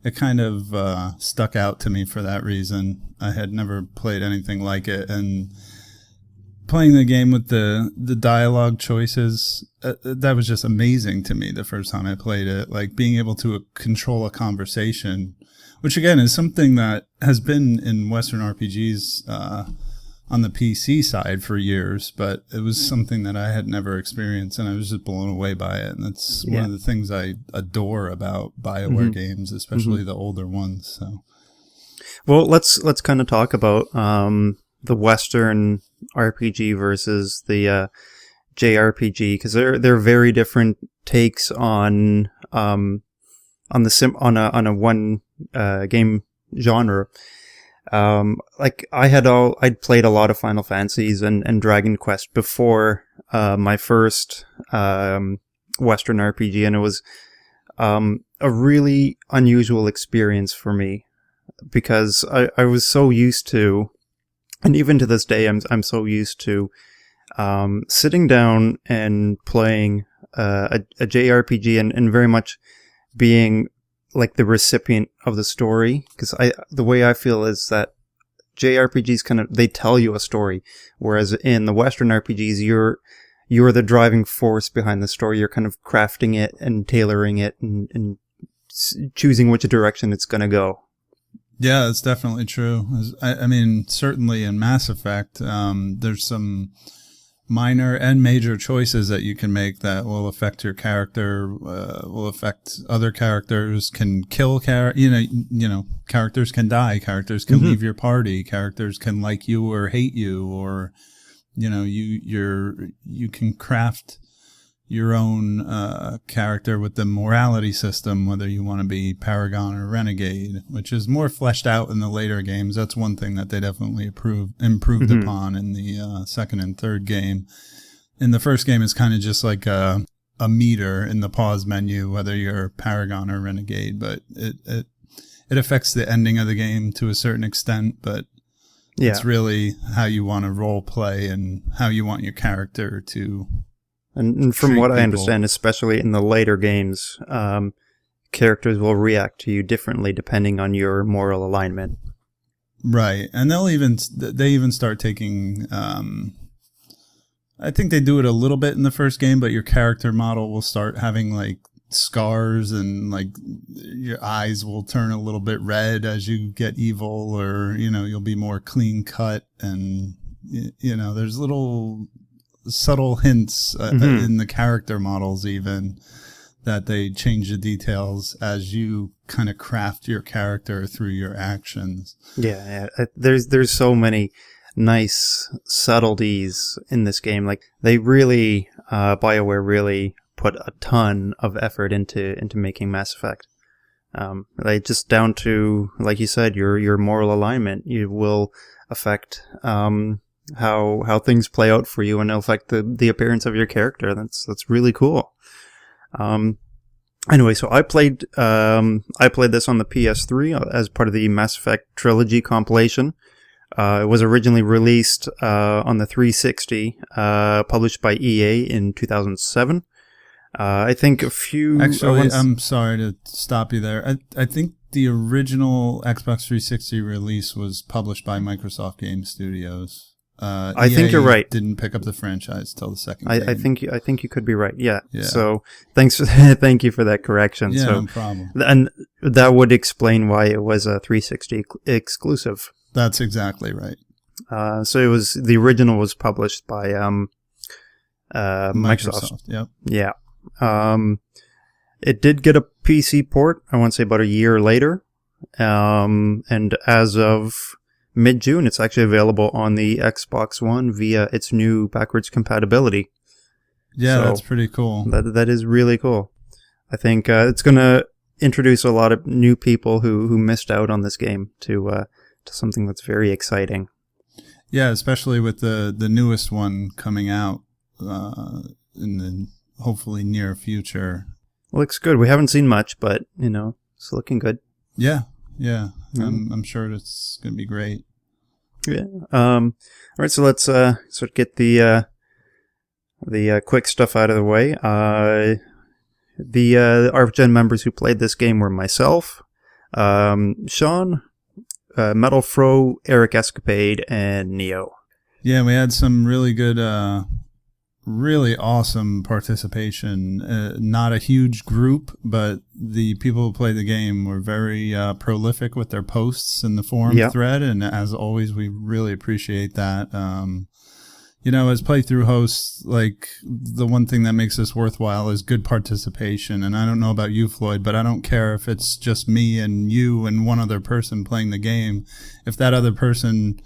it kind of stuck out to me for that reason. I had never played anything like it, and playing the game with the dialogue choices, that was just amazing to me the first time I played it. Like being able to control a conversation, which again is something that has been in Western RPGs on the PC side for years, but it was something that I had never experienced, and I was just blown away by it. And that's one of the things I adore about BioWare games, especially the older ones. So, well, let's kind of talk about the Western RPG versus the JRPG, because they're very different takes on a one game genre. I'd played a lot of Final Fantasies and Dragon Quest before my first Western RPG, and it was a really unusual experience for me because I was so used to, and even to this day I'm so used to sitting down and playing a JRPG and very much being like the recipient of the story, because the way I feel is that JRPGs they tell you a story, whereas in the Western RPGs you're the driving force behind the story. You're kind of crafting it and tailoring it and choosing which direction it's going to go. Yeah, that's definitely true. I mean, certainly in Mass Effect, there's some minor and major choices that you can make that will affect your character, will affect other characters, can kill characters can die, characters can leave your party, characters can like you or hate you, or you can craft your own character with the morality system, whether you want to be Paragon or Renegade, which is more fleshed out in the later games. That's one thing that they definitely improved upon in the second and third game. In the first game, it's kind of just like a meter in the pause menu, whether you're Paragon or Renegade, but it affects the ending of the game to a certain extent, but it's really how you want to role play and how you want your character to. And from what I understand, especially in the later games, characters will react to you differently depending on your moral alignment. Right, and they even start taking. I think they do it a little bit in the first game, but your character model will start having like scars, and like your eyes will turn a little bit red as you get evil, or you'll be more clean cut, and there's little subtle hints in the character models even that they change the details as you kind of craft your character through your actions. Yeah. There's so many nice subtleties in this game. Like they really, BioWare really put a ton of effort into making Mass Effect. Like just down to, like you said, your moral alignment. You will affect how things play out for you, and it'll affect the appearance of your character. That's really cool. Anyway, so I played this on the PS3 as part of the Mass Effect Trilogy compilation. It was originally released on the 360, published by EA in 2007. I think a few... Actually, I'm sorry to stop you there. I think the original Xbox 360 release was published by Microsoft Game Studios. I think you're right. Didn't pick up the franchise till the second game. I think you could be right. Yeah. So thank you for that correction. Yeah, so, no problem. And that would explain why it was a 360 exclusive. That's exactly right. So the original was published by Microsoft. Yep. Yeah. It did get a PC port, I want to say about a year later. And as of mid-June, it's actually available on the Xbox One via its new backwards compatibility. Yeah, so that's pretty cool. That is really cool. I think it's going to introduce a lot of new people who missed out on this game to something that's very exciting. Yeah, especially with the newest one coming out in the hopefully near future. Looks good. We haven't seen much, but it's looking good. Yeah. I'm sure it's going to be great. Yeah. All right. So let's sort of get the quick stuff out of the way. The RFGen members who played this game were myself, Shawn, Metal Fro, Eric Escapade, and Neo. Yeah, we had some really good, really awesome participation. Not a huge group, but the people who played the game were very prolific with their posts in the forum thread, and as always, we really appreciate that. As playthrough hosts, like the one thing that makes this worthwhile is good participation. And I don't know about you, Floyd, but I don't care if it's just me and you and one other person playing the game. If that other person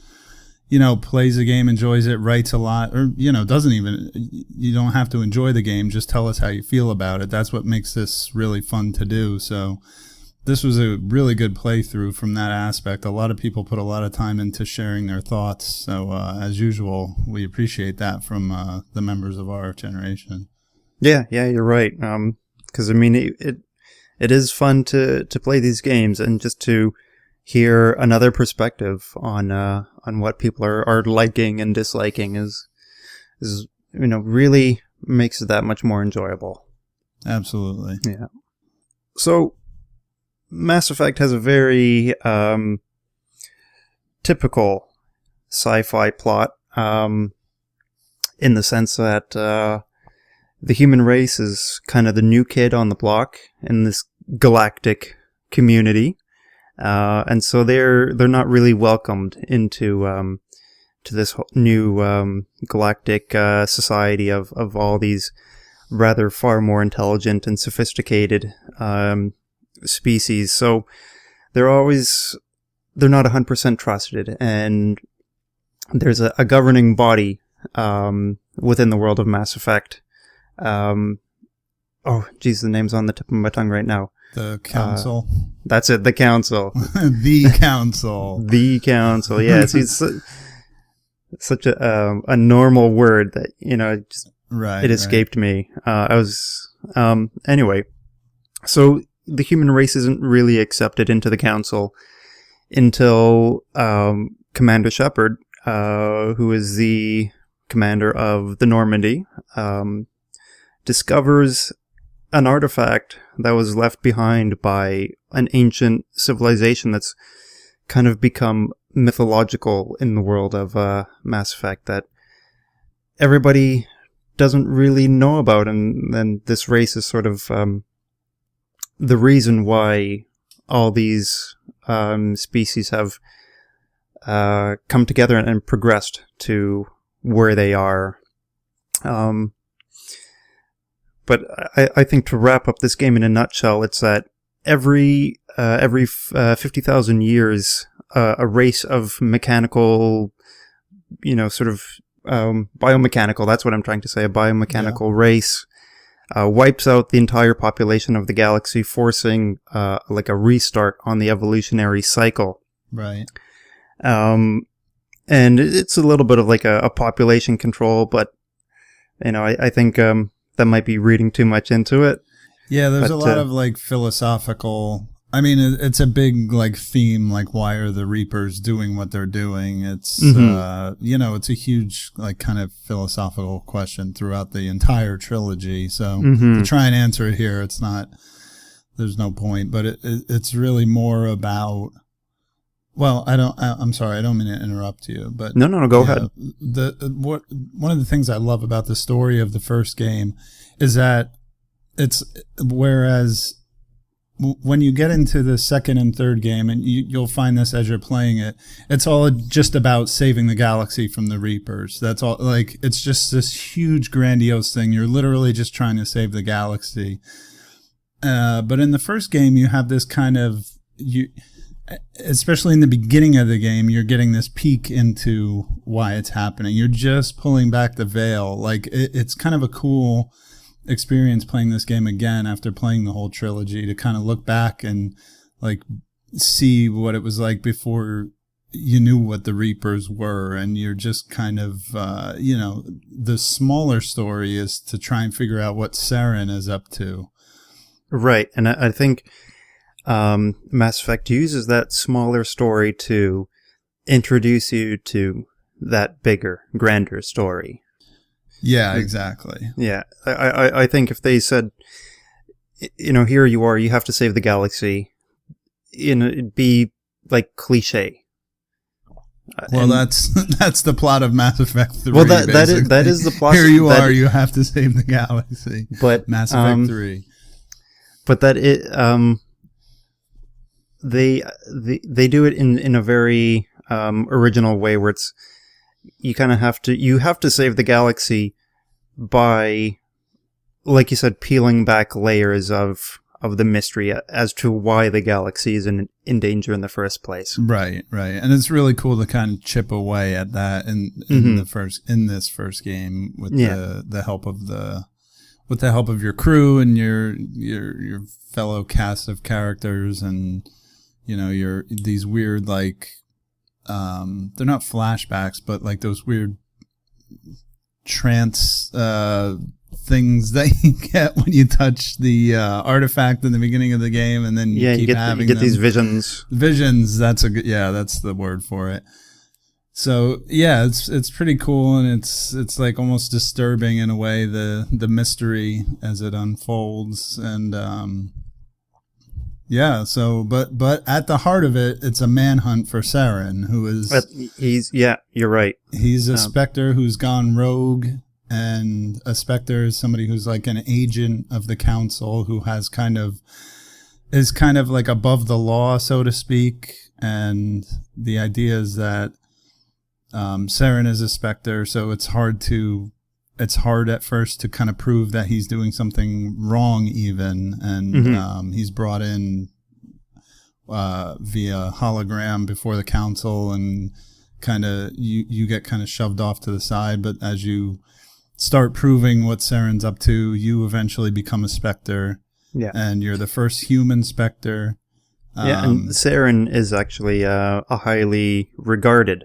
plays the game, enjoys it, writes a lot, or, doesn't even, you don't have to enjoy the game. Just tell us how you feel about it. That's what makes this really fun to do. So this was a really good playthrough from that aspect. A lot of people put a lot of time into sharing their thoughts. So as usual, we appreciate that from the members of our generation. Yeah, you're right. Because it is fun to play these games and just to hear another perspective on what people are liking and disliking is really makes it that much more enjoyable. Absolutely. Yeah. So Mass Effect has a very typical sci-fi plot in the sense that the human race is kind of the new kid on the block in this galactic community. and so they're not really welcomed into to this new galactic society of all these rather far more intelligent and sophisticated species. So they're not 100% trusted, and there's a governing body within the world of Mass Effect. Oh, geez, the name's on the tip of my tongue right now. The Council. That's it, the Council. The Council. The Council, yes. It's such a normal word that, it escaped me. Anyway. So the human race isn't really accepted into the Council until Commander Shepard, who is the commander of the Normandy, discovers an artifact that was left behind by an ancient civilization that's kind of become mythological in the world of Mass Effect that everybody doesn't really know about, and then this race is sort of the reason why all these species have come together and progressed to where they are. But I think to wrap up this game in a nutshell, it's that every 50,000 years, a race of mechanical, sort of biomechanical, that's what I'm trying to say, a biomechanical race wipes out the entire population of the galaxy, forcing like a restart on the evolutionary cycle. Right. And it's a little bit of like a population control, but I think that might be reading too much into it. Yeah, there's a lot of like philosophical. I mean, it's a big like theme. Like, why are the Reapers doing what they're doing? It's it's a huge like kind of philosophical question throughout the entire trilogy. So to try and answer it here, it's not. There's no point, but it's really more about. Well, I'm sorry, I don't mean to interrupt you, but no, go ahead. One of the things I love about the story of the first game is that whereas when you get into the second and third game, and you'll find this as you're playing it, it's all just about saving the galaxy from the Reapers. That's all. Like, it's just this huge, grandiose thing. You're literally just trying to save the galaxy. But in the first game, you have this kind of especially in the beginning of the game, you're getting this peek into why it's happening. You're just pulling back the veil. Like, it's kind of a cool experience playing this game again after playing the whole trilogy, to kind of look back and like see what it was like before you knew what the Reapers were. And you're just kind of, the smaller story is to try and figure out what Saren is up to. Right. And I think Mass Effect uses that smaller story to introduce you to that bigger, grander story. Yeah, exactly. Yeah, I think if they said, here you are, you have to save the galaxy, it'd be like cliche. Well, that's the plot of Mass Effect 3. Well, that is the plot. Here you are, you have to save the galaxy. But Mass Effect 3. But that they do it in a very original way, where it's you have to save the galaxy by, like you said, peeling back layers of the mystery as to why the galaxy is in danger in the first place. Right. And it's really cool to kind of chip away at that in this first game with the help of your crew and your fellow cast of characters, and these weird, like, they're not flashbacks, but like those weird trance things that you get when you touch the artifact in the beginning of the game, and then you get these visions. That's the word for it. So yeah, it's pretty cool, and it's like almost disturbing in a way, the mystery as it unfolds, and yeah. So but at the heart of it, it's a manhunt for Saren, who is you're right. He's a Spectre who's gone rogue, and a Spectre is somebody who's like an agent of the Council who has kind of is kind of like above the law, so to speak. And the idea is that Saren is a Spectre, so it's hard at first to kind of prove that he's doing something wrong even. And he's brought in via hologram before the council, and kind of you get kind of shoved off to the side. But as you start proving what Saren's up to, you eventually become a Spectre. Yeah. And you're the first human Spectre. And Saren is actually a highly regarded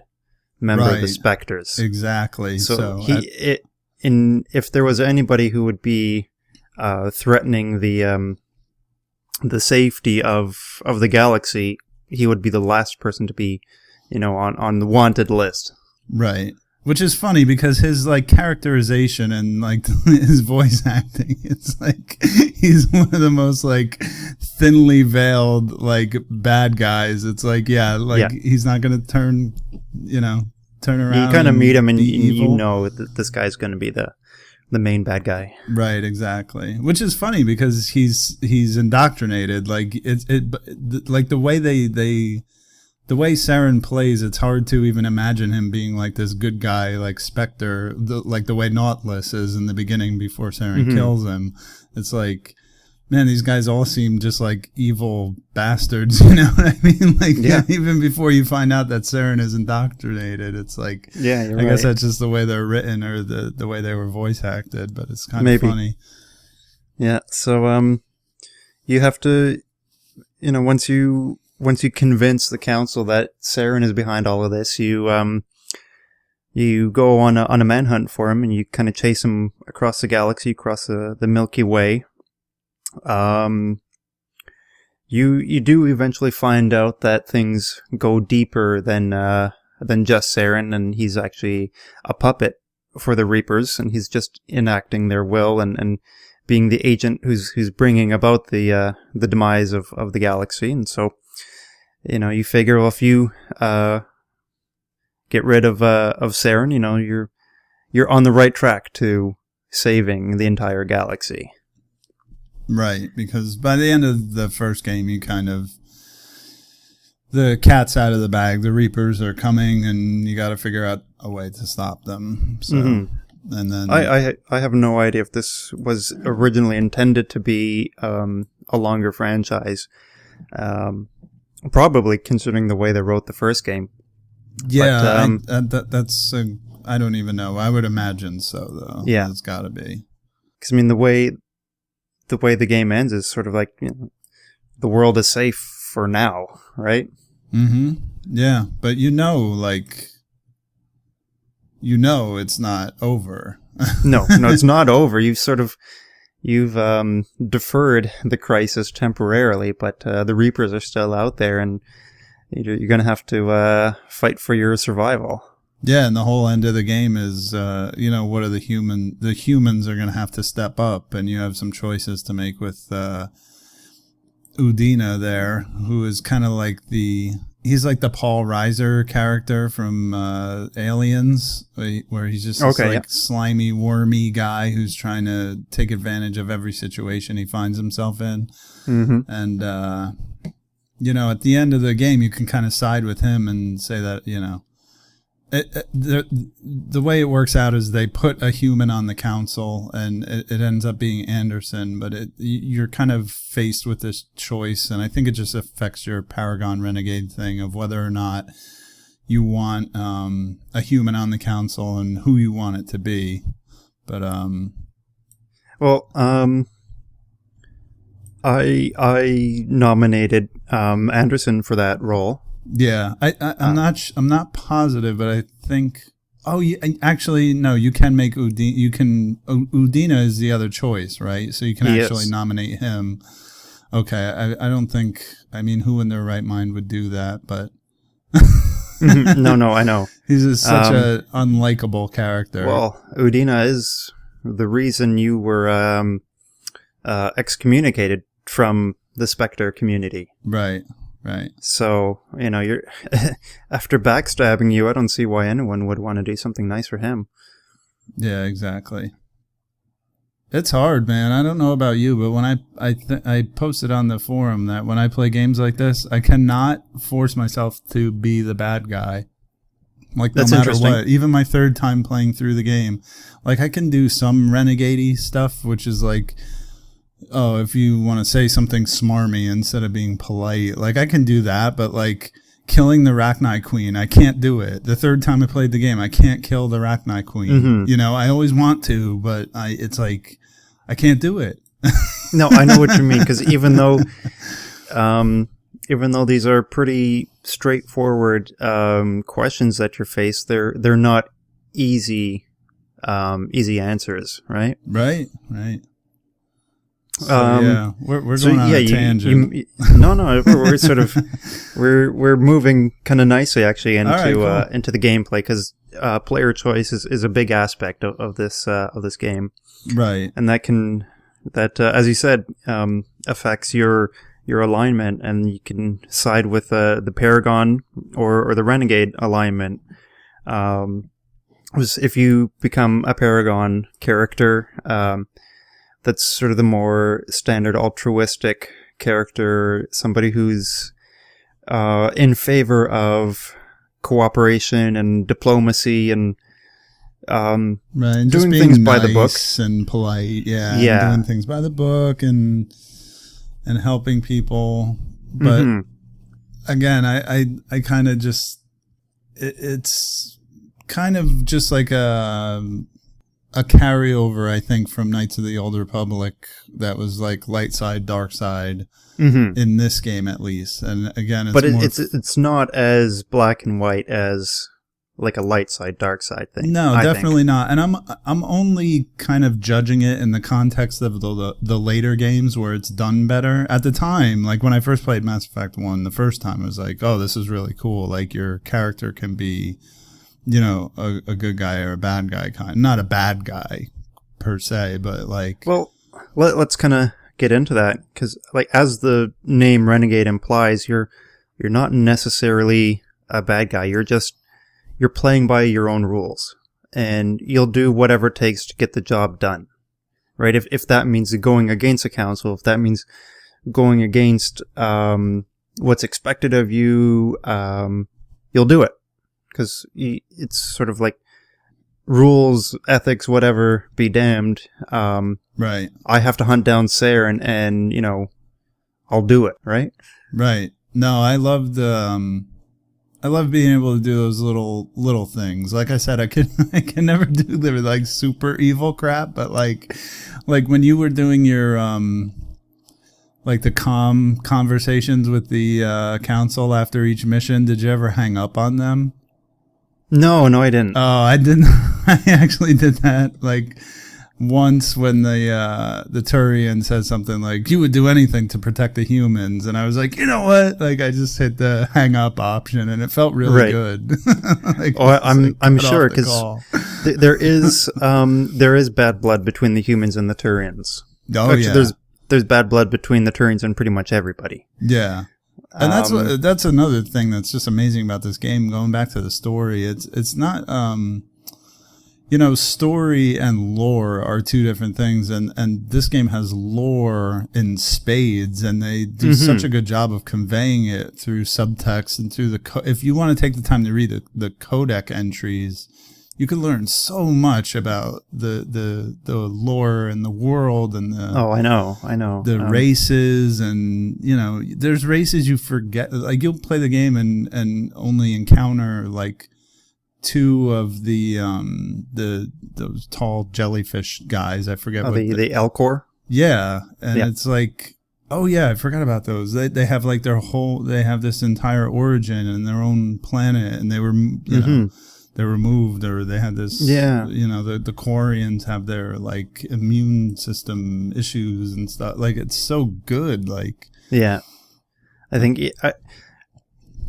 member of the Spectres. Exactly. So if there was anybody who would be threatening the safety of the galaxy, he would be the last person to be, on the wanted list. Right. Which is funny because his like characterization and like his voice acting, it's like he's one of the most like thinly veiled like bad guys. It's like he's not gonna turn around. You kind of meet him and you know that this guy's gonna be the main bad guy. Right, exactly. Which is funny because he's indoctrinated. Like like the way the way Saren plays, it's hard to even imagine him being like this good guy, like Spectre, like the way Nautilus is in the beginning before Saren kills him. It's like, man, these guys all seem just like evil bastards, you know what I mean? Like, even before you find out that Saren is indoctrinated, it's like, I guess that's just the way they're written or the way they were voice acted, but it's kind of funny. Yeah, so you have to, once you convince the council that Saren is behind all of this, you go on a manhunt for him, and you kind of chase him across the galaxy, across the Milky Way. You do eventually find out that things go deeper than just Saren, and he's actually a puppet for the Reapers, and he's just enacting their will and being the agent who's bringing about the demise of the galaxy. And so, you figure, well, if you get rid of Saren, you're on the right track to saving the entire galaxy. Right, because by the end of the first game, the cat's out of the bag. The Reapers are coming, and you got to figure out a way to stop them. So, and then I have no idea if this was originally intended to be a longer franchise. Probably, considering the way they wrote the first game. Yeah, but, that's I don't even know. I would imagine so, though. Yeah, it's got to be. Because the way the game ends is sort of like, the world is safe for now, right? Mm-hmm. Yeah, but it's not over. No, it's not over. You've deferred the crisis temporarily, but the Reapers are still out there, and you're going to have to fight for your survival. Yeah, and the whole end of the game is, what are the humans are going to have to step up, and you have some choices to make with Udina there, who is kind of like he's like the Paul Reiser character from Aliens, where he's just this slimy, wormy guy who's trying to take advantage of every situation he finds himself in. Mm-hmm. And, at the end of the game, you can kind of side with him and say that, the way it works out is they put a human on the council, and it ends up being Anderson, but you're kind of faced with this choice, and I think it just affects your Paragon Renegade thing of whether or not you want a human on the council and who you want it to be. But I nominated Anderson for that role. Yeah, I'm not positive, but I think. Oh, actually, no. You can make Udina. Udina is the other choice, right? So you can actually nominate him. Okay, I don't think. I mean, who in their right mind would do that? But no, I know. He's such a unlikable character. Well, Udina is the reason you were excommunicated from the Spectre community. Right. Right. So, you're after backstabbing you, I don't see why anyone would want to do something nice for him. Yeah, exactly. It's hard, man. I don't know about you, but when I posted on the forum that when I play games like this, I cannot force myself to be the bad guy. Like, no That's matter interesting. what. Even my third time playing through the game. Like, I can do some renegade-y stuff, which is like, oh, if you want to say something smarmy instead of being polite. Like, I can do that, but like, killing the Rachni Queen, I can't do it. The third time I played the game, I can't kill the Rachni Queen. Mm-hmm. You know, I always want to, but it's like, I can't do it. No, I know what you mean, because even though these are pretty straightforward questions that you're faced, they're not easy answers, right? Right. So, yeah, we're going on a tangent. No, we're sort of we're moving kind of nicely actually into All right, into the gameplay, because player choice is a big aspect of this game, right? and that as you said affects your alignment, and you can side with the Paragon or the Renegade alignment. If you become a Paragon character, that's sort of the more standard altruistic character, somebody who's in favor of cooperation and diplomacy and right, and doing just things being by the book nice and polite, and Yeah. doing things by the book and helping people. But again, I kind of just it's kind of just like a carryover, I think, from Knights of the Old Republic that was like light side, dark side in this game at least. And again, it's not as black and white as like a light side, dark side thing. No, I definitely think. not. And I'm only kind of judging it in the context of the later games where it's done better. At the time, like when I first played Mass Effect 1, the first time, I was like, oh, this is really cool. Like your character can be, you know, a good guy or a bad guy not a bad guy per se, but like, Well, let's kind of get into that, because like as the name Renegade implies, you're not necessarily a bad guy. You're playing by your own rules, and you'll do whatever it takes to get the job done, right? If that means going against a council, if that means going against what's expected of you, you'll do it, because it's sort of like rules, ethics, whatever, be damned. right. I have to hunt down Sayre, and you know, I'll do it, right? Right. No, I love being able to do those little things. Like I said, I can never do the like super evil crap, but like when you were doing your like the calm conversations with the council after each mission, did you ever hang up on them? No, I didn't. Oh, I didn't. I actually did that like once when the Turian said something like, you would do anything to protect the humans, and I was like, you know what, like I just hit the hang up option, and it felt really good. Like, I'm sure, because there is bad blood between the humans and the Turians. Oh, actually, yeah. there's bad blood between the Turians and pretty much everybody. Yeah. And that's another thing that's just amazing about this game. Going back to the story, it's not you know, story and lore are two different things, and this game has lore in spades, and they do such a good job of conveying it through subtext and through if you want to take the time to read the codec entries, you can learn so much about the lore and the world and the I know the races, and you know, there's races you forget. Like you'll play the game and only encounter like two of those tall jellyfish guys. I forget what the Elcor. Yeah, and it's like, oh yeah, I forgot about those. They have like they have this entire origin and their own planet, and they were you know, they were moved, or they had this, you know, the Quarians have their like immune system issues and stuff. Like it's so good. Like, yeah, I think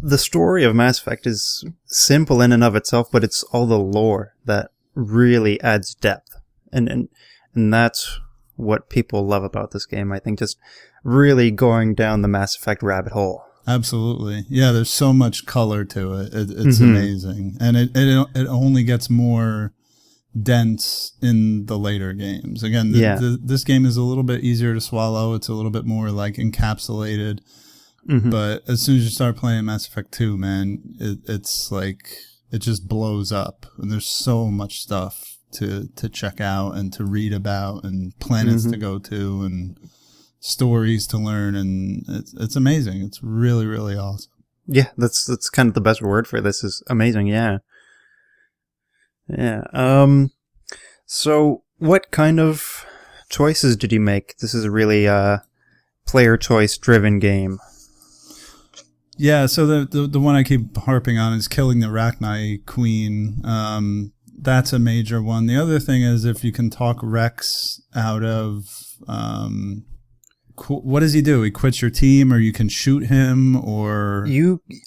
the story of Mass Effect is simple in and of itself, but it's all the lore that really adds depth, and that's what people love about this game. I think just really going down the Mass Effect rabbit hole. Absolutely. Yeah, there's so much color to it. It's amazing. And it only gets more dense in the later games. Again, this game is a little bit easier to swallow. It's a little bit more like encapsulated. Mm-hmm. But as soon as you start playing Mass Effect 2, man, it's like it just blows up. And there's so much stuff to check out and to read about and planets to go to and stories to learn, and it's amazing. It's really, really awesome. Yeah, that's kind of the best word for this, is amazing. Yeah. So what kind of choices did you make? This is a really player choice driven game. Yeah, so the one I keep harping on is killing the Rachni Queen. That's a major one. The other thing is if you can talk Rex out of what does he do? He quits your team, or you can shoot him, or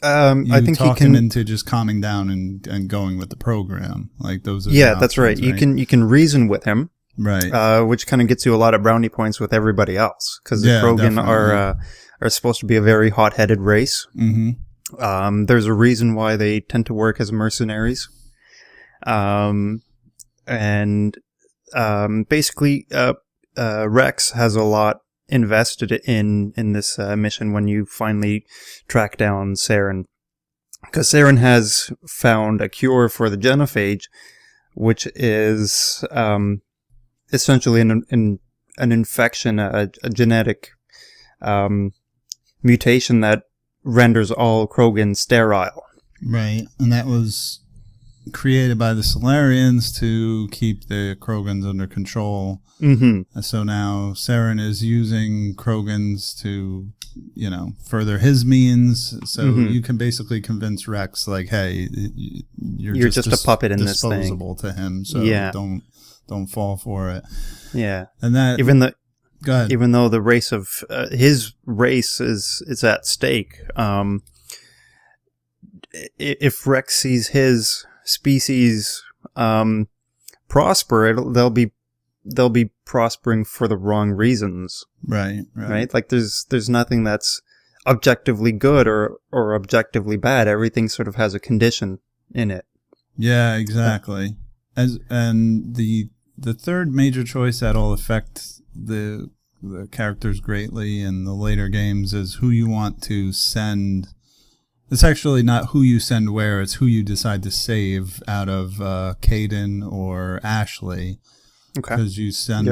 I think talk him into just calming down and going with the program. Like those are that's right. You can reason with him, right? Which kind of gets you a lot of brownie points with everybody else, because the Krogan are supposed to be a very hot-headed race. Mm-hmm. There's a reason why they tend to work as mercenaries. Basically, Rex has a lot invested in this mission when you finally track down Saren. Because Saren has found a cure for the genophage, which is essentially an infection, a genetic mutation that renders all Krogan sterile. Right, and that was created by the Solarians to keep the Krogans under control. Mm-hmm. So now Saren is using Krogans to, further his means. So you can basically convince Rex, like, hey, you're just a puppet in this thing. Disposable to him. So don't fall for it. Yeah, and that go ahead. Even though the race of his race is at stake, if Rex sees his species prosper, they'll be prospering for the wrong reasons. Right. Like there's nothing that's objectively good or objectively bad. Everything sort of has a condition in it. Yeah, exactly. And the third major choice that'll affect the characters greatly in the later games is who you want to send. It's actually not who you send where, it's who you decide to save out of Caden or Ashley. Okay. Because you send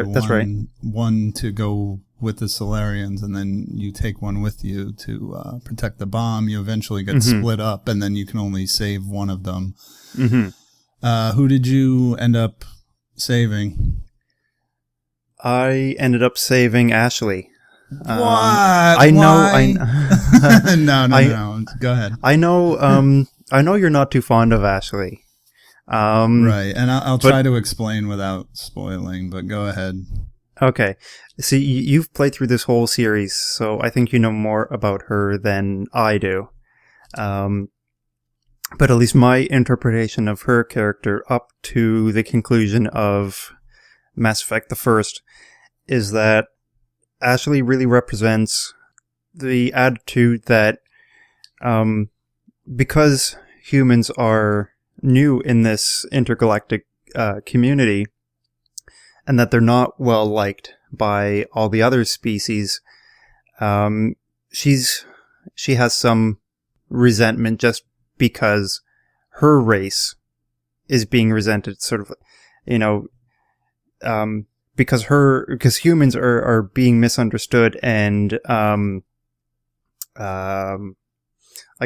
one to go with the Solarians, and then you take one with you to protect the bomb. You eventually get split up, and then you can only save one of them. Mm-hmm. Who did you end up saving? I ended up saving Ashley. What? I know. No. Go ahead. I know you're not too fond of Ashley. Right, and I'll try to explain without spoiling, but go ahead. Okay. See, you've played through this whole series, so I think you know more about her than I do. But at least my interpretation of her character up to the conclusion of Mass Effect the First is that Ashley really represents the attitude that because humans are new in this intergalactic community, and that they're not well liked by all the other species, she has some resentment just because her race is being resented, sort of, because humans are being misunderstood and I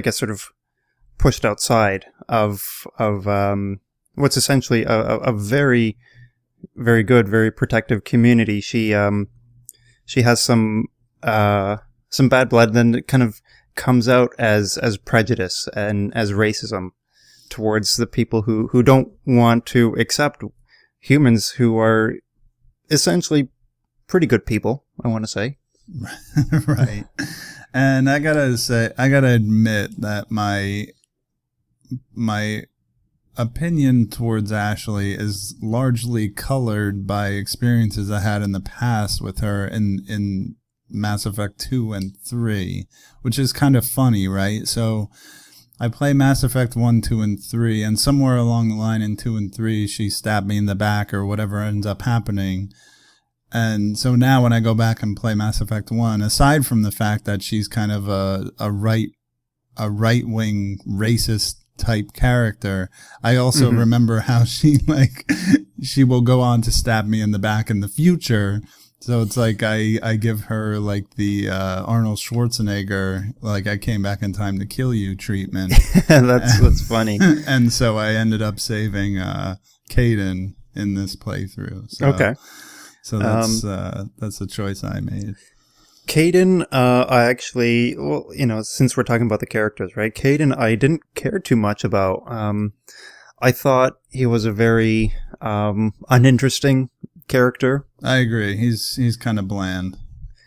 guess sort of pushed outside of what's essentially a very, very good, very protective community. She has some bad blood, then it kind of comes out as prejudice and as racism towards the people who don't want to accept humans who are essentially pretty good people, I want to say. Right. And I gotta admit that my opinion towards Ashley is largely colored by experiences I had in the past with her in Mass Effect 2 and 3, which is kind of funny, right? So I play Mass Effect 1, 2, and 3, and somewhere along the line in 2 and 3, she stabbed me in the back or whatever ends up happening. And so now when I go back and play Mass Effect 1, aside from the fact that she's kind of a right-wing racist type character, I also remember how she will go on to stab me in the back in the future. So it's like I give her like the Arnold Schwarzenegger, like I came back in time to kill you treatment. That's funny. And so I ended up saving Caden in this playthrough. So, okay. So that's a choice I made. Caden, I actually, well, since we're talking about the characters, right? Caden, I didn't care too much about. I thought he was a very uninteresting character. I agree. He's kind of bland.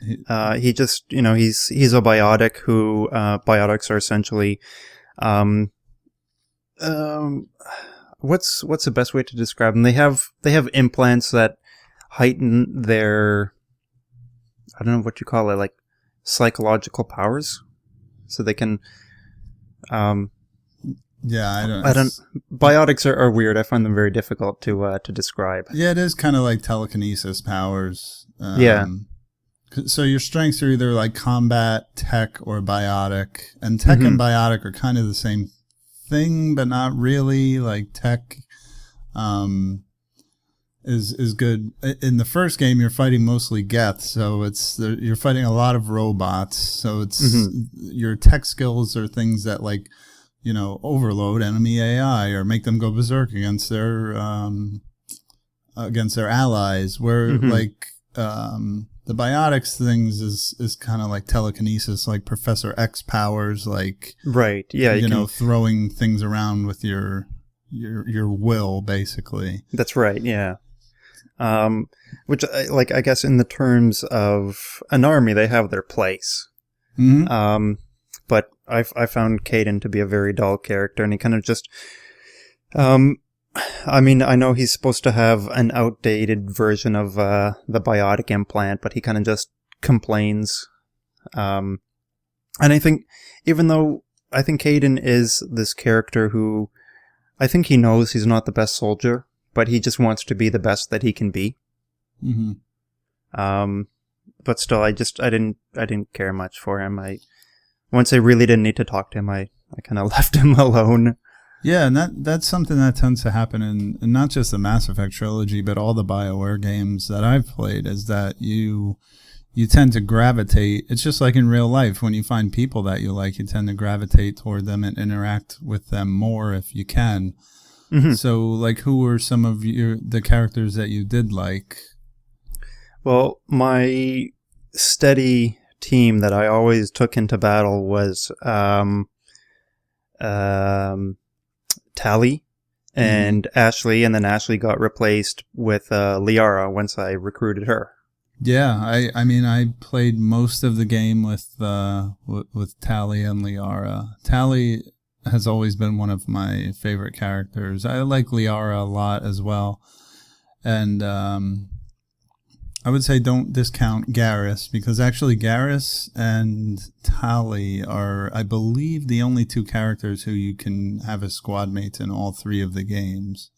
He just, he's a biotic who, biotics are essentially, what's the best way to describe them? They have implants that heighten their, I don't know what you call it, like psychological powers, so they can. Yeah, I don't. Biotics are weird. I find them very difficult to describe. Yeah, it is kind of like telekinesis powers. Yeah. So your strengths are either like combat, tech, or biotic, and tech and biotic are kind of the same thing, but not really. Like tech, is good. In the first game, you're fighting mostly Geth, so you're fighting a lot of robots. So it's your tech skills are things that like, overload enemy AI or make them go berserk against their allies. Where like the biotics things is kind of like telekinesis, like Professor X powers, like right, yeah, throwing things around with your will, basically. That's right, yeah. Which, I guess in the terms of an army, they have their place. But I found Caden to be a very dull character, and he kind of just, I know he's supposed to have an outdated version of, the biotic implant, but he kind of just complains. And I think, even though I think Caden is this character who, I think he knows he's not the best soldier, but he just wants to be the best that he can be. But still, I didn't care much for him. Once I really didn't need to talk to him, I kind of left him alone. Yeah, and that's something that tends to happen in not just the Mass Effect trilogy, but all the BioWare games that I've played, is that you tend to gravitate. It's just like in real life. When you find people that you like, you tend to gravitate toward them and interact with them more if you can. So, like, who were some of the characters that you did like? Well, my steady team that I always took into battle was Tali and Ashley, and then Ashley got replaced with Liara once I recruited her. Yeah, I played most of the game with Tali and Liara. Tali has always been one of my favorite characters. I like Liara a lot as well. And I would say don't discount Garrus, because actually Garrus and Tali are, I believe, the only two characters who you can have as squad mates in all three of the games.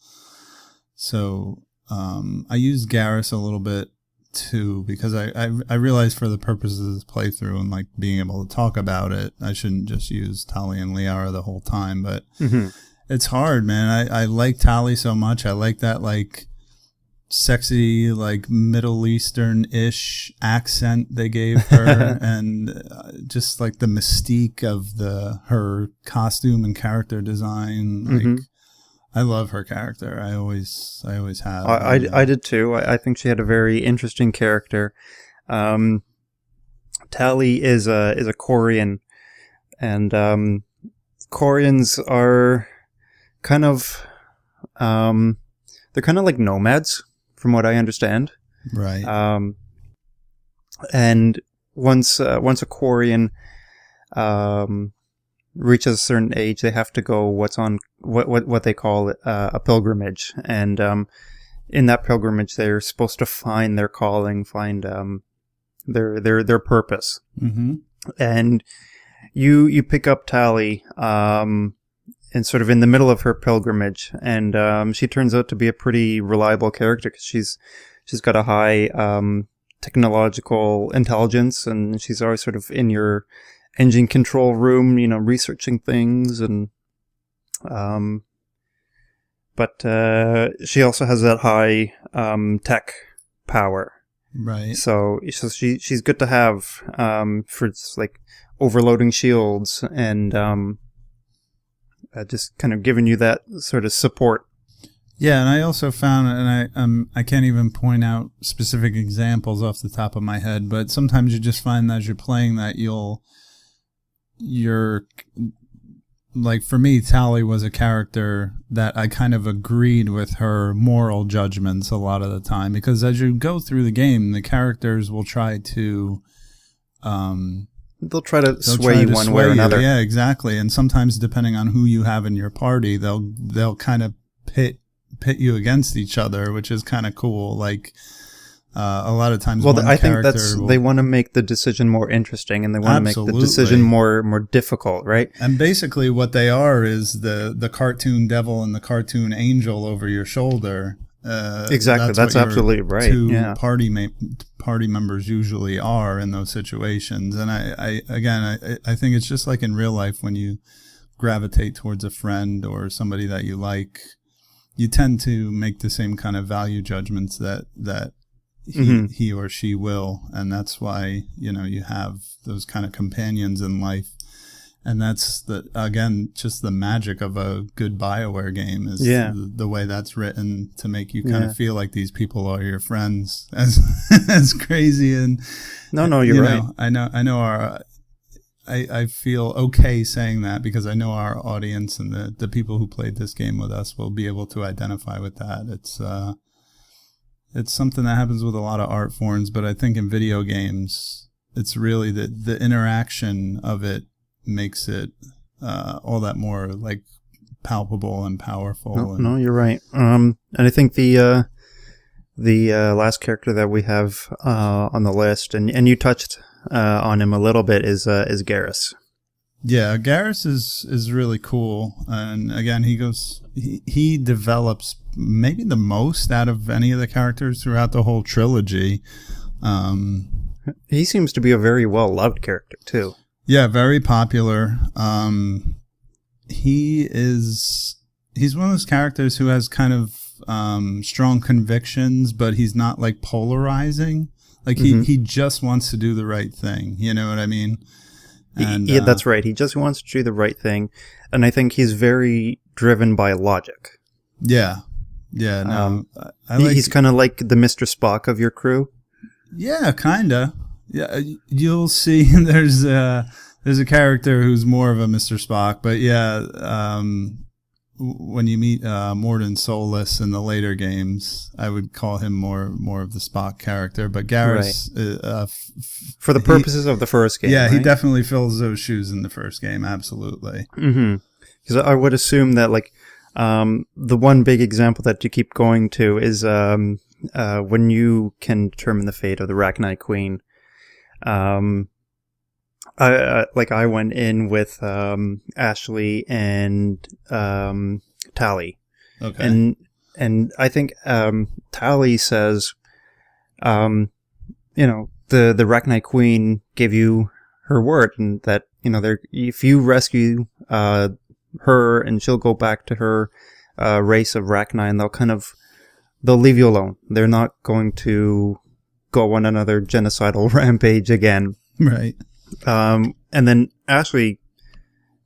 So I used Garrus a little bit too, because I realized for the purposes of this playthrough and like being able to talk about it, I shouldn't just use Tali and Liara the whole time. But it's hard, man. I like Tali so much. I like that like sexy, like Middle Eastern-ish accent they gave her, and just like the mystique of her costume and character design. Like, I love her character. I always have. I did too. I think she had a very interesting character. Tali is a Korean, and Koreans are kind of they're kind of like nomads, from what I understand. Right. And once a Korean reaches a certain age, they have to go what they call a pilgrimage, and in that pilgrimage, they're supposed to find their calling, find their purpose. And you pick up Tally, and sort of in the middle of her pilgrimage, and she turns out to be a pretty reliable character because she's got a high technological intelligence, and she's always sort of in your engine control room, researching things, and but she also has that high tech power. Right. So she's good to have for like overloading shields and just kind of giving you that sort of support. Yeah, and I also found, and I can't even point out specific examples off the top of my head, but sometimes you just find that as you're playing that you're like, for me, Tally was a character that I kind of agreed with her moral judgments a lot of the time, because as you go through the game, the characters will try to They'll try to sway you one way or another. Yeah, exactly. And sometimes, depending on who you have in your party, they'll kind of pit you against each other, which is kind of cool. Like a lot of times, I think they want to make the decision more interesting, and they want to make the decision more difficult, right? And basically, what they are is the cartoon devil and the cartoon angel over your shoulder. Exactly, that's absolutely right. Two party members usually are in those situations, and I think it's just like in real life when you gravitate towards a friend or somebody that you like, you tend to make the same kind of value judgments that he or she will, and that's why you have those kind of companions in life. And that's just the magic of a good BioWare game is the way that's written to make you kind of feel like these people are your friends. As crazy and you're right. I know I feel okay saying that because I know our audience and the people who played this game with us will be able to identify with that. It's something that happens with a lot of art forms, but I think in video games, it's really the interaction of it makes it all that more like palpable and powerful. No, you're right. And I think the last character that we have on the list, and you touched on him a little bit, is Garrus. Yeah, Garrus is really cool, and again, he develops maybe the most out of any of the characters throughout the whole trilogy. He seems to be a very well loved character too. Yeah, very popular. He's one of those characters who has kind of strong convictions, but he's not like polarizing. Like he just wants to do the right thing. You know what I mean? And, yeah, that's right. He just wants to do the right thing, and I think he's very driven by logic. Yeah. No, he's kind of like the Mr. Spock of your crew. Yeah, kinda. Yeah, you'll see. There's a character who's more of a Mr. Spock, but when you meet Mordin Solus in the later games, I would call him more of the Spock character. But Garrus, for the purposes of the first game, he definitely fills those shoes in the first game. Absolutely. Because I would assume that the one big example that you keep going to is when you can determine the fate of the Rachni Queen. I went in with Ashley and Tally. Okay. And I think Tally says, the Rachni Queen gave you her word, and that if you rescue her, and she'll go back to her race of Rachni, and they'll leave you alone. They're not going to go on another genocidal rampage again. Right. And then Ashley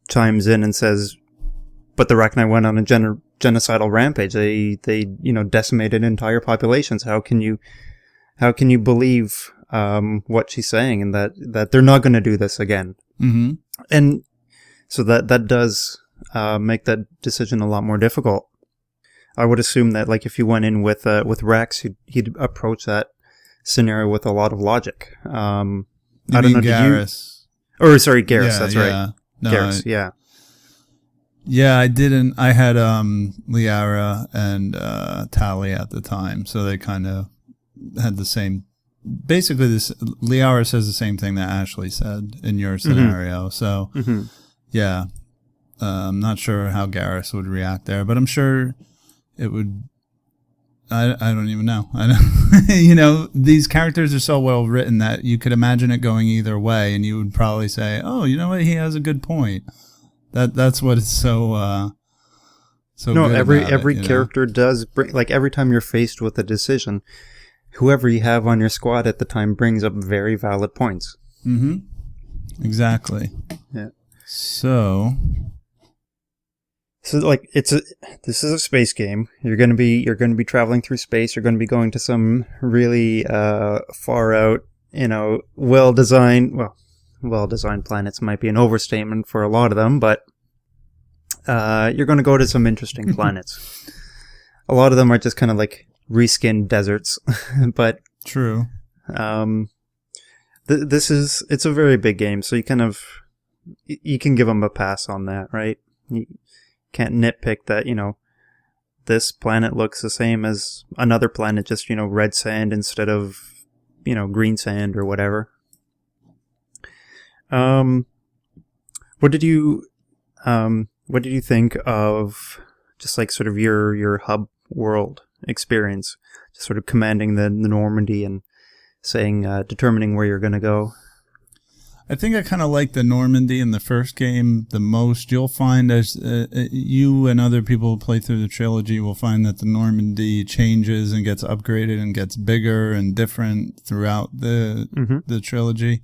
chimes in and says, but the Rachni went on a genocidal rampage. They decimated entire populations. How can you believe what she's saying, and that they're not going to do this again? Mm-hmm. And so that does make that decision a lot more difficult. I would assume that if you went in with Rex, he'd approach that scenario with a lot of logic. I don't know. Garrus. Garrus. That's right. No, Garrus. Yeah. Yeah, I didn't. I had Liara and Tally at the time, so they kind of had the same basically this Liara says the same thing that Ashley said in your scenario. So yeah, I'm not sure how Garrus would react there, but I'm sure it would. I don't even know. I don't, these characters are so well written that you could imagine it going either way, and you would probably say, "Oh, you know what? He has a good point." That's what it's so. So no, good every character does bring, like, every time you're faced with a decision, whoever you have on your squad at the time brings up very valid points. Mm-hmm. Exactly. Yeah. So like this is a space game. You're gonna be traveling through space. You're gonna be going to some really far out, well designed planets might be an overstatement for a lot of them, but you're gonna go to some interesting planets. A lot of them are just kind of like reskinned deserts, but true. It's a very big game, so you can give them a pass on that, right? You can't nitpick that, this planet looks the same as another planet, just, red sand instead of, green sand or whatever. What did you think of just like sort of your hub world experience, just sort of commanding the Normandy and saying, determining where you're going to go? I think I kind of like the Normandy in the first game the most. You'll find, as you and other people who play through the trilogy will find that the Normandy changes and gets upgraded and gets bigger and different throughout the trilogy.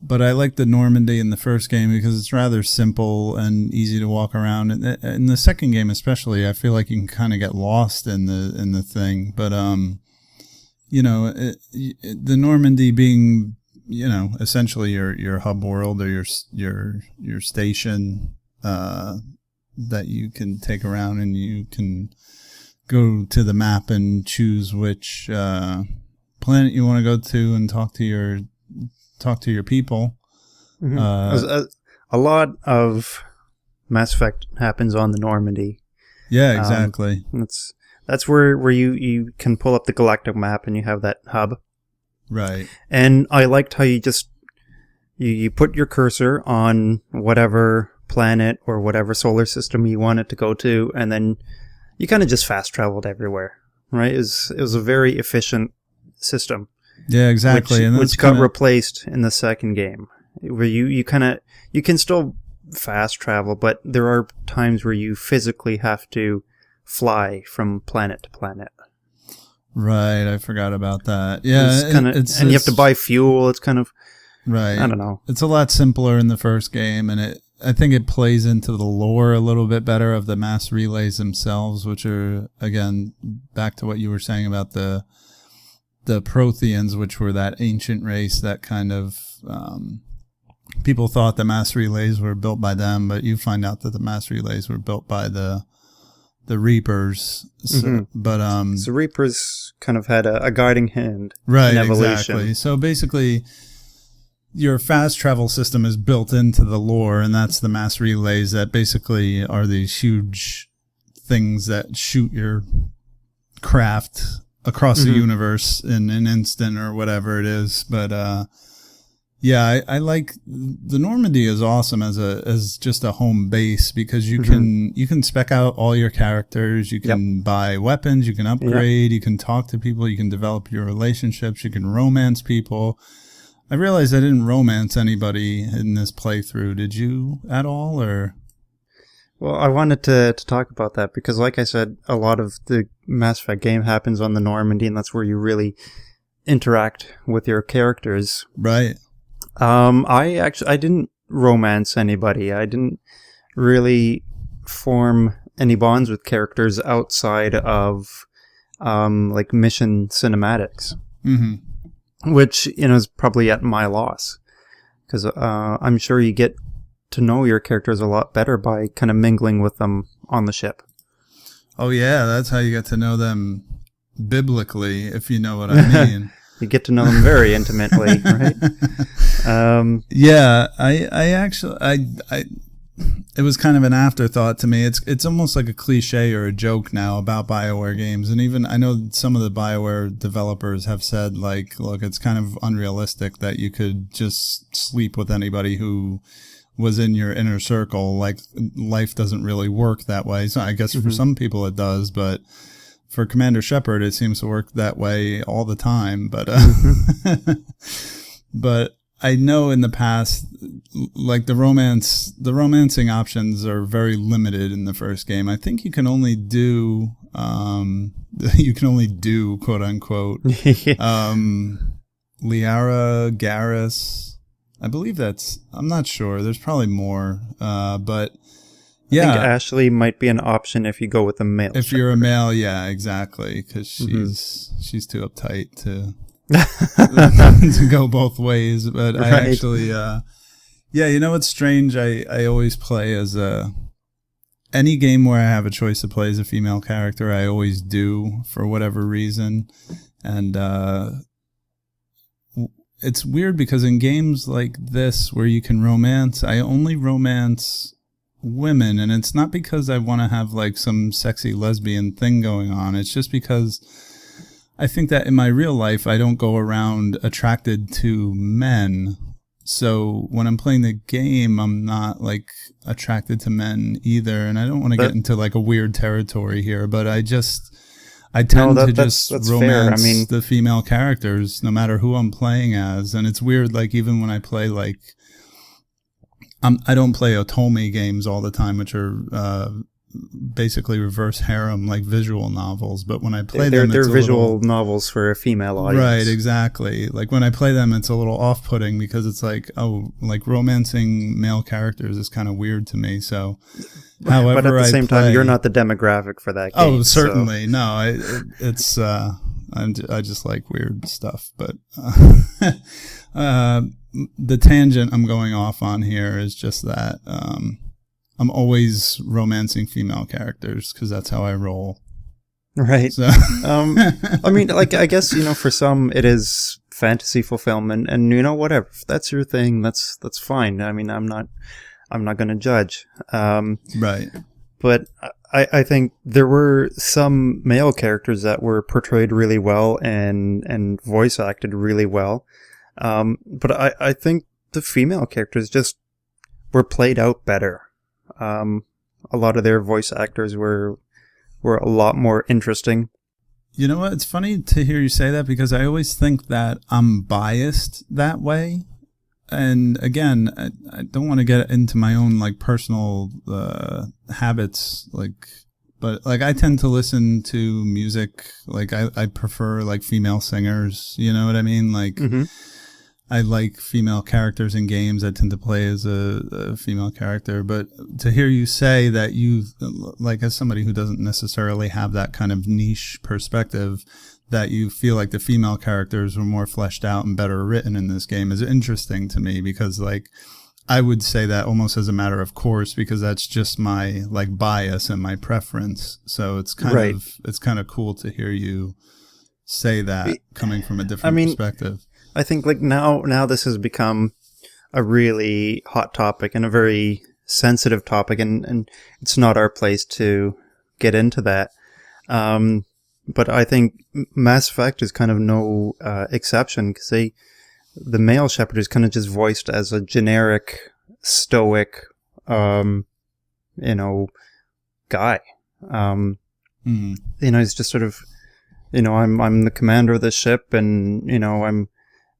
But I like the Normandy in the first game because it's rather simple and easy to walk around. And in the second game especially, I feel like you can kind of get lost in the thing. But the Normandy being, essentially your hub world or your station that you can take around, and you can go to the map and choose which planet you want to go to and talk to your people. Mm-hmm. A lot of Mass Effect happens on the Normandy. Yeah, exactly. That's where you can pull up the galactic map and you have that hub. Right. And I liked how you just you put your cursor on whatever planet or whatever solar system you want it to go to, and then you kind of just fast traveled everywhere. Right? It was a very efficient system. Yeah, exactly. Which got replaced in the second game, where you can still fast travel, but there are times where you physically have to fly from planet to planet. Right, I forgot about that. Yeah, and you have to buy fuel. It's kind of right. I don't know. It's a lot simpler in the first game, and I think it plays into the lore a little bit better of the mass relays themselves, which are, again, back to what you were saying about the Protheans, which were that ancient race that kind of people thought the mass relays were built by them, but you find out that the mass relays were built by the Reapers. So, but so Reapers kind of had a guiding hand, right? In evolution. Exactly. So basically, your fast travel system is built into the lore, and that's the mass relays that basically are these huge things that shoot your craft across the universe in an instant or whatever it is. But yeah, I like the Normandy is awesome as just a home base, because you can spec out all your characters, you can buy weapons, you can upgrade, you can talk to people, you can develop your relationships, you can romance people. I realized I didn't romance anybody in this playthrough. Did you at all, or? Well, I wanted to talk about that because, like I said, a lot of the Mass Effect game happens on the Normandy, and that's where you really interact with your characters. Right. I didn't romance anybody. I didn't really form any bonds with characters outside of like mission cinematics, which is probably at my loss, because I'm sure you get to know your characters a lot better by kind of mingling with them on the ship. Oh yeah, that's how you get to know them biblically, if you know what I mean. You get to know them very intimately, right? Yeah, I actually it was kind of an afterthought to me. It's almost like a cliche or a joke now about BioWare games. And even I know some of the BioWare developers have said, like, look, it's kind of unrealistic that you could just sleep with anybody who was in your inner circle. Like, life doesn't really work that way. So I guess for some people it does, but for Commander Shepard, it seems to work that way all the time. But, but I know in the past, like the romancing options are very limited in the first game. I think you can only do, quote unquote, Liara, Garrus. I believe I'm not sure. There's probably more. But yeah. I think Ashley might be an option if you go with a male. If you're a male, yeah, exactly. Cause she's too uptight to go both ways, but right. I actually, it's strange. I always play as any game where I have a choice to play as a female character, I always do for whatever reason. And, it's weird because in games like this where you can romance, I only romance women, and it's not because I want to have like some sexy lesbian thing going on. It's just because I think that in my real life, I don't go around attracted to men. So when I'm playing the game, I'm not like attracted to men either. And I don't want to get into like a weird territory here, but I tend to just romance the female characters no matter who I'm playing as. And it's weird, like even when I play like, I don't play Otome games all the time, which are basically reverse harem, like visual novels. But when I play them, they're visual novels for a female audience. Right, exactly. Like when I play them, it's a little off-putting because it's like, oh, like romancing male characters is kind of weird to me. So, however, but at the same time, you're not the demographic for that game. Oh, certainly. So. No, it's I just like weird stuff. But the tangent I'm going off on here is just that I'm always romancing female characters because that's how I roll. Right. So. I mean, like, I guess, for some it is fantasy fulfillment, and whatever. If that's your thing, that's fine. I mean, I'm not going to judge. Right. But I think there were some male characters that were portrayed really well and voice acted really well. But I think the female characters just were played out better. A lot of their voice actors were a lot more interesting. You know what? It's funny to hear you say that because I always think that I'm biased that way. And again, I don't want to get into my own like personal habits, but I tend to listen to music. Like I prefer like female singers. You know what I mean? Like I like female characters in games. I tend to play as a female character. But to hear you say that you, like as somebody who doesn't necessarily have that kind of niche perspective, that you feel like the female characters were more fleshed out and better written in this game is interesting to me because like I would say that almost as a matter of course because that's just my like bias and my preference. So it's kind of cool to hear you say that coming from a different perspective. I think like now this has become a really hot topic and a very sensitive topic, and it's not our place to get into that. But I think Mass Effect is kind of no exception because the male Shepard is kind of just voiced as a generic, stoic, guy. He's just sort of, I'm the commander of the ship, and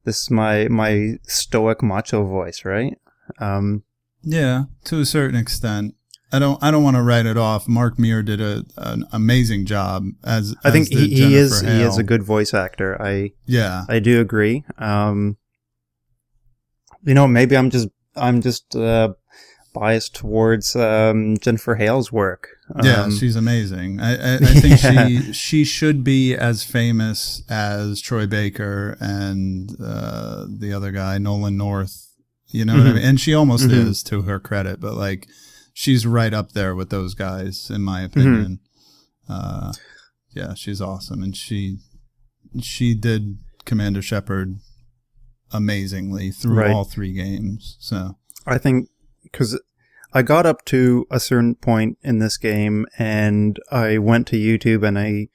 this is my stoic macho voice, right? Yeah, to a certain extent. I don't want to write it off. Mark Meir did an amazing job as I think he is Hale. A good voice actor. I do agree. Maybe I'm just biased towards Jennifer Hale's work. Yeah, she's amazing. I think she should be as famous as Troy Baker and the other guy, Nolan North. You know what I mean? And she almost is, to her credit, but like she's right up there with those guys, in my opinion. Yeah, she's awesome, and she did Commander Shepard amazingly through all three games. So I think because I got up to a certain point in this game, and I went to YouTube and I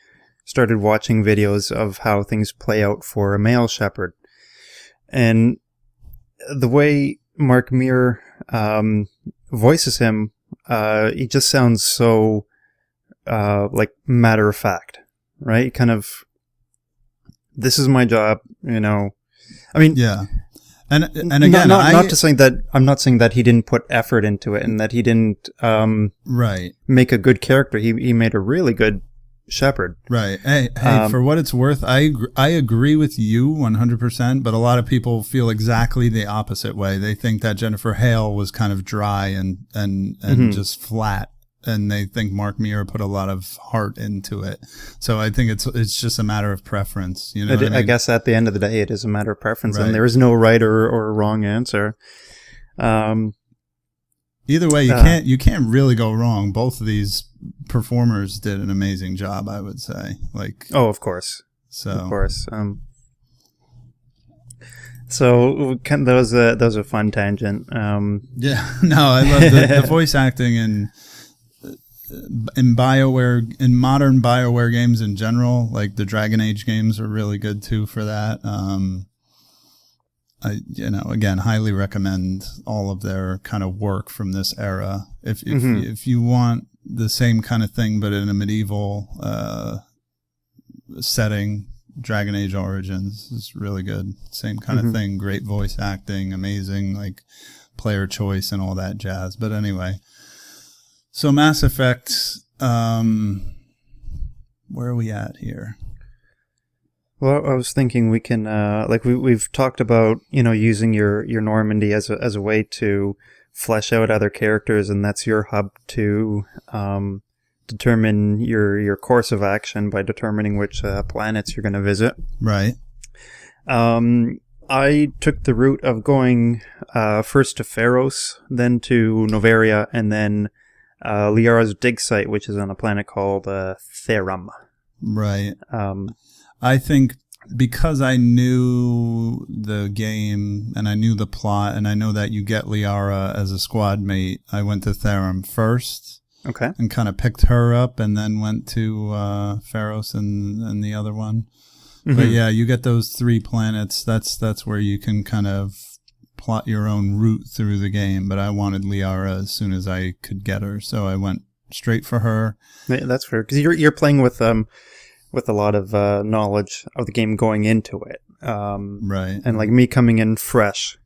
started watching videos of how things play out for a male shepherd. And the way Mark Muir voices him, he just sounds so like matter of fact, right? Kind of, this is my job, you know. I mean, yeah. And again, not to saying that I'm not saying that he didn't put effort into it and that he didn't right make a good character. He made a really good shepherd. Right. Hey, for what it's worth, I agree with you 100%, but a lot of people feel exactly the opposite way. They think that Jennifer Hale was kind of dry and just flat, and they think Mark Muir put a lot of heart into it. So I think it's just a matter of preference. You know, I guess at the end of the day, it is a matter of preference, right. And there is no right or wrong answer. Either way, you can't really go wrong. Both of these performers did an amazing job, I would say. Like, oh, of course, so of course. So that was a fun tangent. Yeah, no, I love the voice acting in BioWare, in modern BioWare games in general. Like the Dragon Age games are really good too for that. I again highly recommend all of their kind of work from this era. If you want the same kind of thing but in a medieval setting, Dragon Age Origins is really good. Same kind of thing. Great voice acting, amazing like player choice and all that jazz. But anyway, so Mass Effect. Where are we at here? Well, I was thinking we can, we've talked about, using your Normandy as a way to flesh out other characters, and that's your hub to determine your course of action by determining which planets you're going to visit. Right. I took the route of going first to Pharos, then to Noveria, and then Liara's dig site, which is on a planet called Therum. Right. I think because I knew the game and I knew the plot and I know that you get Liara as a squad mate, I went to Therum first. Okay. And kind of picked her up and then went to Pharos and the other one. Mm-hmm. But yeah, you get those 3 planets. That's where you can kind of plot your own route through the game. But I wanted Liara as soon as I could get her, so I went straight for her. Yeah, that's fair, because you're playing with a lot of knowledge of the game going into it. Right. And like me coming in fresh,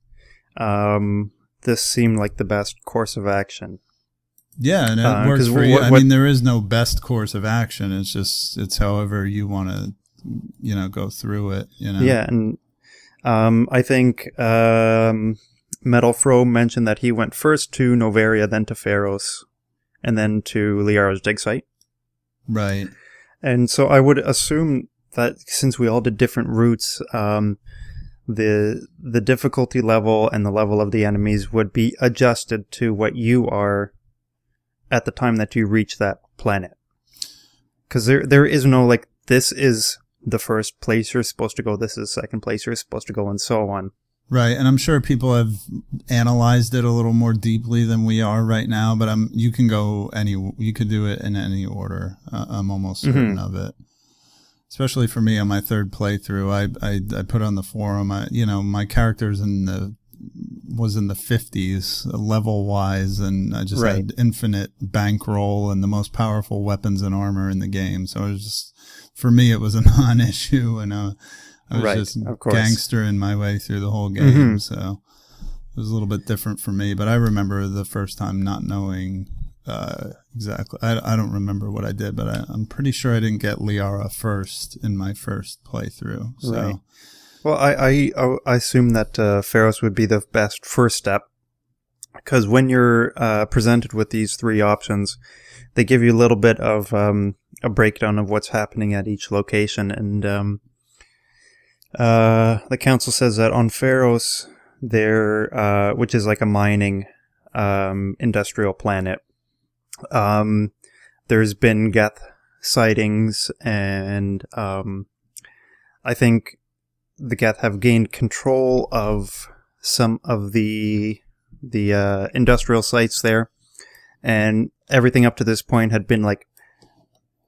this seemed like the best course of action. Yeah, and it works for you. I mean, there is no best course of action. It's however you want to, go through it. Yeah, and I think Metal Fro mentioned that he went first to Noveria, then to Pharos, and then to Liara's dig site. Right. And so I would assume that since we all did different routes, the difficulty level and the level of the enemies would be adjusted to what you are at the time that you reach that planet. Because there is no, like, this is the first place you're supposed to go, this is the second place you're supposed to go, and so on. Right, and I'm sure people have analyzed it a little more deeply than we are right now, but you can you could do it in any order. I'm almost certain of it. Especially for me on my 3rd playthrough, I put on the forum, my character's was in the 50s level wise, and I just had infinite bankroll and the most powerful weapons and armor in the game. So it was just, for me, it was a non-issue, and I was just gangstering my way through the whole game. So it was a little bit different for me, but I remember the first time not knowing exactly. I don't remember what I did, but I'm pretty sure I didn't get Liara first in my first playthrough. So. Right. Well, I assume that Pharos would be the best first step, because when you're presented with these 3 options, they give you a little bit of a breakdown of what's happening at each location. And the council says that on Pharos, which is like a mining industrial planet, there's been Geth sightings, and I think the Geth have gained control of some of the industrial sites there. and everything up to this point had been like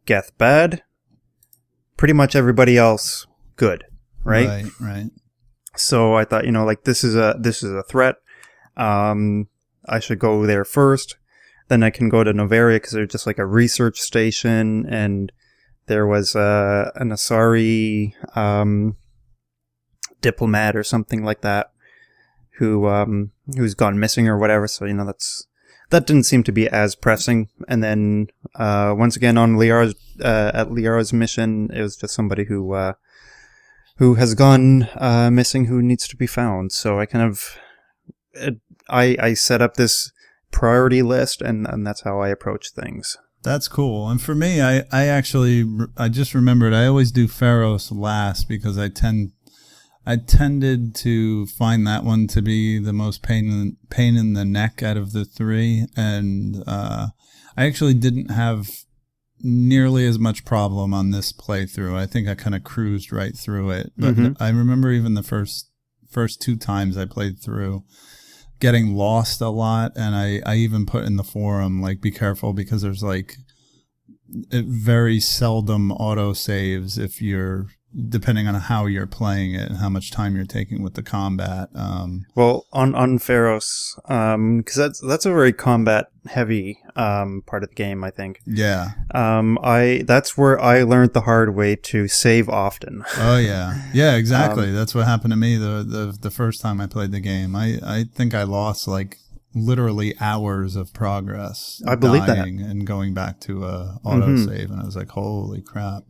Geth bad, pretty much everybody else good, right? Right. So I thought, like this is a threat. I should go there first. Then I can go to Novaria because there's just like a research station, and there was an Asari diplomat or something like that who's gone missing or whatever. So that didn't seem to be as pressing. And then once again on Liara's mission, it was just somebody who has gone missing, who needs to be found. So I kind of I set up this priority list, and that's how I approach things. That's cool. And for me, I just remembered I always do Pharos last because I tended to find that one to be the most pain in the neck out of the three, and I actually didn't have nearly as much problem on this playthrough. I think I kind of cruised right through it. But I remember even the first two times I played through, getting lost a lot, and I even put in the forum, like, be careful because there's like it very seldom auto saves if you're, depending on how you're playing it and how much time you're taking with the combat. Well, on Pharos, because that's a very combat heavy part of the game, I think. Yeah. That's where I learned the hard way to save often. Oh yeah, exactly. That's what happened to me the first time I played the game. I think I lost like literally hours of progress. I believe that. And going back to auto save, and I was like, holy crap.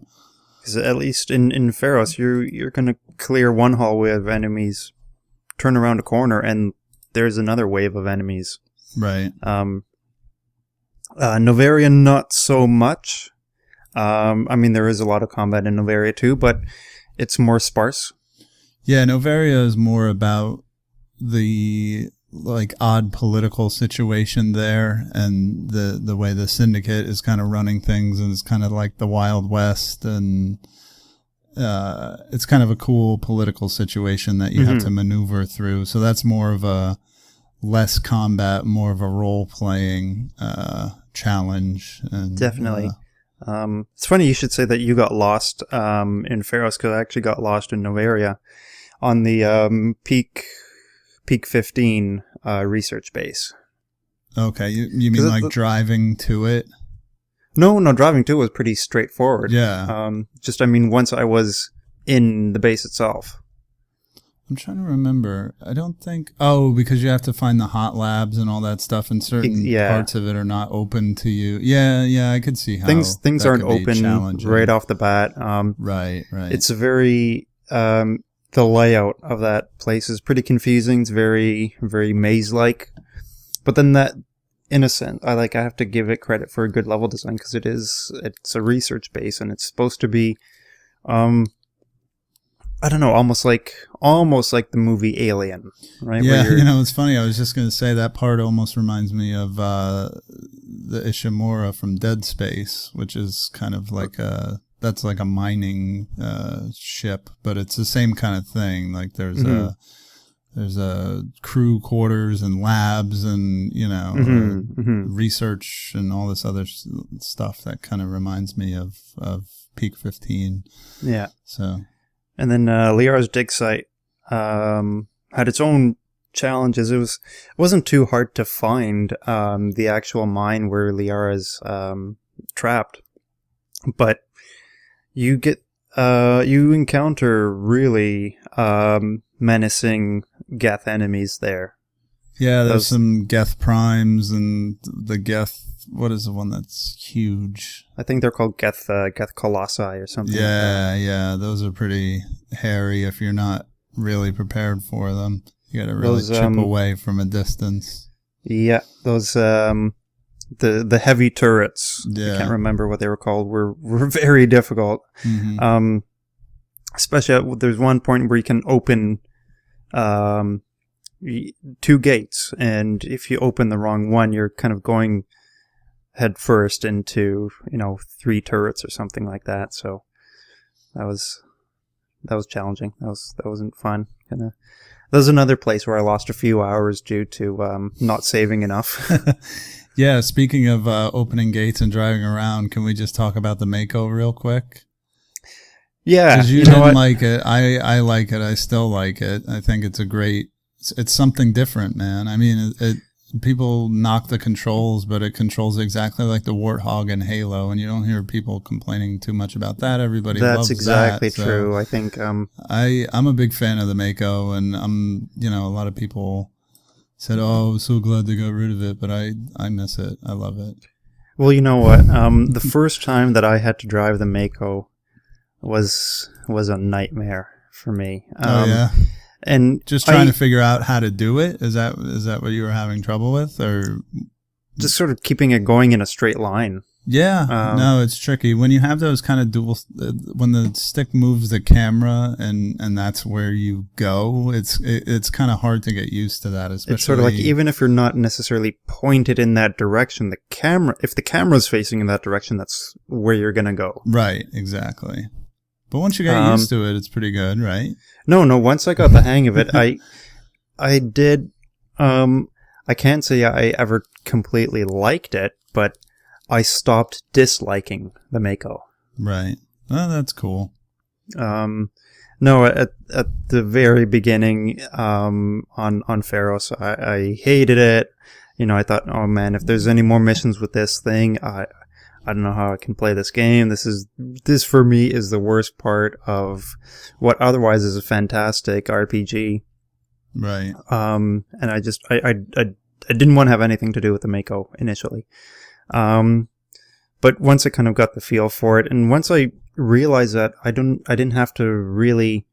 Because at least in Pharos, you're going to clear one hallway of enemies, turn around a corner, and there's another wave of enemies. Right. Novaria, not so much. I mean, there is a lot of combat in Novaria too, but it's more sparse. Yeah, Novaria is more about the like odd political situation there, and the way the syndicate is kind of running things, and it's kind of like the Wild West, and it's kind of a cool political situation that you have to maneuver through. So that's more of a less combat, more of a role-playing challenge. And, definitely. It's funny you should say that you got lost in Pharos, because I actually got lost in Novaria on the Peak 15 research base. Okay, you mean like driving to it? No, driving to it was pretty straightforward. Yeah. I mean, once I was in the base itself. I'm trying to remember. I don't think... Oh, because you have to find the hot labs and all that stuff, and certain parts of it are not open to you. Yeah, I could see how things aren't open right off the bat. Right. It's a very... the layout of that place is pretty confusing. It's very, very maze-like. But then that, in a sense, I have to give it credit for a good level design, because it's a research base, and it's supposed to be, I don't know, almost like the movie Alien, right? Yeah, it's funny. I was just going to say that part almost reminds me of the Ishimura from Dead Space, which is kind of like that's like a mining ship, but it's the same kind of thing. Like there's a crew quarters and labs and research and all this other stuff that kind of reminds me of Peak 15. Yeah. So, and then Liara's dig site had its own challenges. It wasn't too hard to find the actual mine where Liara's trapped, but you encounter really menacing Geth enemies there. Yeah, there's some Geth primes, and the Geth, what is the one that's huge? I think they're called Geth colossi or something. Yeah, those are pretty hairy if you're not really prepared for them. You gotta really chip away from a distance. Yeah, those the heavy turrets, I can't remember what they were called, were very difficult. Especially there's one point where you can open 2 gates, and if you open the wrong one, you're kind of going head first into 3 turrets or something like that. So that was challenging. That wasn't fun. There's another place where I lost a few hours due to not saving enough. Yeah, speaking of opening gates and driving around, can we just talk about the Mako real quick? Yeah, Because you know didn't what? like it. I like it. I still like it. I think it's it's something different, man. I mean, people knock the controls, but it controls exactly like the Warthog and Halo, and you don't hear people complaining too much about that. Everybody loves that. That's exactly so true. I think I'm a big fan of the Mako, and a lot of people said, "Oh, I was so glad they got rid of it," but I miss it. I love it. Well, you know what? The first time that I had to drive the Mako was a nightmare for me. Oh yeah. And Just trying to figure out how to do it. Is that what you were having trouble with, or just sort of keeping it going in a straight line? Yeah, no, it's tricky when you have those kind of when the stick moves the camera and that's where you go. It's kind of hard to get used to that. Especially, it's sort of like even if you're not necessarily pointed in that direction, if the camera's facing in that direction, that's where you're gonna go. Right, exactly. But once you get used to it, it's pretty good, right? No. Once I got the hang of it, I did. I can't say I ever completely liked it, but I stopped disliking the Mako. Right. Oh, that's cool. No, at the very beginning, on Pharos, I hated it. I thought, oh man, if there's any more missions with this thing, I don't know how I can play this game. This for me is the worst part of what otherwise is a fantastic RPG. Right. And I didn't want to have anything to do with the Mako initially. But once I kind of got the feel for it, and once I realized that I didn't have to really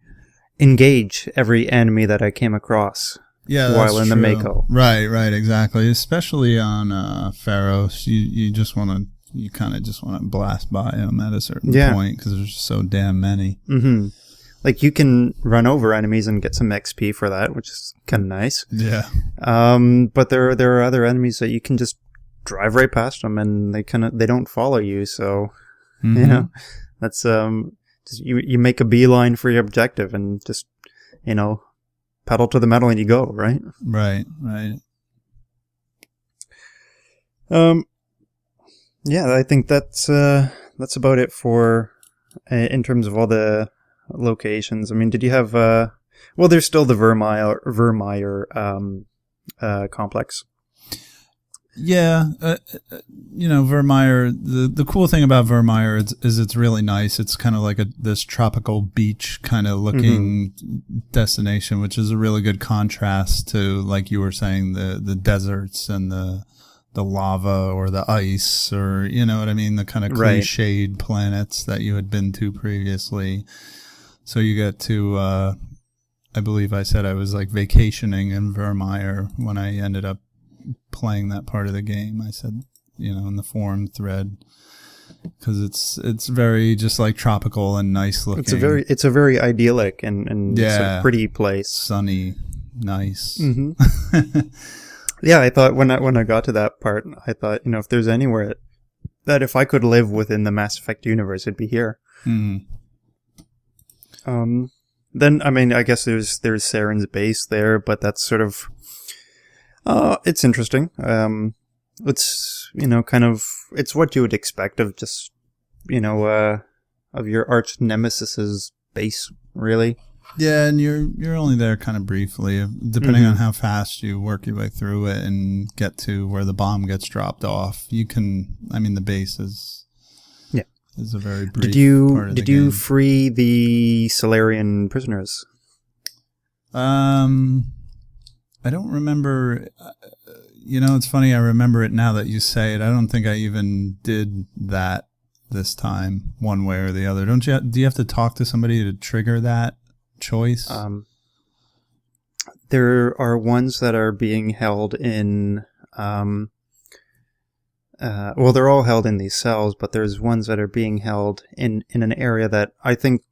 engage every enemy that I came across. Yeah, while in true. the Mako. Right, exactly. Especially on Pharos, you kind of just want to blast by them at a certain point because there's so damn many. Mm-hmm. Like you can run over enemies and get some XP for that, which is kind of nice. Yeah. But there are other enemies that you can just drive right past them and they don't follow you. So, that's just you make a beeline for your objective and just pedal to the metal and you go, right? Right. Yeah, I think that's about it for in terms of all the locations. I mean, did you have there's still the Vermeer complex. Yeah, Vermeer. The cool thing about Vermeer is it's really nice. It's kind of like this tropical beach kind of looking destination, which is a really good contrast to, like you were saying, the deserts and the lava or the ice, or you know what I mean, the kind of cliched planets that you had been to previously. So you get to, I believe I said I was like vacationing in Vermeer when I ended up playing that part of the game. I said, in the forum thread, because it's very just like tropical and nice looking. It's a very idyllic and it's a pretty place, sunny, nice. Mm-hmm. Yeah, I thought when I got to that part, I thought, if there's anywhere that if I could live within the Mass Effect universe, it'd be here. Mm-hmm. Then, I mean, I guess there's Saren's base there, but that's sort of, it's interesting. It's, kind of, it's what you would expect of just, of your arch nemesis's base, really. Yeah, and you're only there kind of briefly, depending on how fast you work your way through it and get to where the bomb gets dropped off. The base is a very brief part of the game. Did you free the Solarian prisoners? I don't remember. It's funny. I remember it now that you say it. I don't think I even did that this time, one way or the other. Do you have to talk to somebody to trigger that choice? There are ones that are being held in they're all held in these cells, but there's ones that are being held in an area that I think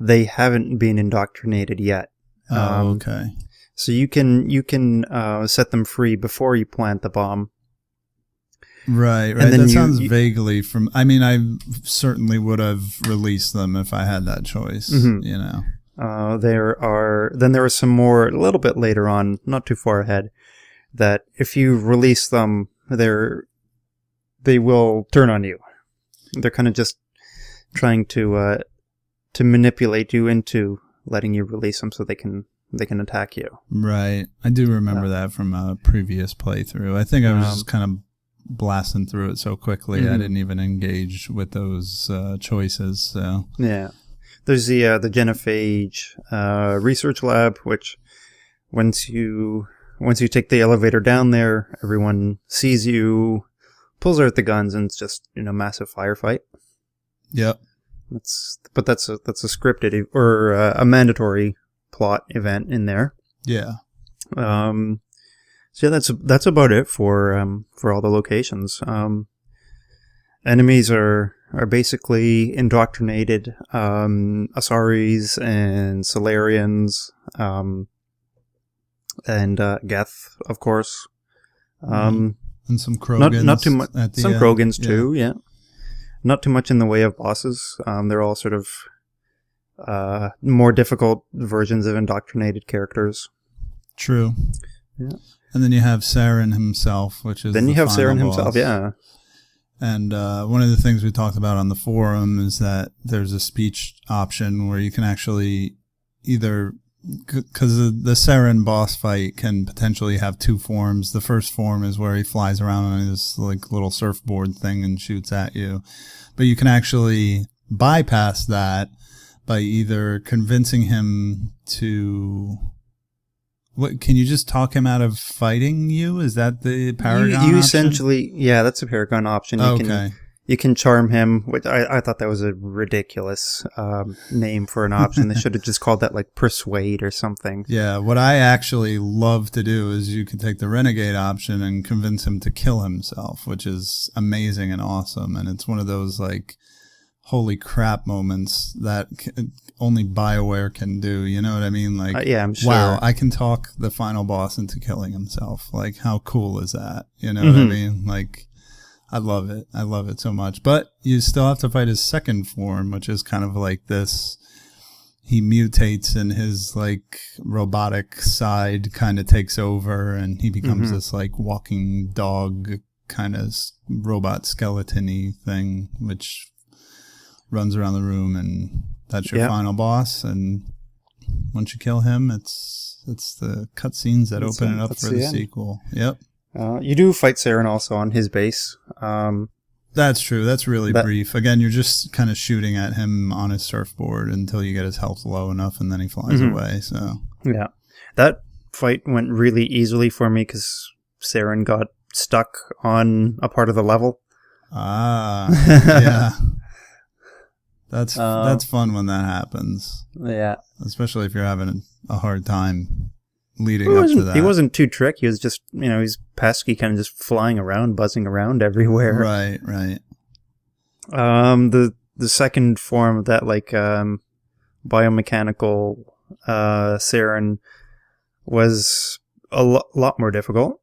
they haven't been indoctrinated yet. Okay. So you can set them free before you plant the bomb. Right. And then that sounds vaguely from. I mean, I certainly would have released them if I had that choice. there are some more a little bit later on, not too far ahead, that if you release them, they will turn on you. They're kind of just trying to manipulate you into letting you release them so they can attack you. Right. I do remember that from a previous playthrough. I think I was just kind of blasting through it so quickly I didn't even engage with those choices. So yeah, there's the Genophage research lab, which once you take the elevator down there, everyone sees you, pulls out the guns, and it's just massive firefight. Yep. That's a scripted or a mandatory plot event in there. Yeah. So yeah, that's about it for all the locations. Enemies are basically indoctrinated Asaris and Solarians, and Geth, of course. And some Krogans. Not too much. Some Krogans too. Yeah. Not too much in the way of bosses. They're all sort of more difficult versions of indoctrinated characters. True. Yeah. And then you have Saren himself, which is then you have Saren himself, boss. yeah. And one of the things we talked about on the forum is that there's a speech option where you can actually either, because the Saren boss fight can potentially have two forms. The first form is where he flies around on his little surfboard thing and shoots at you, but you can actually bypass that by either convincing him to. What, can you just talk him out of fighting you? Is that the Paragon you option? essentially, yeah, that's a Paragon option. You can charm him, which I thought that was a ridiculous name for an option. They should have just called that Persuade or something. Yeah, what I actually love to do is you can take the Renegade option and convince him to kill himself, which is amazing and awesome. And it's one of those holy crap moments that only BioWare can do. You know what I mean? Yeah, I'm sure. Wow, I can talk the final boss into killing himself. How cool is that? You know what I mean? I love it. I love it so much. But you still have to fight his second form, which is kind of this. He mutates and his robotic side kind of takes over, and he becomes this walking dog kind of robot skeleton-y thing, which runs around the room, and that's your final boss. And once you kill him, it's the cutscenes that open it up for the sequel. Yep. You do fight Saren also on his base. That's true. That's really brief. Again, you're just kind of shooting at him on his surfboard until you get his health low enough, and then he flies away. So yeah, that fight went really easily for me because Saren got stuck on a part of the level. Yeah. That's fun when that happens. Yeah. Especially if you're having a hard time leading up to that. He wasn't too tricky. He was just, he's pesky, kind of just flying around, buzzing around everywhere. Right. The second form of that, biomechanical Saren was a lot more difficult.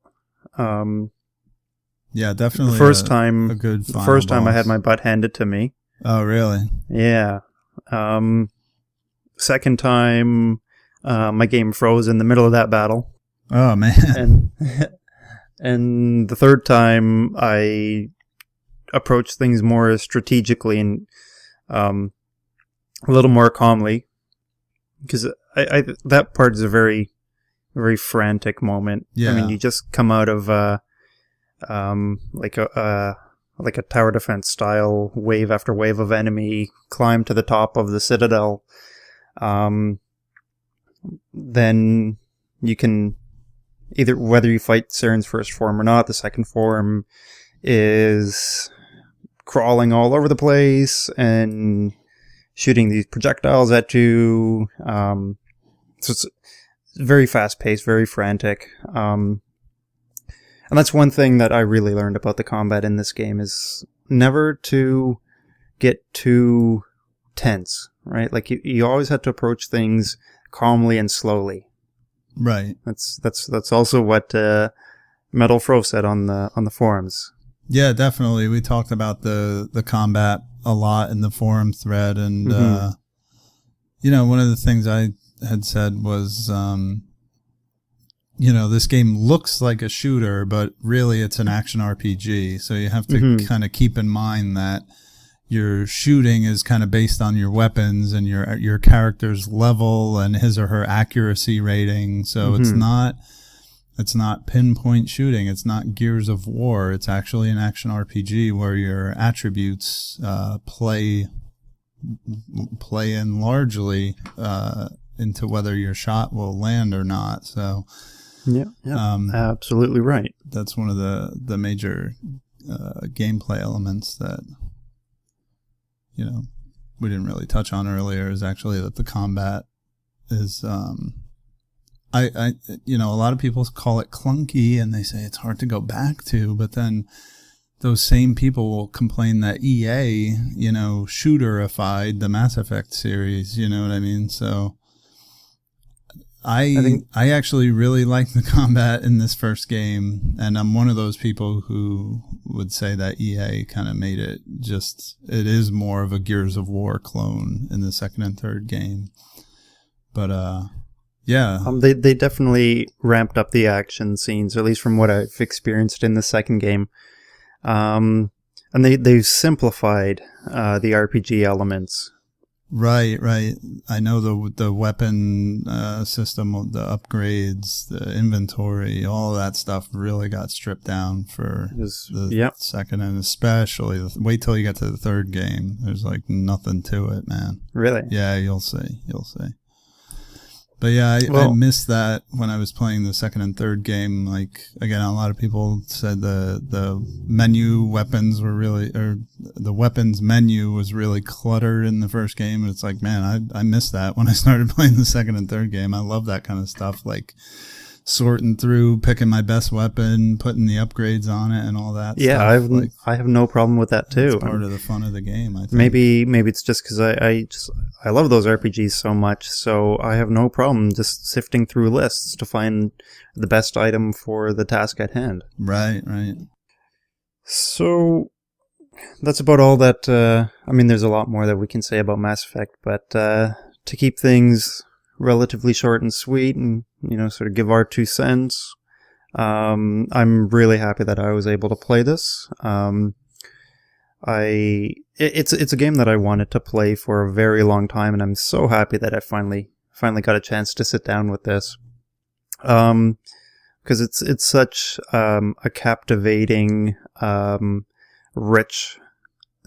Yeah, definitely. The first time I had my butt handed to me. Oh, really? Yeah. Second time, my game froze in the middle of that battle. Oh, man. And the third time, I approached things more strategically and a little more calmly. Because that part is a very, very frantic moment. Yeah. I mean, you just come out of a tower defense style wave after wave of enemy, climb to the top of the citadel. Then you can either, whether you fight Saren's first form or not, the second form is crawling all over the place and shooting these projectiles at you. So it's very fast paced, very frantic. And that's one thing that I really learned about the combat in this game is never to get too tense, right? You always have to approach things calmly and slowly. Right. That's also what Metal Fro said on the forums. Yeah, definitely. We talked about the combat a lot in the forum thread, and One of the things I had said was, this game looks like a shooter, but really it's an action RPG. So you have to kind of keep in mind that your shooting is kind of based on your weapons and your character's level and his or her accuracy rating. So it's not pinpoint shooting. It's not Gears of War. It's actually an action RPG where your attributes play in largely into whether your shot will land or not. So absolutely right. That's one of the major gameplay elements that we didn't really touch on earlier, is actually that the combat is a lot of people call it clunky and they say it's hard to go back to, but then those same people will complain that EA, shooterified the Mass Effect series, you know what I mean? So I actually really like the combat in this first game, and I'm one of those people who would say that EA kind of made it it is more of a Gears of War clone in the second and third game. But they definitely ramped up the action scenes, at least from what I've experienced in the second game. And they've simplified the RPG elements. Right. I know the weapon system, the upgrades, the inventory, all of that stuff really got stripped down for the second, and especially wait till you get to the third game. There's like nothing to it, man. Really? Yeah, you'll see. But yeah, I missed that when I was playing the second and third game. Like, again, a lot of people said the menu weapons were really, or the weapons menu was really cluttered in the first game. And it's like, man, I missed that when I started playing the second and third game. I love that kind of stuff, like sorting through, picking my best weapon, putting the upgrades on it and all that stuff. Yeah, I have no problem with that too. It's part of the fun of the game, I think. Maybe it's just because I love those RPGs so much, so I have no problem just sifting through lists to find the best item for the task at hand. Right. So that's about all that. There's a lot more that we can say about Mass Effect, but to keep things relatively short and sweet and, sort of give our 2 cents, I'm really happy that I was able to play this. It's a game that I wanted to play for a very long time, and I'm so happy that I finally got a chance to sit down with this. Because it's such a captivating, rich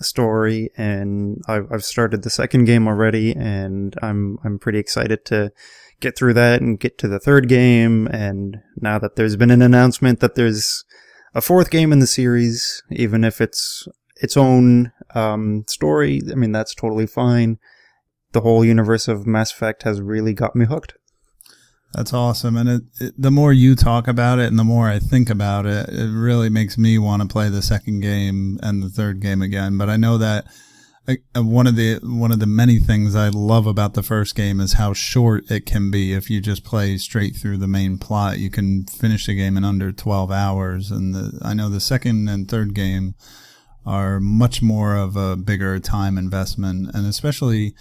story, and I've started the second game already, and I'm pretty excited to get through that and get to the third game. And now that there's been an announcement that there's a fourth game in the series, even if it's its own story, that's totally fine. The whole universe of Mass Effect has really got me hooked. That's awesome. And the more you talk about it and the more I think about it, it really makes me want to play the second game and the third game again. But I know that one of the many things I love about the first game is how short it can be. If you just play straight through the main plot, you can finish the game in under 12 hours. And I know the second and third game are much more of a bigger time investment, and especially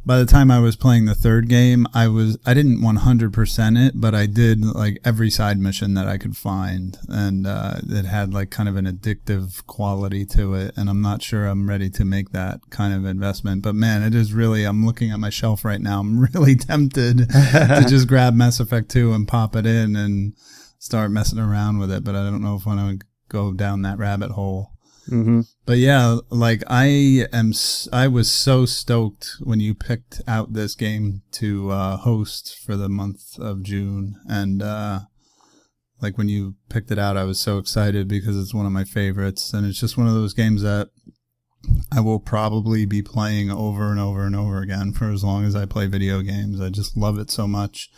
by the time I was playing the third game, I didn't 100% it, but I did like every side mission that I could find, and it had like kind of an addictive quality to it, and I'm not sure I'm ready to make that kind of investment. But man, it is really, I'm looking at my shelf right now, I'm really tempted to just grab Mass Effect 2 and pop it in and start messing around with it, but I don't know if I want to go down that rabbit hole. Mm-hmm. But yeah, like I was so stoked when you picked out this game to host for the month of June, and like when you picked it out, I was so excited because it's one of my favorites, and it's just one of those games that I will probably be playing over and over and over again for as long as I play video games. I just love it so much.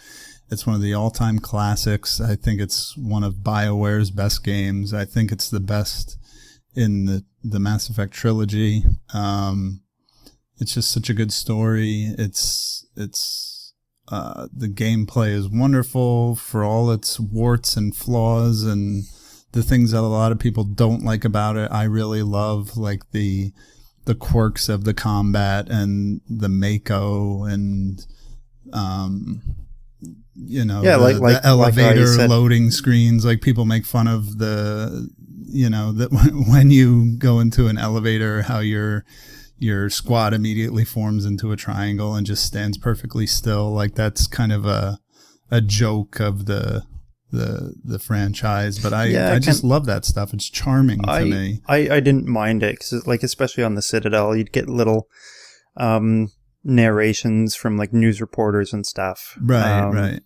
It's one of the all-time classics. I think it's one of BioWare's best games. I think it's the best in the Mass Effect trilogy. It's just such a good story. It's the gameplay is wonderful for all its warts and flaws, and the things that a lot of people don't like about it, I really love, like the quirks of the combat and the Mako and the elevator loading screens. Like, people make fun of the that when you go into an elevator, how your squad immediately forms into a triangle and just stands perfectly still. Like, that's kind of a joke of the franchise, but I just love that stuff. It's charming to me. I didn't mind it, because, like, especially on the Citadel, you'd get little narrations from, like, news reporters and stuff. Right.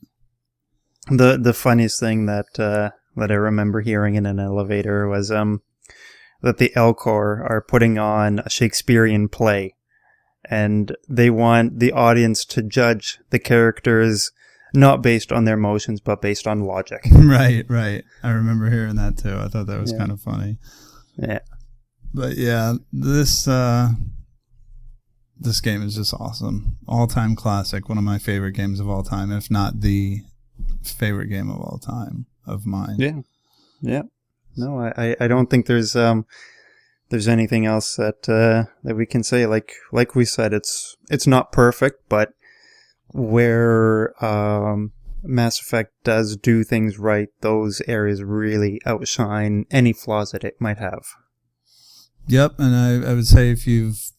The funniest thing that I remember hearing in an elevator was that the Elcor are putting on a Shakespearean play, and they want the audience to judge the characters not based on their emotions, but based on logic. Right. I remember hearing that too. I thought that was kind of funny. Yeah. But yeah, this game is just awesome. All-time classic. One of my favorite games of all time, if not the favorite game of all time of mine. Yeah. No, I don't think there's anything else that we can say. Like we said, it's not perfect, but where Mass Effect does do things right, those areas really outshine any flaws that it might have. Yep, and I would say if you've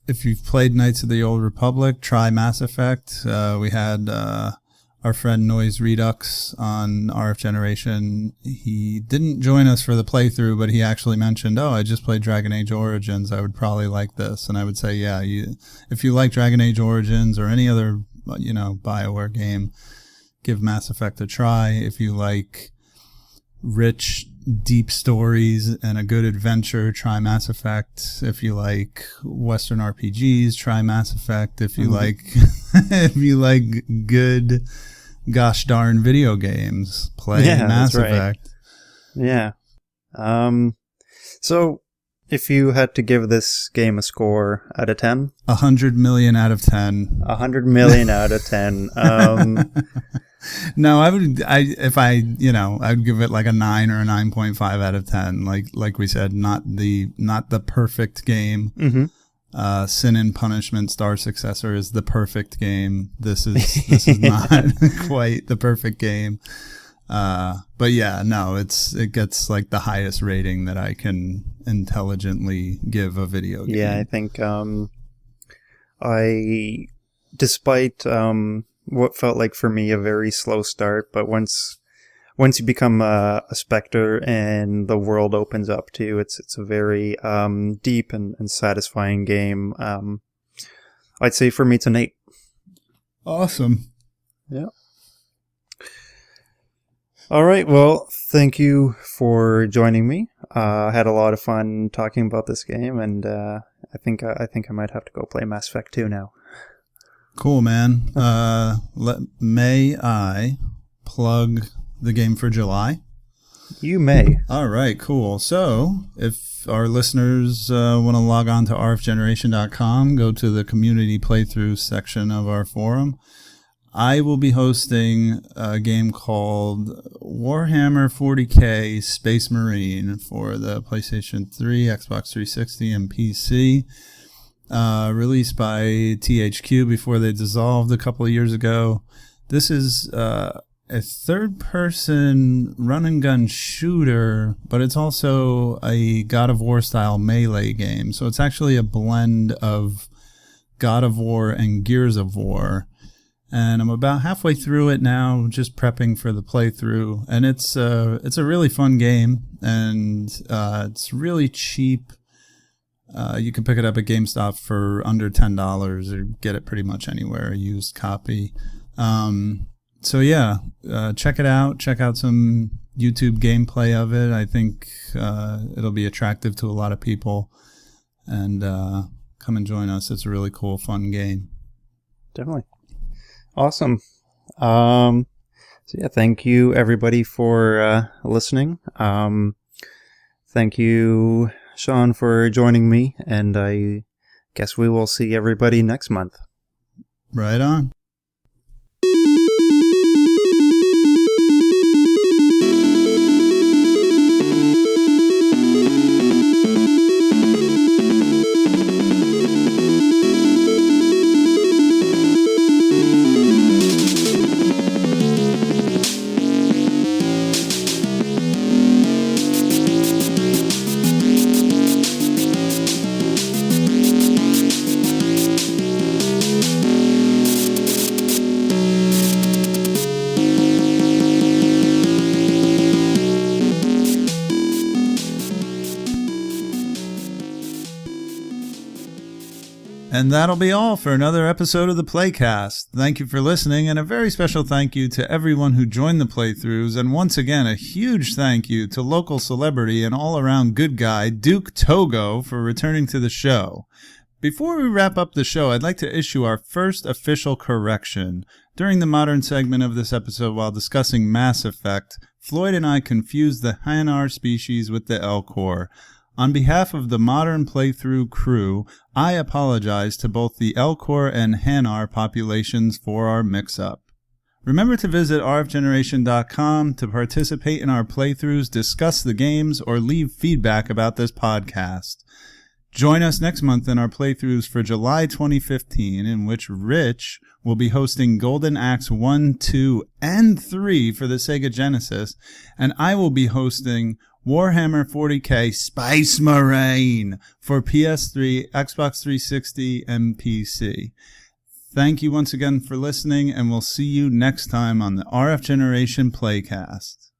played Knights of the Old Republic, try Mass Effect. We had our friend Noise Redux on RF Generation. He didn't join us for the playthrough, but he actually mentioned, I just played Dragon Age Origins. I would probably like this. And I would say, if you like Dragon Age Origins or any other BioWare game, give Mass Effect a try. If you like rich, deep stories and a good adventure, try Mass Effect. If you like Western RPGs, try Mass Effect. If you like good gosh darn video games, play Mass Effect. Yeah. So if you had to give this game a score out of 10? 100 million out of 10. 100 million out of 10. No, I'd give it like a 9 or a 9.5 out of 10. Like we said, not the perfect game. Mm-hmm. Sin and Punishment Star Successor is the perfect game. This is not quite the perfect game. But yeah, no, it gets like the highest rating that I can intelligently give a video game. Yeah, I think despite what felt like for me a very slow start, but once you become a Spectre and the world opens up to you, it's a very deep and satisfying game. I'd say for me it's an 8. Awesome. Yeah. All right. Well, thank you for joining me. I had a lot of fun talking about this game, and I think I might have to go play Mass Effect 2 now. Cool, man. May I plug the game for July? You may. All right, cool. So if our listeners want to log on to rfgeneration.com, go to the community playthrough section of our forum. I will be hosting a game called Warhammer 40K Space Marine for the PlayStation 3, Xbox 360, and PC. Released by THQ before they dissolved a couple of years ago. This is a third-person run-and-gun shooter, but it's also a God of War style melee game. So it's actually a blend of God of War and Gears of War. And I'm about halfway through it now, just prepping for the playthrough. And it's a really fun game, and it's really cheap. You can pick it up at GameStop for under $10 or get it pretty much anywhere, a used copy. So yeah, check it out. Check out some YouTube gameplay of it. I think it'll be attractive to a lot of people. And come and join us. It's a really cool, fun game. Definitely. Awesome. So yeah, thank you everybody for listening. Thank you, Shawn, for joining me, and I guess we will see everybody next month. Right on. And that'll be all for another episode of the Playcast. Thank you for listening, and a very special thank you to everyone who joined the playthroughs, and once again, a huge thank you to local celebrity and all-around good guy Duke.Togo for returning to the show. Before we wrap up the show, I'd like to issue our first official correction. During the modern segment of this episode, while discussing Mass Effect, Floyd and I confused the Hanar species with the Elcor. On behalf of the Modern Playthrough crew, I apologize to both the Elcor and Hanar populations for our mix-up. Remember to visit rfgeneration.com to participate in our playthroughs, discuss the games, or leave feedback about this podcast. Join us next month in our playthroughs for July 2015, in which Rich will be hosting Golden Axe 1, 2, and 3 for the Sega Genesis, and I will be hosting Warhammer 40k Space Marine for PS3, Xbox 360, and PC. Thank you once again for listening, and we'll see you next time on the RF Generation Playcast.